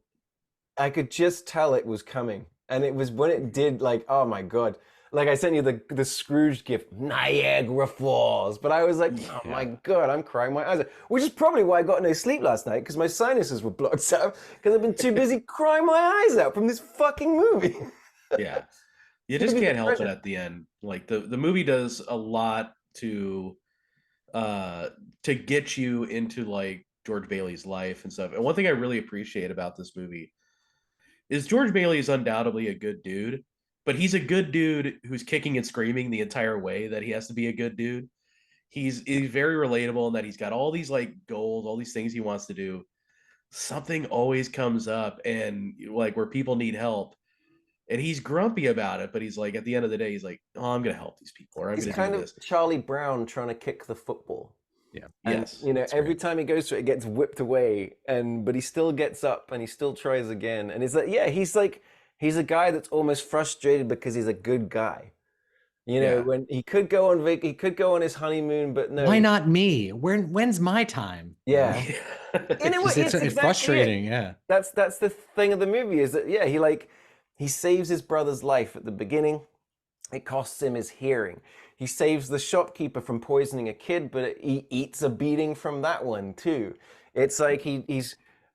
A: I could just tell it was coming. And it was when it did, like, oh my God. like I sent you the Scrooge gift, Niagara Falls. But I was like, oh my God, I'm crying my eyes out. Which is probably why I got no sleep last night, because my sinuses were blocked out, because I've been too busy crying my eyes out from this fucking movie.
B: Yeah. You just can't help it at the end. Like the movie does a lot to get you into like George Bailey's life and stuff. And one thing I really appreciate about this movie is George Bailey is undoubtedly a good dude, but he's a good dude who's kicking and screaming the entire way that he has to be a good dude. He's very relatable in that he's got all these like goals, all these things he wants to do. Something always comes up and like where people need help. And he's grumpy about it, but he's like, at the end of the day, he's like, "Oh, I'm going to help these people, or I'm going to do this."
A: He's kind of Charlie Brown trying to kick the football.
C: Yeah.
A: And,
B: Yes.
A: every time he goes to it, it gets whipped away, but he still gets up and he still tries again. And it's like, yeah, he's a guy that's almost frustrated because he's a good guy. When he could go on his honeymoon, but no.
C: Why not me? When's my time?
A: Yeah.
C: And it's
A: exactly
C: frustrating.
A: it.
C: Yeah.
A: That's the thing of the movie is that, yeah, he saves his brother's life at the beginning. It costs him his hearing. He saves the shopkeeper from poisoning a kid, but he eats a beating from that one too. It's like he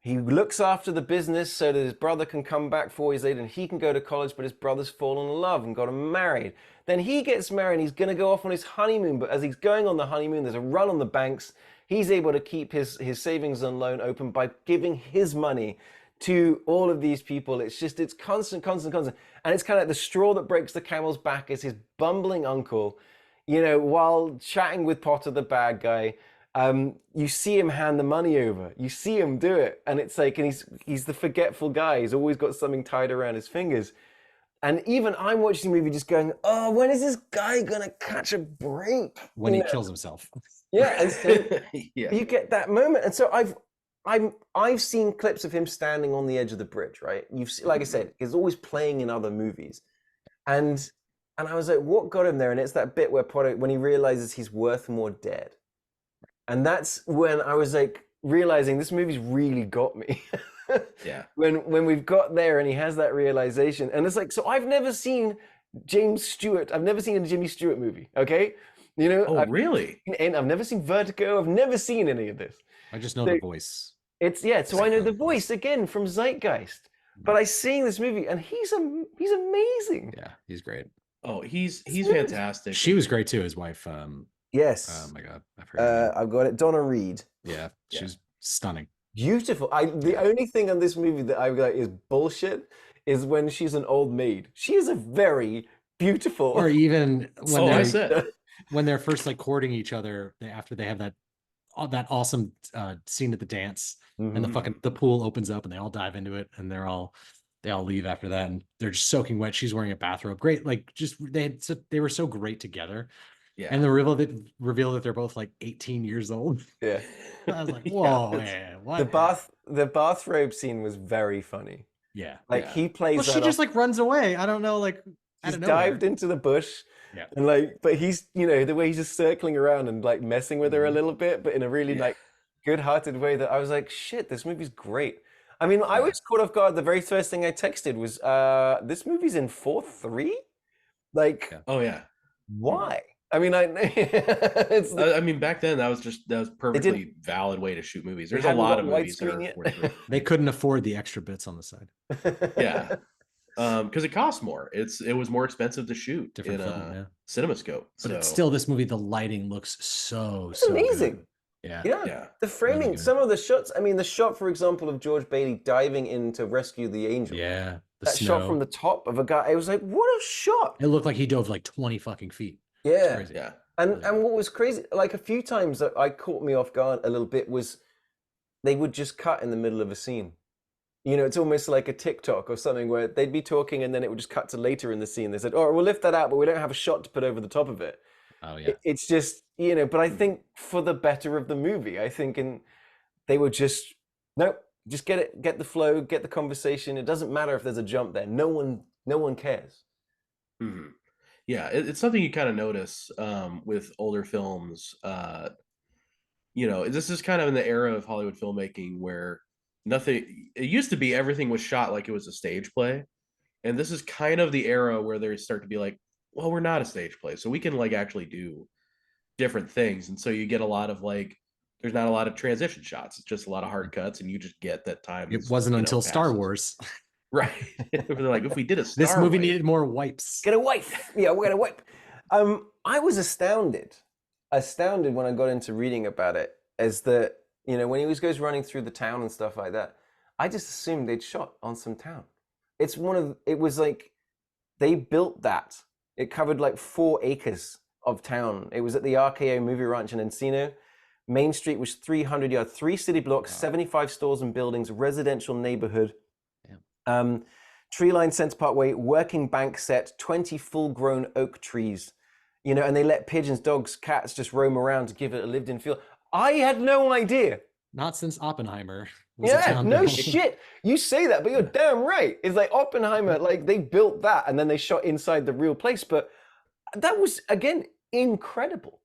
A: looks after the business so that his brother can come back 4 years later and he can go to college, but his brother's fallen in love and got him married. Then he gets married and he's going to go off on his honeymoon, but as he's going on the honeymoon, there's a run on the banks. He's able to keep his savings and loan open by giving his money to all of these people. It's constant. And it's kind of like the straw that breaks the camel's back is his bumbling uncle, while chatting with Potter, the bad guy. You see him hand the money over. You see him do it. And it's like, and he's the forgetful guy. He's always got something tied around his fingers. And even I'm watching the movie just going, oh, when is this guy going to catch a break?
C: When he kills himself.
A: Yeah. And so you get that moment. And so I've seen clips of him standing on the edge of the bridge, right? Like I said, he's always playing in other movies. And I was like, what got him there? And it's that bit where Potter, when he realizes he's worth more dead. And that's when I was like realizing this movie's really got me.
B: Yeah.
A: When we've got there and he has that realization. And it's like, so I've never seen James Stewart. I've never seen a Jimmy Stewart movie. Okay.
B: Really?
A: I've never seen Vertigo. I've never seen any of this.
C: I just know the voice.
A: So I know the voice again from Zeitgeist. But I seen this movie and he's amazing.
C: Yeah, he's great.
B: Oh, he's fantastic.
C: She was great too, his wife.
A: Yes.
C: Oh my God, I've heard.
A: I've got it. Donna Reed.
C: Yeah, she's stunning.
A: Beautiful. The only thing on this movie that I like is bullshit is when she's an old maid. She is a very beautiful.
C: Or even when
B: when
C: they're first like courting each other after they have that awesome scene at the dance, and the pool opens up and they all dive into it and they all leave after that and they're just soaking wet. She's wearing a bathrobe. Great, like just they were so great together.
B: Yeah.
C: And the reveal that they're both like 18 years old.
A: Yeah.
C: I was like, whoa, man, what?
A: The bathrobe scene was very funny.
C: Yeah.
A: Like he plays.
C: Well, she just like runs away. I don't know, like
A: he's dived into the bush.
C: Yeah.
A: And like, but he's the way he's just circling around and like messing with her a little bit, but in a really like good-hearted way that I was like, shit, this movie's great. I mean, I was caught off guard. The very first thing I texted was, this movie's in 4:3? Like,
B: oh yeah.
A: Why? I mean, I
B: mean, back then that was perfectly valid way to shoot movies. There's a lot of movies that are 4:3.
C: They couldn't afford the extra bits on the side.
B: Yeah. Because it costs more. It was more expensive to shoot
C: Different
B: in
C: film,
B: CinemaScope.
C: But still, this movie, the lighting looks so
A: amazing.
C: Good. Yeah.
A: Yeah. The framing, really some of the shots. I mean, the shot, for example, of George Bailey diving in to rescue the angel.
C: Yeah.
A: That shot from the top of a guy. It was like, what a shot!
C: It looked like he dove like 20 fucking feet.
A: Yeah. Yeah. And what was crazy, like a few times that I caught me off guard a little bit was they would just cut in the middle of a scene. It's almost like a TikTok or something where they'd be talking and then it would just cut to later in the scene. They said, oh, we'll lift that out, but we don't have a shot to put over the top of it.
C: Oh, yeah.
A: It's just, but I think for the better of the movie, I think they were just, nope, just get the flow, get the conversation. It doesn't matter if there's a jump there. No one cares.
B: Mm-hmm. Yeah, it's something you kind of notice with older films. This is kind of in the era of Hollywood filmmaking where it used to be everything was shot like it was a stage play. And this is kind of the era where they start to be like, well, we're not a stage play, so we can like actually do different things, and so you get a lot of like, there's not a lot of transition shots. It's just a lot of hard cuts, and you just get that time.
C: It
B: Is,
C: wasn't
B: you know,
C: until Star
B: passes.
C: Wars.
B: Right? They're like, if we did a
C: This
B: Star
C: movie
B: wipe,
C: needed more wipes.
A: Get a wipe. Yeah, we're gonna wipe. I was astounded when I got into reading about it, as that, you know, when he goes running through the town and stuff like that, I just assumed they'd shot on some town. It was like they built that. It covered like 4 acres of town. It was at the RKO Movie Ranch in Encino. Main Street was 300 yards, 3 city blocks, wow. 75 stores and buildings, residential neighborhood. Tree-lined Center Parkway, working bank set, 20 full-grown oak trees. You know, and they let pigeons, dogs, cats just roam around to give it a lived-in feel. I had no idea.
C: Not since Oppenheimer.
A: Yeah, no shit. You say that, but you're damn right. It's like Oppenheimer, like they built that and then they shot inside the real place. But that was, again, incredible.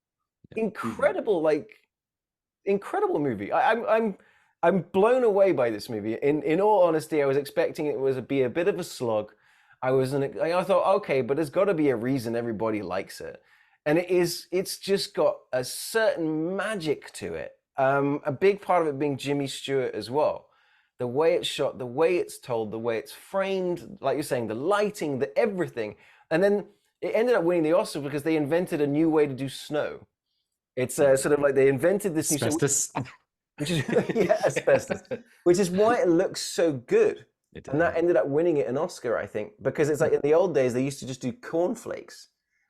A: Incredible, like, incredible movie. I'm blown away by this movie. In all honesty, I was expecting it was be a bit of a slog. I thought, okay, but there's got to be a reason everybody likes it, and it's just got a certain magic to it. A big part of it being Jimmy Stewart as well. The way it's shot, the way it's told, the way it's framed, like you're saying, the lighting, the everything, and then it ended up winning the Oscar because they invented a new way to do snow. It's sort of like they invented this new
C: asbestos.
A: Which is asbestos, which is why it looks so good. And that ended up winning it an Oscar, I think, because it's like in the old days they used to just do cornflakes,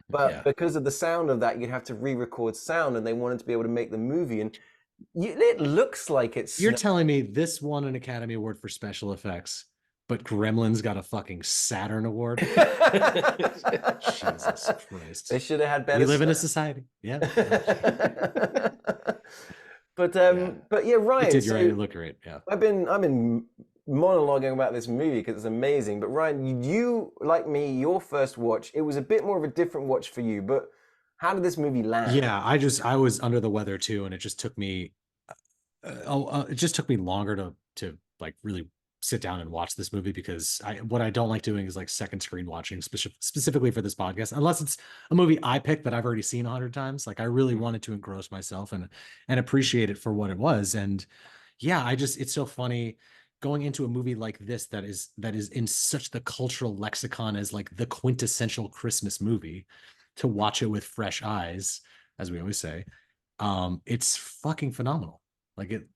A: but because of the sound of that, you'd have to re-record sound, and they wanted to be able to make the movie, and it looks like it's.
C: You're telling me this won an Academy Award for special effects, but Gremlins got a fucking Saturn Award? Jesus Christ!
A: They should have had better.
C: We live in a society, yeah.
A: But yeah, Ryan.
C: It did. You're right. It looked great. Yeah.
A: I've been monologuing about this movie because it's amazing. But Ryan, you like me, your first watch, it was a bit more of a different watch for you. But how did this movie land?
C: Yeah, I was under the weather too, and it just took me, longer to like really sit down and watch this movie, because what I don't like doing is like second screen watching, specifically for this podcast, unless it's a movie I picked that I've already seen 100 times. Like I really wanted to engross myself and appreciate it for what it was. And yeah, it's so funny going into a movie like this that is in such the cultural lexicon as like the quintessential Christmas movie, to watch it with fresh eyes, as we always say. It's fucking phenomenal. Like it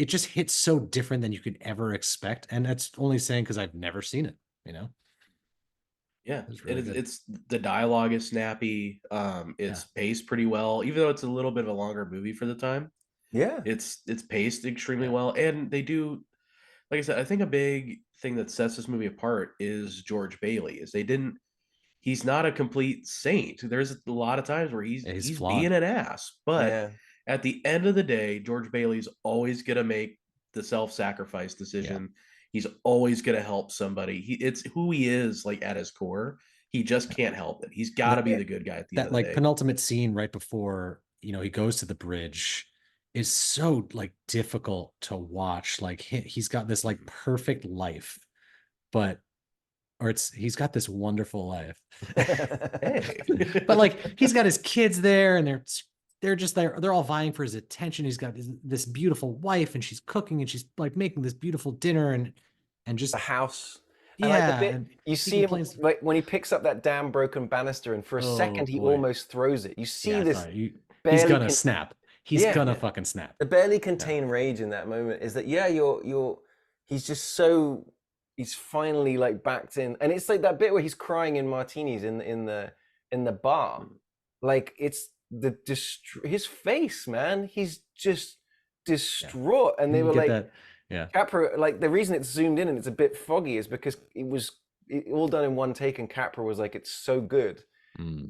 C: just hits so different than you could ever expect, and that's only saying because I've never seen it. You know.
B: Yeah, it's the dialogue is snappy. It's paced pretty well, even though it's a little bit of a longer movie for the time.
A: Yeah,
B: it's paced extremely well, and they do, like I said, I think a big thing that sets this movie apart is George Bailey. He's not a complete saint. There's a lot of times where he's being an ass, but at the end of the day, George Bailey's always gonna make the self-sacrifice decision. Yeah. He's always gonna help somebody. It's who he is, like at his core. He just can't help it. He's got to be the good guy at the end of the day. That
C: penultimate scene right before he goes to the bridge is so like difficult to watch. Like he's got this like perfect life, he's got this wonderful life. But like he's got his kids there, and they're all vying for his attention. He's got this beautiful wife, and she's cooking, and she's like making this beautiful dinner, and just
A: the house.
C: Yeah,
A: and like the bit, you see him like when he picks up that damn broken banister, and for a second he almost throws it. You see this.
C: He's gonna snap. He's gonna fucking snap.
A: The barely contained rage in that moment is that he's just so. He's finally like backed in, and it's like that bit where he's crying in martinis in the bar. Like it's his face, man. He's just distraught, and they were like, Capra. Like the reason it's zoomed in and it's a bit foggy is because it was all done in one take, and Capra was like, it's so good,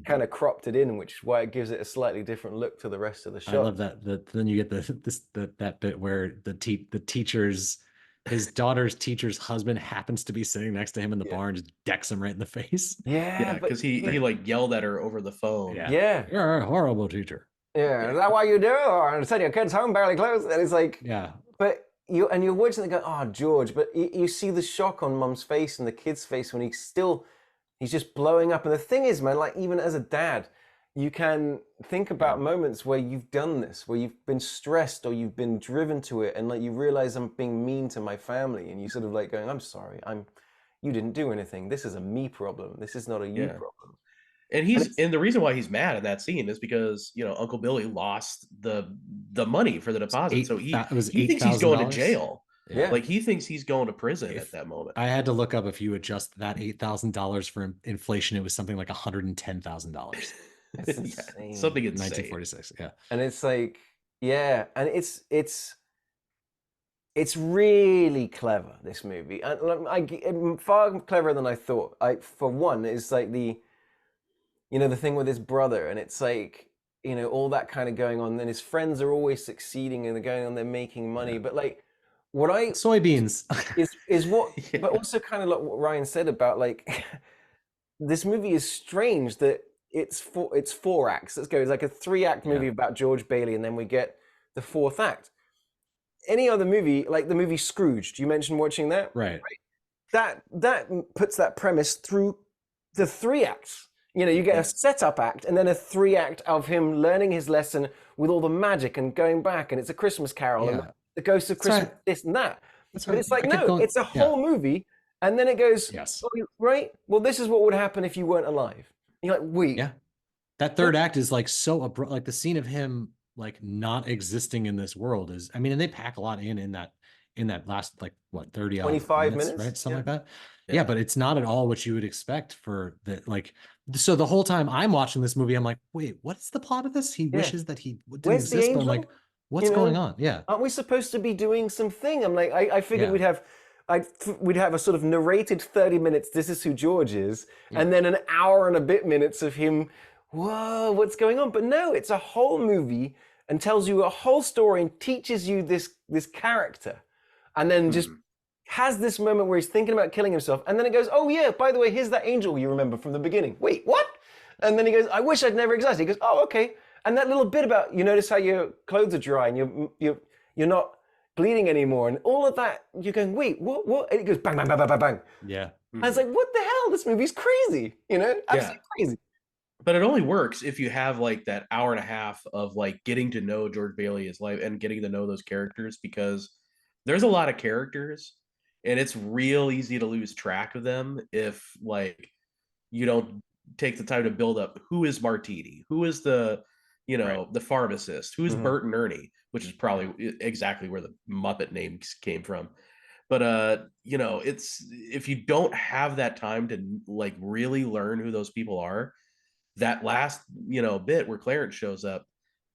A: kind of cropped it in, which is why it gives it a slightly different look to the rest of the shot.
C: I love that. Then you get that bit where the teachers. His daughter's teacher's husband happens to be sitting next to him in the bar and just decks him right in the face.
A: Yeah,
B: because he like yelled at her over the phone.
A: Yeah,
C: you're a horrible teacher.
A: Yeah, is that why you do? Or send your kids home barely clothes? And it's like, but you're watching and go, oh George, but you see the shock on Mum's face and the kid's face when he's still he's just blowing up. And the thing is, man, like even as a dad, you can think about moments where you've done this, where you've been stressed or you've been driven to it, and like you realize I'm being mean to my family, and you sort of like going, I'm sorry, you didn't do anything. This is a me problem. This is not a you problem.
B: And the reason why he's mad in that scene is because, you know, Uncle Billy lost the money for the deposit. So he thinks he's going to jail.
A: Yeah.
B: Like he thinks he's going to prison at that moment.
C: I had to look up, if you adjust that $8,000 for inflation, it was something like $110,000.
A: It's insane.
B: Something insane.
C: 1946. Yeah.
A: And it's like, yeah, and it's really clever, this movie, and far cleverer than I thought. For one, it's like the thing with his brother, and it's like, you know, all that kind of going on. Then his friends are always succeeding and they're going on, they're making money, but like what
C: soybeans
A: is what, but also kind of like what Ryan said about like this movie is strange that it's 4 acts. Let's go. It's like a 3-act movie about George Bailey, and then we get the 4th act. Any other movie, like the movie Scrooged, you mentioned watching that,
C: right?
A: That puts that premise through the 3 acts. You know, you get a setup act and then a 3-act of him learning his lesson with all the magic and going back, and it's a Christmas Carol and the Ghost of Christmas, this and that. But it's like, no, it's a whole movie, and then it goes, oh, right? Well, this is what would happen if you weren't alive. And you're like, wait.
C: Yeah. That 3rd act is like so abrupt. Like the scene of him like not existing in this world is, I mean, and they pack a lot in that last, like what,
A: 25 minutes,
C: right? Something like that. Yeah, but it's not at all what you would expect for the, like, so the whole time I'm watching this movie, I'm like, wait, what's the plot of this? He wishes that he didn't exist, but I'm like, what's going on? Yeah.
A: Aren't we supposed to be doing something? I'm like, I figured we'd have a sort of narrated 30 minutes, this is who George is, and then an hour and a bit minutes of him, whoa, what's going on? But no, it's a whole movie and tells you a whole story and teaches you this character, and then just has this moment where he's thinking about killing himself, and then it goes, oh yeah, by the way, here's that angel you remember from the beginning. Wait, what? And then he goes, I wish I'd never existed. He goes, oh, okay. And that little bit about, you notice how your clothes are dry and you're not bleeding anymore, and all of that, you're going, wait, what? And it goes bang, bang, bang, bang, bang, bang.
C: Yeah.
A: And it's like, what the hell? This movie's crazy, you know? Absolutely crazy.
B: But it only works if you have like that hour and a half of like getting to know George Bailey's life and getting to know those characters, because there's a lot of characters and it's real easy to lose track of them if like you don't take the time to build up who is Martini, who is the, you know, the pharmacist, who is Bert and Ernie, which is probably exactly where the Muppet names came from. But you know, it's, if you don't have that time to like really learn who those people are, that last, you know, bit where Clarence shows up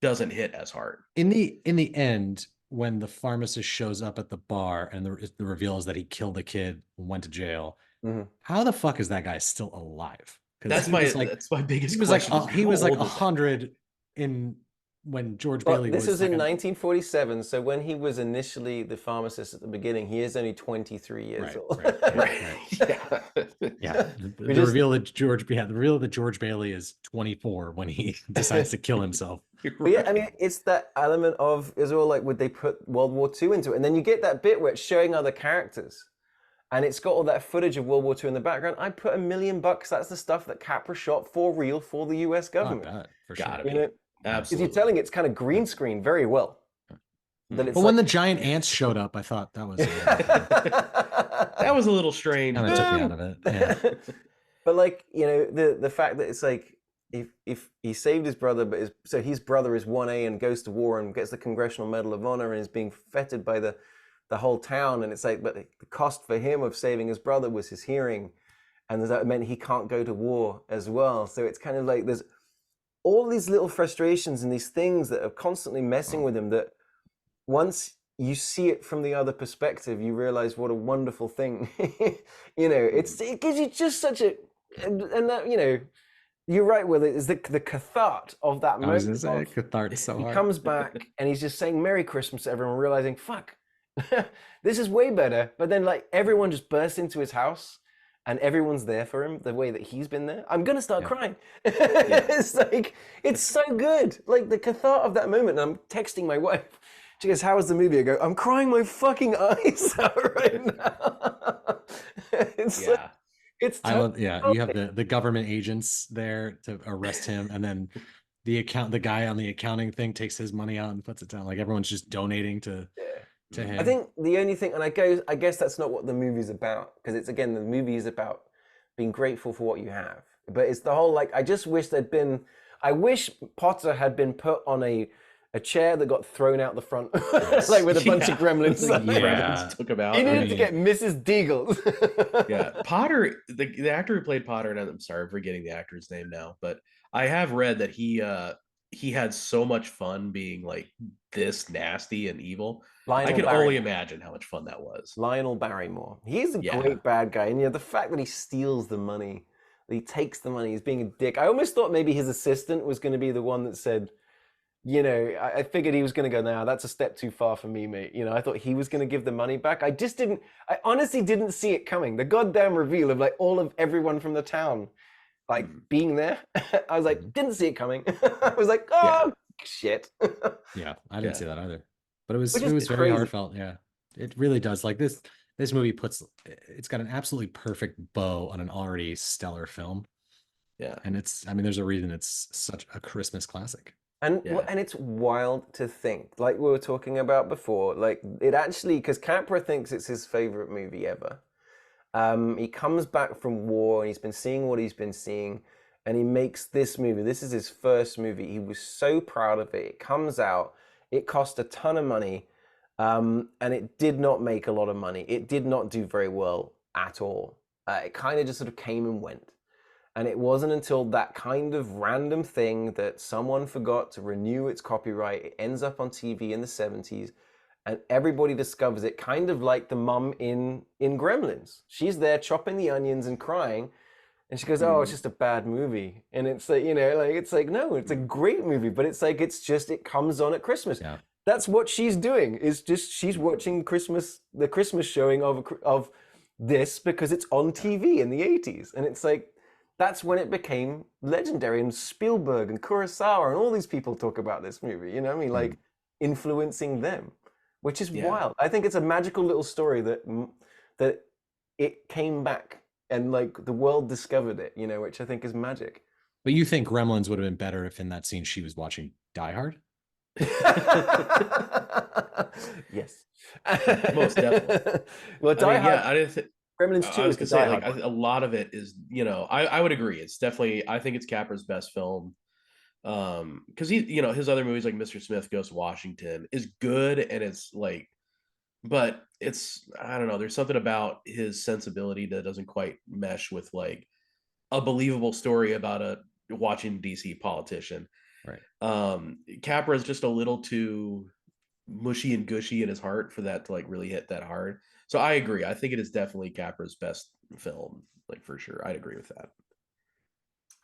B: doesn't hit as hard.
C: In the end, when the pharmacist shows up at the bar and the reveal is that he killed a kid and went to jail, how the fuck is that guy still alive?
B: That's my biggest.
C: He was like he was like 100 in when George Bailey was.
A: This was in 1947, so when he was initially the pharmacist at the beginning, he is only 23 years old.
C: Yeah. The reveal that George Bailey is 24 when he decides to kill himself.
A: But yeah, I mean, it's that element of, as well, like, would they put World War II into it? And then you get that bit where it's showing other characters, and it's got all that footage of World War II in the background. I put $1 million. That's the stuff that Capra shot for real for the U.S. government.
C: Not bad, for sure.
B: Gotta be.
A: You know?
B: Absolutely.
A: Because you're telling it's kind of green screen very well.
C: But when the giant ants showed up, I thought that was
B: that was a little strange.
C: Kind of took me out of it. Yeah.
A: But like, you know, the fact that it's like, if he saved his brother, but his brother is 1A and goes to war and gets the Congressional Medal of Honor and is being feted by the whole town, and it's like, but the cost for him of saving his brother was his hearing, and that meant he can't go to war as well. So it's kind of like there's all these little frustrations and these things that are constantly messing with him, that once you see it from the other perspective, you realize what a wonderful thing. You know, it gives you just such a, and that, you know, you're right, Will. It's the cathart of that moment.
C: I was gonna say, cathart so hard.
A: He comes back and he's just saying Merry Christmas to everyone, realizing, fuck, this is way better. But then like everyone just bursts into his house and everyone's there for him the way that he's been there. I'm gonna start crying. It's like, it's so good. Like the cathart of that moment. And I'm texting my wife. She goes, how was the movie? I go, I'm crying my fucking eyes out right now. It's
C: I love, yeah, you have
A: perfect.
C: the government agents there to arrest him, and then the guy on the accounting thing takes his money out and puts it down. Like everyone's just donating to
A: I
C: him.
A: think the only thing, and I guess that's not what the movie's about, because it's again the movie is about being grateful for what you have. But it's the whole like I just wish there'd been. I wish Potter had been put on a chair that got thrown out the front, like with a bunch of gremlins.
B: Like
C: Yeah.
B: gremlins took him out.
A: He needed to get Mrs. Deagles.
B: Yeah, Potter, the actor who played Potter, and I'm sorry, I'm forgetting the actor's name now, but I have read that he had so much fun being like this nasty and evil. I
A: Lionel
B: can
A: Barrymore.
B: only imagine how much fun that was.
A: Lionel Barrymore. He's a
B: Yeah.
A: great bad guy, and the fact that he steals the money, that he takes the money, he's being a dick. I almost thought maybe his assistant was going to be the one that said, I figured he was going to go, nah, that's a step too far for me, mate. I thought he was going to give the money back. I honestly didn't see it coming. The goddamn reveal of like all of everyone from the town, like being there. I was like, didn't see it coming. I was like, oh, shit.
C: Yeah, I didn't see that either. But it was
A: Which is
C: very
A: crazy.
C: heartfelt. Yeah, it really does. Like this movie it's got an absolutely perfect bow on an already stellar film.
B: Yeah,
C: and there's a reason it's such a Christmas classic.
A: And it's wild to think, like we were talking about before, like it actually, because Capra thinks it's his favorite movie ever. He comes back from war and he's been seeing what he's been seeing, and he makes this movie. This is his first movie. He was so proud of it. It comes out. It cost a ton of money, and it did not make a lot of money. It did not do very well at all. It kind of just sort of came and went. And it wasn't until that kind of random thing that someone forgot to renew its copyright, it ends up on TV in the 70s, and everybody discovers it, kind of like the mum in Gremlins. She's there chopping the onions and crying, and she goes, oh, it's just a bad movie. And it's like, it's like, no, it's a great movie, but it's like, it comes on at Christmas.
C: Yeah.
A: That's what she's doing, is just, she's watching the Christmas showing of this because it's on TV in the 80s. And it's like, that's when it became legendary, and Spielberg and Kurosawa and all these people talk about this movie, like influencing them, which is wild. I think it's a magical little story that it came back and like the world discovered it, which I think is magic.
C: But you think Gremlins would have been better if in that scene she was watching Die Hard?
A: Yes.
B: Most definitely.
A: Well, Die Hard.
B: I didn't think
A: Gremlins 2
B: I was
A: is
B: gonna
A: the
B: say,
A: Die Hard
B: like, a lot of it is, I would agree. It's definitely, I think it's Capra's best film. Because his other movies like Mr. Smith Goes to Washington is good, and it's like, but it's, I don't know, there's something about his sensibility that doesn't quite mesh with like a believable story about a Washington DC politician.
C: Right.
B: Capra is just a little too mushy and gushy in his heart for that to like really hit that hard. So I agree. I think it is definitely Capra's best film, like for sure. I'd agree with that.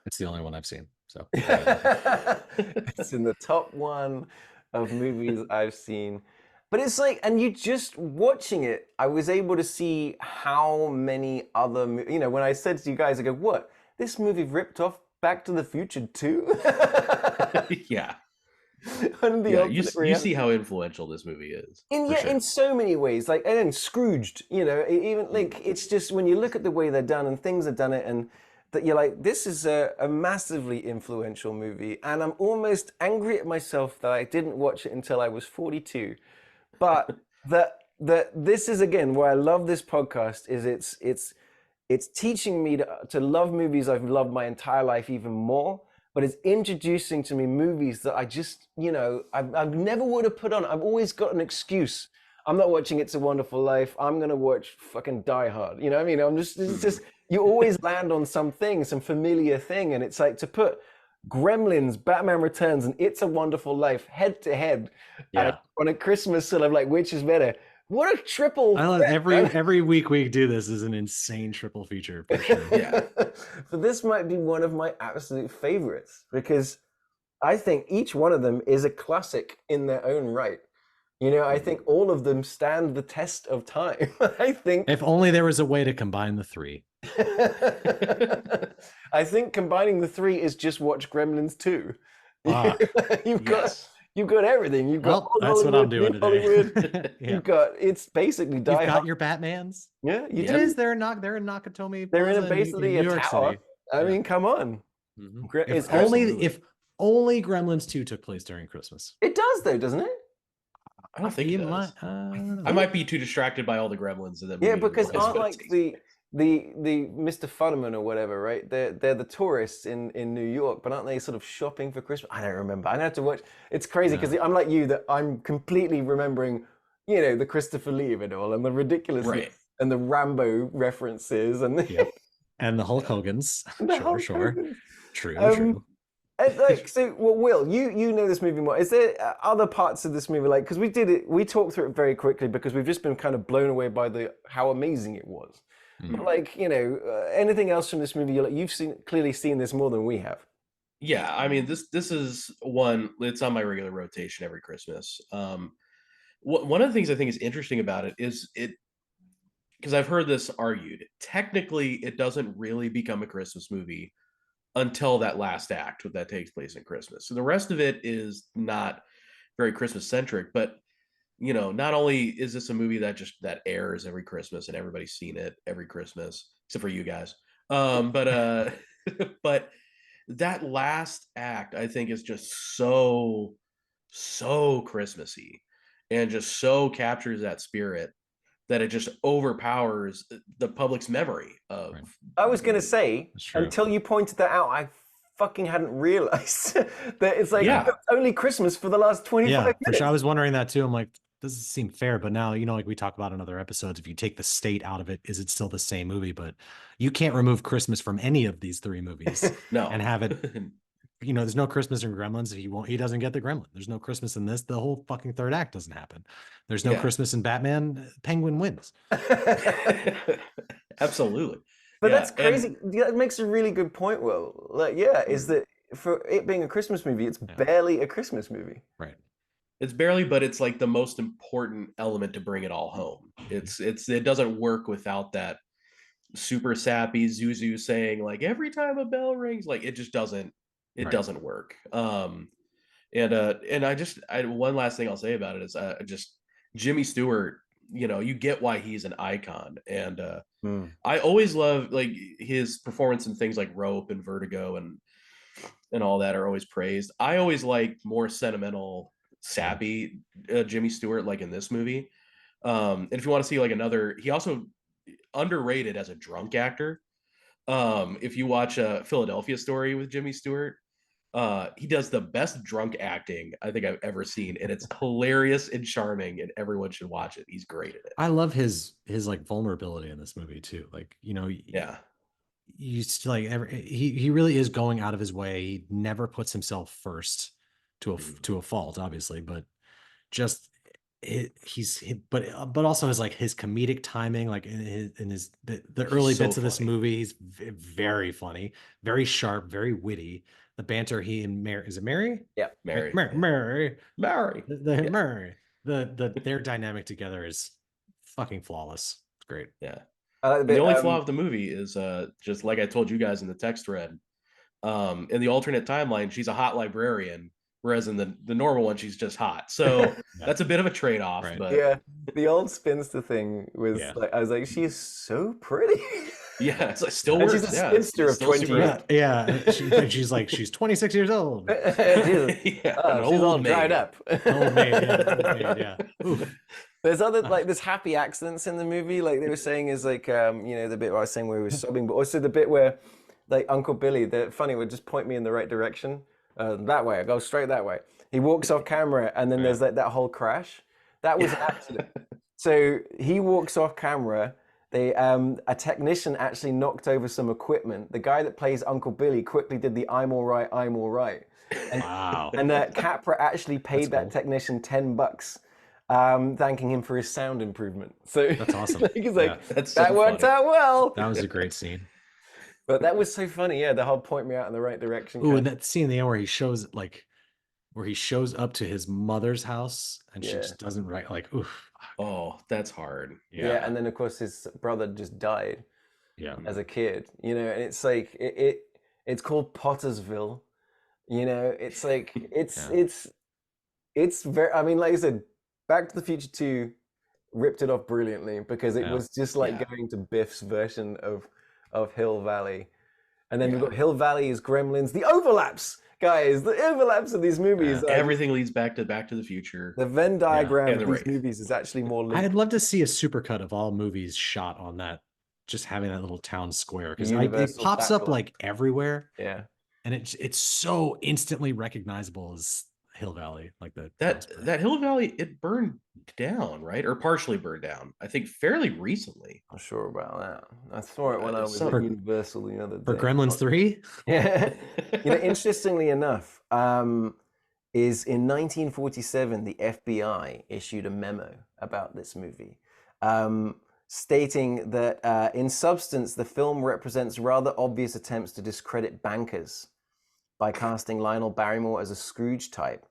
C: It's the only one I've seen. So
A: it's in the top one of movies I've seen. But it's like, and you just watching it, I was able to see how many other, when I said to you guys, I go, what? This movie ripped off Back to the Future too?
B: Yeah.
A: You
B: see how influential this movie is.
A: In so many ways, like, and then Scrooged, even like, it's just when you look at the way they're done and things are done it, and that you're like, this is a massively influential movie, and I'm almost angry at myself that I didn't watch it until I was 42. But that this is again why I love this podcast, is it's teaching me to love movies I've loved my entire life even more. But it's introducing to me movies that I just, I never would have put on. I've always got an excuse. I'm not watching It's a Wonderful Life. I'm going to watch fucking Die Hard. You know what I mean? It's just, you always land on something, some familiar thing. And it's like to put Gremlins, Batman Returns, and It's a Wonderful Life head to head on a Christmas sort of like, which is better? What a triple!
C: I love every week we do this is an insane triple feature for sure.
A: Yeah, but this might be one of my absolute favorites because I think each one of them is a classic in their own right. I think all of them stand the test of time. I think
C: if only there was a way to combine the three.
A: I think combining the three is just watch Gremlins 2. You've got everything. You've got
C: Well,
A: old
C: that's what I'm
A: Hollywood,
C: doing
A: new
C: today.
A: Hollywood.
C: Yeah.
A: You've got, it's basically Die
C: You've
A: Hard.
C: got your Batmans.
A: Yeah, you
B: Yep.
C: It
A: do.
C: is. They're in Nakatomi
A: They're
C: Plaza
A: in basically
C: New
A: a
C: York
A: tower.
C: City.
A: I
C: Yeah.
A: mean, come on.
C: Mhm.
A: It's
B: Absolutely.
C: If only Gremlins 2 took place during Christmas.
A: It does though, doesn't it?
B: I don't think it does.
C: I don't know.
B: I might be too distracted by all the gremlins in that movie.
A: Yeah,
B: to
A: because
B: realize
A: aren't
B: what it
A: like
B: takes.
A: the Mr. Funneman or whatever, right? They're the tourists in New York, but aren't they sort of shopping for Christmas? I don't remember. I have to watch. It's crazy because I'm like you, that I'm completely remembering, you know, the Christopher Lee of it all and the ridiculousness
B: Right.
A: and the Rambo references and the,
C: Yep. And the Hulk Hogan's.
A: the
C: Sure,
A: Hulk
C: sure.
A: Hogan.
C: True,
A: Um,
C: true.
A: And like, so, well, Will, you know this movie more. Is there other parts of this movie, like, because we talked through it very quickly because we've just been kind of blown away by how amazing it was. But like, you know, anything else from this movie? You've clearly seen this more than we have.
B: Yeah, I mean this is one. It's on my regular rotation every Christmas. One of the things I think is interesting about it is because I've heard this argued. Technically, it doesn't really become a Christmas movie until that last act that takes place in Christmas. So the rest of it is not very Christmas centric. But you know, not only is this a movie that airs every Christmas and everybody's seen it every Christmas except for you guys, but but that last act I think is just so Christmassy and just so captures that spirit that it just overpowers the public's memory of.
C: Right.
A: I was gonna say
C: That's true.
A: until you pointed that out, I fucking hadn't realized that it's like
B: Yeah.
A: only Christmas for the last 25
C: Yeah, for
A: minutes.
C: sure. I was wondering that too. I'm like, doesn't seem fair. But now, you know, like we talk about in other episodes, if you take the state out of it, is it still the same movie? But you can't remove Christmas from any of these three movies
B: No.
C: and have it. You know, there's no Christmas in Gremlins. He doesn't get the gremlin. There's no Christmas in this. The whole fucking third act doesn't happen. There's no
B: Yeah.
C: Christmas in Batman. Penguin wins.
B: Absolutely.
A: But
B: Yeah,
A: that's crazy. That makes a really good point, Will. Like, yeah, is that for it being a Christmas movie, it's barely a Christmas movie.
C: Right.
B: It's barely, but it's like the most important element to bring it all home. It doesn't work without that super sappy Zuzu saying like every time a bell rings, like it just doesn't doesn't work. And one last thing I'll say about it is just Jimmy Stewart, you know, you get why he's an icon. And I always love like his performance in things like Rope and Vertigo and all that are always praised. I always like more sentimental, sappy Jimmy Stewart, like in this movie. And if you want to see like he also underrated as a drunk actor. If you watch a Philadelphia Story with Jimmy Stewart, he does the best drunk acting I think I've ever seen, and it's hilarious and charming, and everyone should watch it. He's great at it.
C: I love his like vulnerability in this movie too. Like, you know,
B: Yeah.
C: You still like he really is going out of his way. He never puts himself first to a fault, obviously, but just but also his like his comedic timing, like in his the early
B: so
C: bits of this
B: funny.
C: movie, he's very funny, very sharp, very witty. The banter he and Mary, is it Mary?
A: Yeah,
B: Mary.
C: Mary.
B: Yeah.
C: Their dynamic together is fucking flawless. It's great.
B: Yeah.
A: I like
B: And the only flaw of the movie is just like I told you guys in the text thread. In the alternate timeline, she's a hot librarian, whereas in the normal one, she's just hot. So that's a bit of a trade-off.
C: Right.
B: But
A: yeah, the old spinster thing was like, I was like, she is so pretty.
B: yeah, it's like still
A: And
B: works.
A: she's a
B: Yeah,
A: spinster
B: it's
A: of
B: still
A: 20
B: super
A: years.
B: hot.
C: Yeah. She's like, she's 26 years old.
A: she's,
B: Yeah, an
A: she's all
B: old
A: dried
B: maid.
A: up.
C: Old maid, yeah. Ooh.
A: There's other like there's happy accidents in the movie, like they were saying is like you know, the bit where I was saying where he was sobbing, but also the bit where like Uncle Billy, the funny would just point me in the right direction. That way, I go straight that way. He walks off camera and then there's like that whole crash. That was an accident. So he walks off camera. They a technician actually knocked over some equipment. The guy that plays Uncle Billy quickly did the I'm all right, I'm all right. And,
C: Wow.
A: and Capra actually paid that technician $10. Thanking him for his sound improvement. So
C: That's awesome.
A: he's like,
B: That's so
A: that worked
B: funny.
A: out well.
C: That was a great scene.
A: But that was so funny. Yeah, the whole point me out in the right direction.
C: Ooh, and that scene in the end where he shows up to his mother's house and she just doesn't write, like, oof.
B: Oh, that's hard.
A: Yeah, and then of course his brother just died.
C: Yeah.
A: As a kid, you know, and it's like it's called Pottersville. You know, it's like it's It's very. I mean, like I said, Back to the Future 2 ripped it off brilliantly because it
C: Yeah.
A: was just like
B: Yeah.
A: going to Biff's version of Hill Valley, and then we've
B: Yeah.
A: got Hill Valley as Gremlins. The overlaps, guys, the overlaps of these movies.
B: Everything leads back to the Future.
A: The Venn diagram
B: And
A: of
B: the
A: these
B: Wraith.
A: movies is actually more linked.
C: I'd love to see a supercut of all movies shot on that, just having that little town square, because it
A: Universal
C: pops up
A: backlight.
C: like everywhere,
A: Yeah.
C: and it's so instantly recognizable as Hill Valley, like the town square.
B: That Hill Valley, it burned down, right? Or partially burned down. I think fairly recently.
A: Not sure about that. I saw it when I was
B: So-
A: at Universal the other day.
C: For Gremlins 3?
A: Yeah. Interestingly enough, is in 1947, the FBI issued a memo about this movie, stating that in substance, the film represents rather obvious attempts to discredit bankers by casting Lionel Barrymore as a Scrooge type.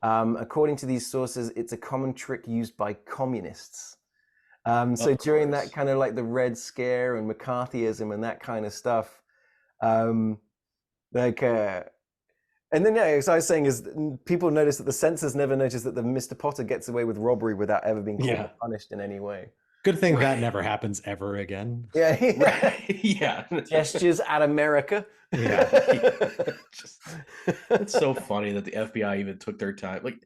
A: According to these sources, it's a common trick used by communists. So during that kind of like the Red Scare and McCarthyism and that kind of stuff, and then so I was saying is people notice that the censors never notice that the Mr. Potter gets away with robbery without ever being called or punished in any way.
C: Good thing that never happens ever again.
A: Yeah,
B: Right. Yeah.
A: Gestures at America.
C: Yeah.
B: It's so funny that the FBI even took their time. Like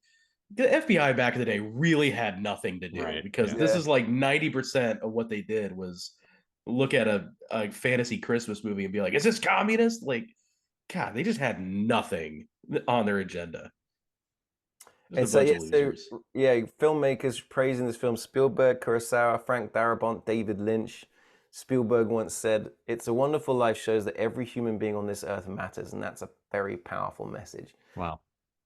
B: the FBI back in the day really had nothing to do,
C: Right,
B: because
C: yeah.
B: this is like 90% of what they did was look at a fantasy Christmas movie and be like, is this communist? Like, God, they just had nothing on their agenda.
A: And
B: Just a bunch of losers.
A: Filmmakers praising this film: Spielberg, Kurosawa, Frank Darabont, David Lynch. Spielberg once said, "It's a Wonderful Life shows that every human being on this earth matters, and that's a very powerful message."
C: Wow.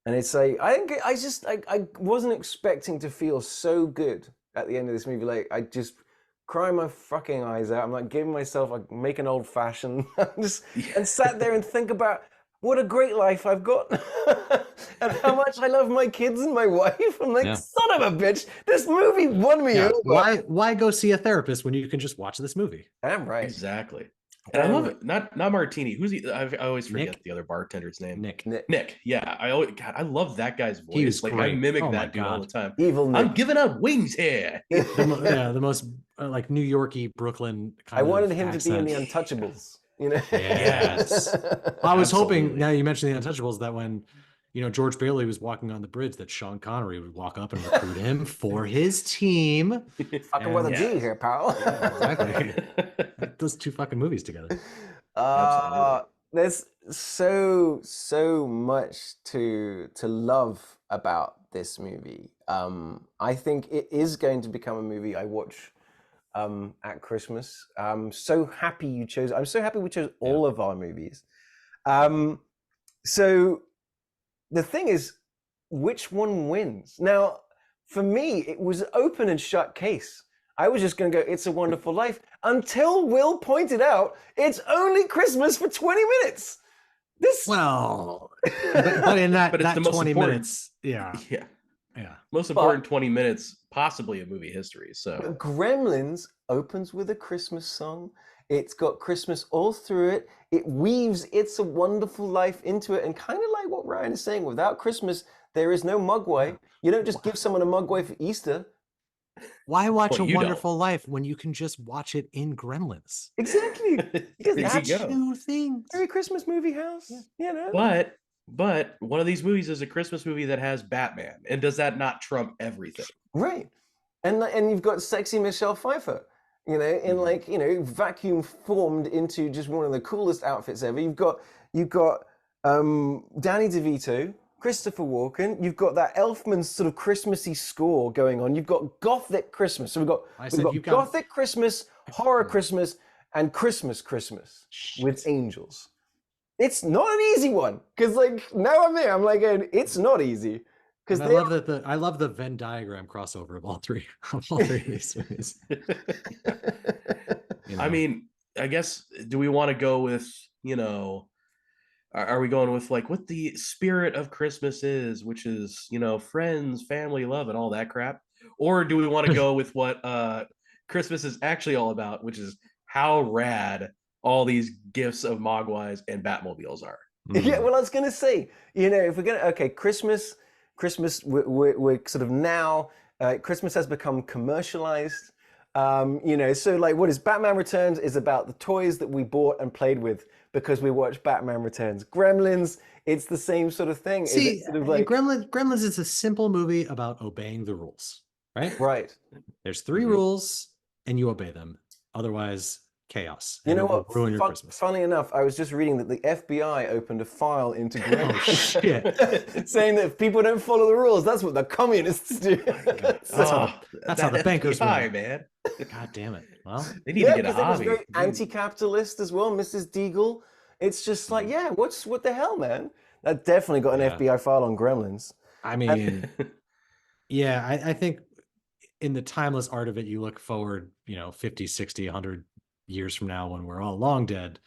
A: And it's like, I wasn't expecting to feel so good at the end of this movie. Like, I just cry my fucking eyes out. I'm like giving myself, like, make an old fashioned, and sat there and think about what a great life I've got and how much I love my kids and my wife. I'm like, son of a bitch, this movie won me over.
C: Why go see a therapist when you can just watch this movie?
A: Damn right.
B: Exactly. And I love it. Not Martini. Who's he? I always forget the other bartender's name.
C: Nick.
B: Yeah. I love that guy's voice.
C: He was
B: like
C: great.
B: I mimic
C: Oh my
B: that dude all
C: God.
B: the time.
A: Evil Nick.
B: I'm giving out wings here.
C: The most like New Yorky Brooklyn kind
A: I
C: of
A: wanted him
C: accent.
A: to be in The Untouchables. You know?
C: Yes. I was hoping,
B: Absolutely.
C: now you mentioned The Untouchables, that when George Bailey was walking on the bridge, that Sean Connery would walk up and recruit him for his team.
A: Fucking with a G here, pal.
C: Exactly. Those two fucking movies together.
A: There's so much to love about this movie. I think it is going to become a movie I watch at Christmas. I'm so happy we chose all of our movies. So the thing is, which one wins? Now, for me, it was open and shut case. I was just going to go, It's a Wonderful Life, until Will pointed out it's only Christmas for 20 minutes.
C: Well, but in that,
B: But it's
C: that
B: the most
C: 20
B: important-
C: minutes, yeah.
B: Most important 20 minutes, possibly in movie history. So
A: Gremlins opens with a Christmas song. It's got Christmas all through it. It weaves It's a Wonderful Life into it. And kind of like what Ryan is saying, without Christmas, there is no Mugwai. You don't just give someone a Mugwai for Easter.
C: Why watch
B: Well,
C: A
B: you don't.
C: Wonderful Life when you can just watch it in Gremlins?
A: Exactly. Because
B: There you
A: that's
B: go.
C: Two things.
A: Merry Christmas movie house. You know?
B: But one of these movies is a Christmas movie that has Batman, and does that not trump everything?
A: Right. And you've got sexy Michelle Pfeiffer, in vacuum formed into just one of the coolest outfits ever. You've got Danny DeVito, Christopher Walken. You've got that Elfman sort of Christmassy score going on. You've got Gothic Christmas. So we've got Gothic Christmas, horror Christmas, and Christmas with angels. It's not an easy one, because now I'm there. I'm like, it's not easy.
C: I love the Venn diagram crossover of all three of these movies.
B: I mean, I guess, do we want to go with, are we going with like what the spirit of Christmas is, which is, friends, family, love, and all that crap? Or do we want to go with what Christmas is actually all about, which is how rad all these gifts of Mogwais and Batmobiles are?
A: Yeah, well, I was going to say, if we're going to, Christmas Christmas, we're sort of now, Christmas has become commercialized. So like what is Batman Returns is about the toys that we bought and played with because we watched Batman Returns. Gremlins, it's the same sort of thing. Is
C: See,
A: it sort of like
C: Gremlins is a simple movie about obeying the rules, right?
A: right?
C: There's 3 rules and you obey them. Otherwise, chaos.
A: You
C: And
A: know
C: it will
A: what?
C: ruin your Christmas.
A: Funny enough, I was just reading that the FBI opened a file into
C: Oh
A: Gremlins
C: shit!
A: saying that if people don't follow the rules, that's what the communists do.
C: That's how the bankers
B: FBI,
C: win.
B: man.
C: God damn it! Well,
B: They need to get a
A: 'cause it was
B: hobby.
A: very anti-capitalist as well, Mrs. Deagle. It's just like, yeah, what the hell, man? That definitely got an FBI file on Gremlins.
C: I mean, yeah, I think in the timeless art of it, you look forward, 50, 60, 100 years from now when we're all long dead.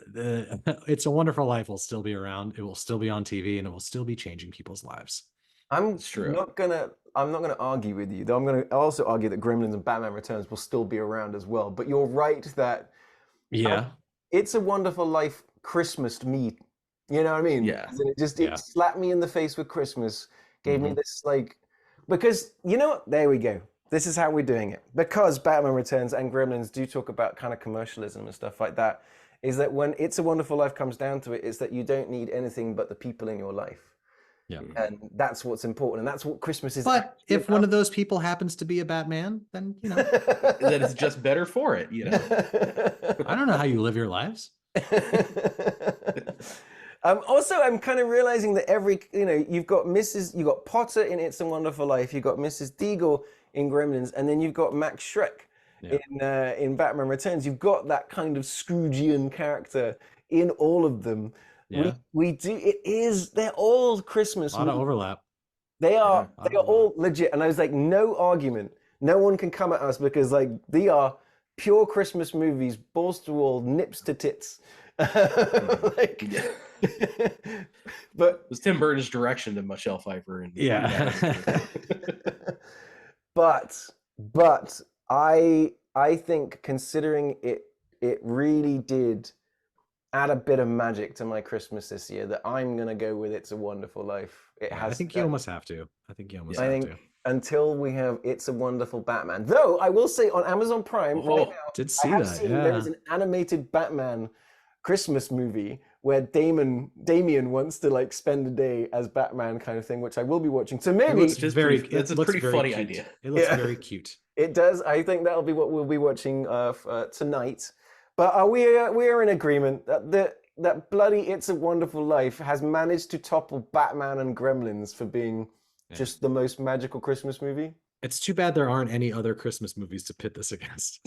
C: It's a Wonderful Life will still be around. It will still be on TV, and it will still be changing people's lives.
A: I'm
B: true.
A: not gonna argue with you, though. I'm gonna also argue that Gremlins and Batman Returns will still be around as well. But you're right that It's a Wonderful Life Christmased me. You know what I mean?
B: Yeah.
A: And it slapped me in the face with Christmas, gave me this because you know what? There we go. This is how we're doing it. Because Batman Returns and Gremlins do talk about kind of commercialism and stuff like that, is that when It's a Wonderful Life comes down to it, is that you don't need anything but the people in your life.
C: Yeah.
A: And that's what's important. And that's what Christmas is.
C: But if one of those people happens to be a Batman, then,
B: then it's just better for it,
C: I don't know how you live your lives.
A: Also, I'm kind of realizing that you've got Potter in It's a Wonderful Life, you've got Mrs. Deagle in Gremlins, and then you've got Max Schreck in Batman Returns. You've got that kind of Scroogian character in all of them.
C: Yeah.
A: We do. They're all Christmas.
C: A lot of overlap.
A: They are all legit. And I was like, no argument. No one can come at us because they are pure Christmas movies, balls to wall, nips to tits. But
B: it was Tim Burton's direction to Michelle Pfeiffer and
A: but I think considering it really did add a bit of magic to my Christmas this year that I'm gonna go with It's a Wonderful Life.
C: I think you almost have to. I think
A: until we have It's a Wonderful Batman. Though I will say on Amazon Prime right now,
C: did see
A: I have
C: that.
A: seen there is an animated Batman Christmas movie where Damien wants to spend a day as Batman kind of thing, which I will be watching. So maybe
B: it's a pretty funny idea.
C: It looks very cute.
A: It does. I think that'll be what we'll be watching tonight. But we are in agreement that bloody It's a Wonderful Life has managed to topple Batman and Gremlins for being just the most magical Christmas movie.
C: It's too bad there aren't any other Christmas movies to pit this against.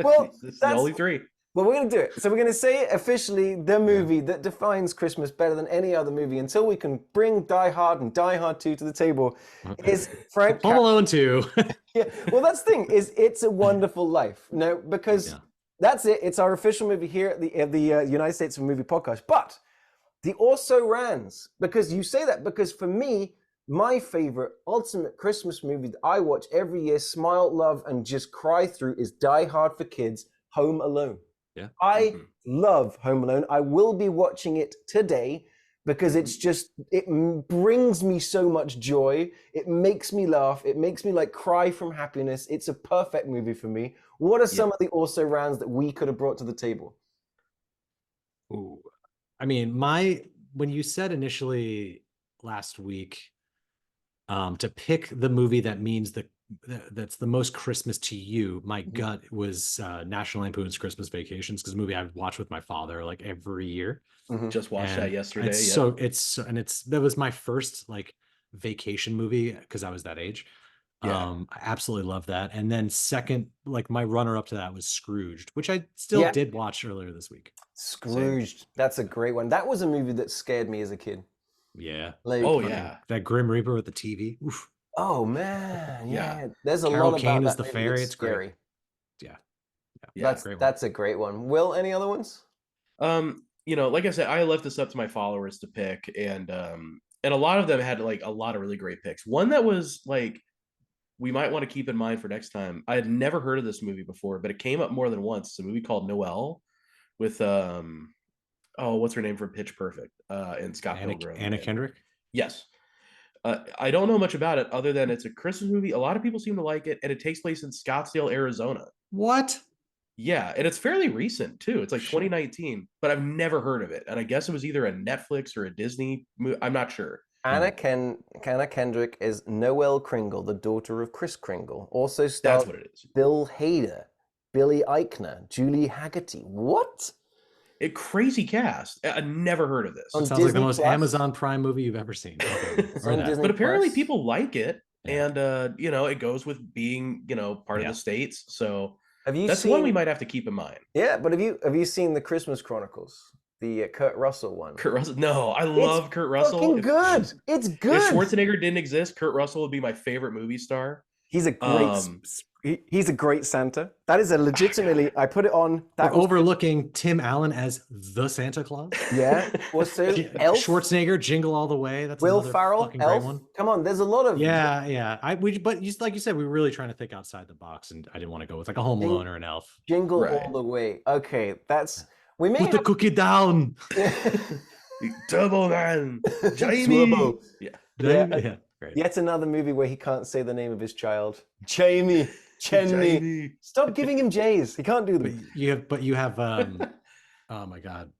A: Well,
B: this is the only 3.
A: Well, we're going to do it. So we're going to say officially the movie that defines Christmas better than any other movie until we can bring Die Hard and Die Hard 2 to the table is Frank
C: Home Alone 2.
A: Yeah. Well, that's the thing is It's a Wonderful Life. No, because that's it. It's our official movie here at the United States of Movie podcast. But the also rans, because you say that because for me, my favorite ultimate Christmas movie that I watch every year, smile, love, and just cry through is Die Hard for Kids, Home Alone.
C: Yeah.
A: I love Home Alone. I will be watching it today because it brings me so much joy. It makes me laugh. It makes me cry from happiness. It's a perfect movie for me. What are some of the also rans that we could have brought to the table?
C: Ooh. I mean, when you said initially last week to pick the movie that means that's the most Christmas to you, my gut was National Lampoon's Christmas Vacations, because a movie I watch with my father every year.
B: Just watched that yesterday.
C: That was my first vacation movie because I was that age. I absolutely love that. And then second, my runner up to that was Scrooged, which I still did watch earlier this week.
A: Scrooged, that's a great one. That was a movie that scared me as a kid.
C: Yeah.
A: That
C: Grim Reaper with the TV. Oof.
A: Oh man, yeah. There's a
C: Carol
A: lot
C: Kane
A: about
C: is
A: that
C: the
A: movie
C: fairy.
A: that's
C: It's
A: scary.
C: Great.
A: That's a great one. Will, any other ones?
B: Like I said, I left this up to my followers to pick, and a lot of them had a lot of really great picks. One that was we might want to keep in mind for next time. I had never heard of this movie before, but it came up more than once. It's a movie called Noelle with oh, what's her name from Pitch Perfect? And Scott Pilgrim.
C: Anna
B: and-
C: Kendrick.
B: Yes. I don't know much about it other than it's a Christmas movie. A lot of people seem to like it, and it takes place in Scottsdale, Arizona.
C: What?
B: Yeah, and it's fairly recent too. It's like
C: Sure.
B: 2019, but I've never heard of it. And I guess it was either a Netflix or a Disney movie. I'm not sure.
A: Anna Kendrick is Noelle Kringle, the daughter of Kris Kringle. Also
B: That's
A: stars
B: what it is.
A: Bill Hader, Billy Eichner, Julie Haggerty. What?
B: A crazy cast. I never heard of this.
A: On
C: Sounds like the
A: Disney
C: most
A: Plus?
C: Amazon Prime movie you've ever seen. Okay.
A: It's
C: Or
A: on
C: that.
A: Disney
B: But apparently
A: Plus.
B: people like it,
C: Yeah.
B: and it goes with being part of
C: Yeah.
B: the States. So
A: Have you
B: that's
A: seen?
B: one we might have to keep in mind.
A: Yeah, but have you seen the Christmas Chronicles, the Kurt Russell one?
B: Kurt Russell. No, I love Kurt Russell.
A: Fucking
B: If-
A: good. It's
B: If
A: good.
B: Schwarzenegger didn't exist, Kurt Russell would be my favorite movie star.
D: He's a great. He's a great Santa. That is a legitimately. I put it on. That
C: We're
D: was,
C: overlooking Tim Allen as the Santa Claus.
A: Yeah. Also, Elf,
C: Schwarzenegger, Jingle All the Way. That's
A: Will
C: another
A: Ferrell,
C: fucking great
A: Elf.
C: one.
A: Come on, there's a lot of
C: Yeah. But like you said, we were really trying to think outside the box, and I didn't want to go with like a Home Alone or an Elf.
A: Jingle
B: Right.
A: all the way. Okay, we may
C: Put the
A: have
C: cookie down.
B: Turbo Man, Jamie.
A: Turbo.
B: Yeah.
C: Yeah. Great.
A: Yet another movie where he can't say the name of his child. Jamie. Chenny.
B: Jamie.
A: Stop giving him J's. He can't do
C: But
A: them.
C: you have oh my god,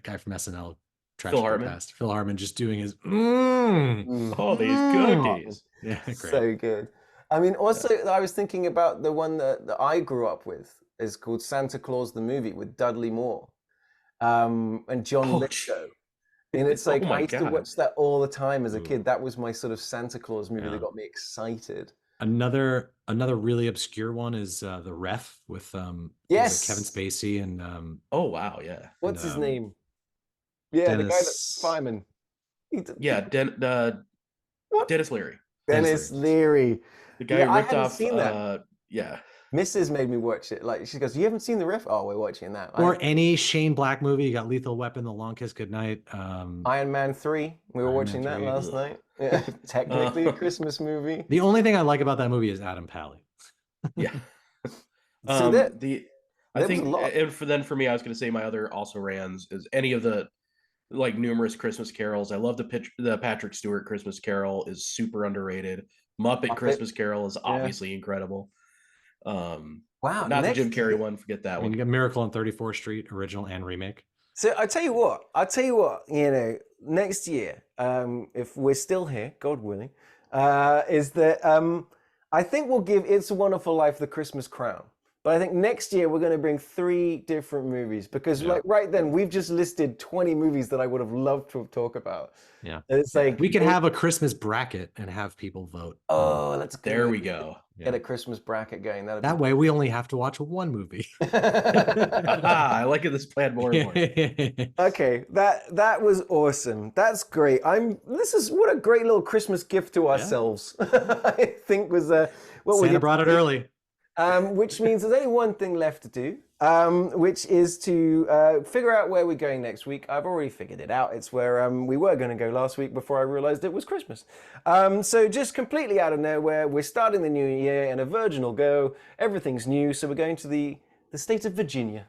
C: guy from SNL,
B: Phil Hartman.
C: Past. Phil Hartman just doing his
B: All these cookies.
C: Yeah, great.
A: So good. I mean, also, I was thinking about the one that I grew up with. Is called Santa Claus the Movie with Dudley Moore and John
B: Oh,
A: Lithgow. And it's like,
B: Oh my
A: I used to
B: God.
A: watch that all the time as a
C: Ooh.
A: kid. That was my sort of Santa Claus movie
C: Yeah.
A: that got me excited.
C: Another really obscure one is The Ref with
A: Yes.
C: Kevin Spacey and
B: Oh wow, yeah,
A: What's his
C: um,
A: name? Yeah, the guy that's
C: Dennis-
A: fireman.
B: yeah.
A: What?
B: Dennis Leary,
A: Dennis Leary.
B: the guy
A: Yeah,
B: who
A: I
B: ripped
A: hadn't
B: off.
A: seen that.
B: Yeah,
A: Mrs. made me watch it. Like she goes, "You haven't seen the riff? Oh, we're watching that."
C: or any Shane Black movie. You got Lethal Weapon, The Long Kiss Goodnight.
A: Iron Man 3. We were
C: Iron Man
A: watching that
C: 3.
A: last night. Yeah, technically a Christmas movie.
C: The only thing I like about that movie is Adam Pally.
B: yeah.
A: So that-
B: I
A: was
B: think,
A: a lot.
B: and for me, I was going to say my other also rans is any of the like numerous Christmas carols. I love the Patrick Stewart Christmas Carol is super underrated. Muppet Christmas Carol is obviously incredible.
A: Wow.
B: Not the
A: next
B: Jim Carrey
A: year-
B: one. Forget that
C: I mean,
B: one.
C: you got Miracle on 34th Street, original and remake.
A: So I tell you what, next year, if we're still here, God willing, is that I think we'll give It's a Wonderful Life the Christmas crown. But I think next year we're going to bring 3 different movies because like right then we've just listed 20 movies that I would have loved to have talked about.
C: Yeah.
A: And it's like
C: We could have a Christmas bracket and have people vote.
A: Oh, that's good.
B: There we go.
A: Get a Christmas bracket going. That'd
C: That way we only have to watch one movie.
B: I like this plan more and more.
A: Okay, that was awesome. That's great. This is what a great little Christmas gift to ourselves. I think was what we
C: Santa
A: did
C: brought it early.
A: which means there's only one thing left to do, which is to figure out where we're going next week. I've already figured it out. It's where we were going to go last week before I realized it was Christmas. So just completely out of nowhere, we're starting the new year in a virginal go. Everything's new, so we're going to the state of Virginia.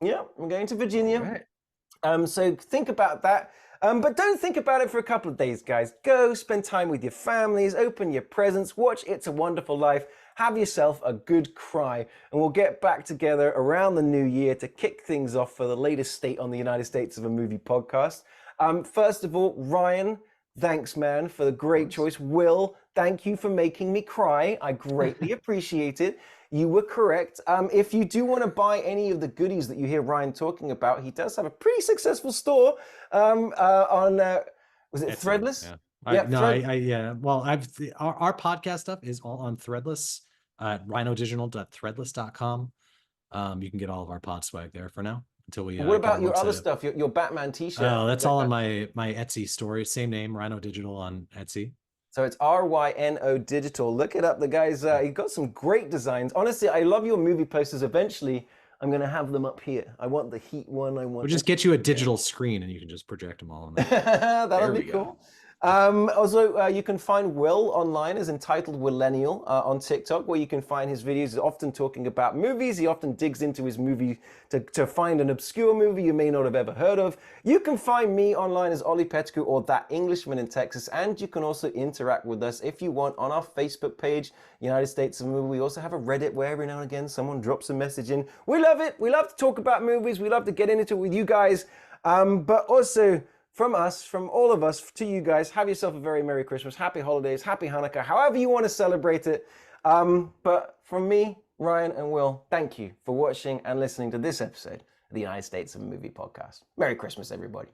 A: Yeah, we're going to Virginia.
B: Right.
A: So think about that. But don't think about it for a couple of days, guys. Go spend time with your families, open your presents, watch It's a Wonderful Life, have yourself a good cry, and we'll get back together around the new year to kick things off for the latest State on the United States of a Movie podcast. First of all, Ryan, thanks, man, for the great choice. Will, thank you for making me cry. I greatly appreciate it. You were correct. If you do want to buy any of the goodies that you hear Ryan talking about, he does have a pretty successful store on, was it Threadless?
C: Yeah.
A: Yeah,
C: Well, our podcast stuff is all on Threadless at rhinodigital.threadless.com. You can get all of our pod swag there for now until we.
A: What about your other
C: website up.
A: stuff? Your Batman T-shirt?
C: Oh, that's all on my Etsy story. Same name, Rhino Digital on Etsy.
A: So it's RYNO Digital. Look it up. The guy's he got some great designs. Honestly, I love your movie posters. Eventually, I'm gonna have them up here. I want the Heat one. I want.
C: We'll just get you a digital screen and you can just project them all on there.
A: That'll
B: There
A: be
B: we
A: cool.
B: go.
A: Also, you can find Will online as entitled Willennial on TikTok, where you can find his videos. He's often talking about movies. He often digs into his movie to find an obscure movie you may not have ever heard of. You can find me online as Ollie Petku or That Englishman in Texas, and you can also interact with us if you want on our Facebook page, United States of Movie. We also have a Reddit where every now and again someone drops a message in. We love it. We love to talk about movies. We love to get into it with you guys. But also, from us, from all of us, to you guys, have yourself a very Merry Christmas, Happy Holidays, Happy Hanukkah, however you want to celebrate it. But from me, Ryan, and Will, thank you for watching and listening to this episode of the United States of Movie podcast. Merry Christmas, everybody.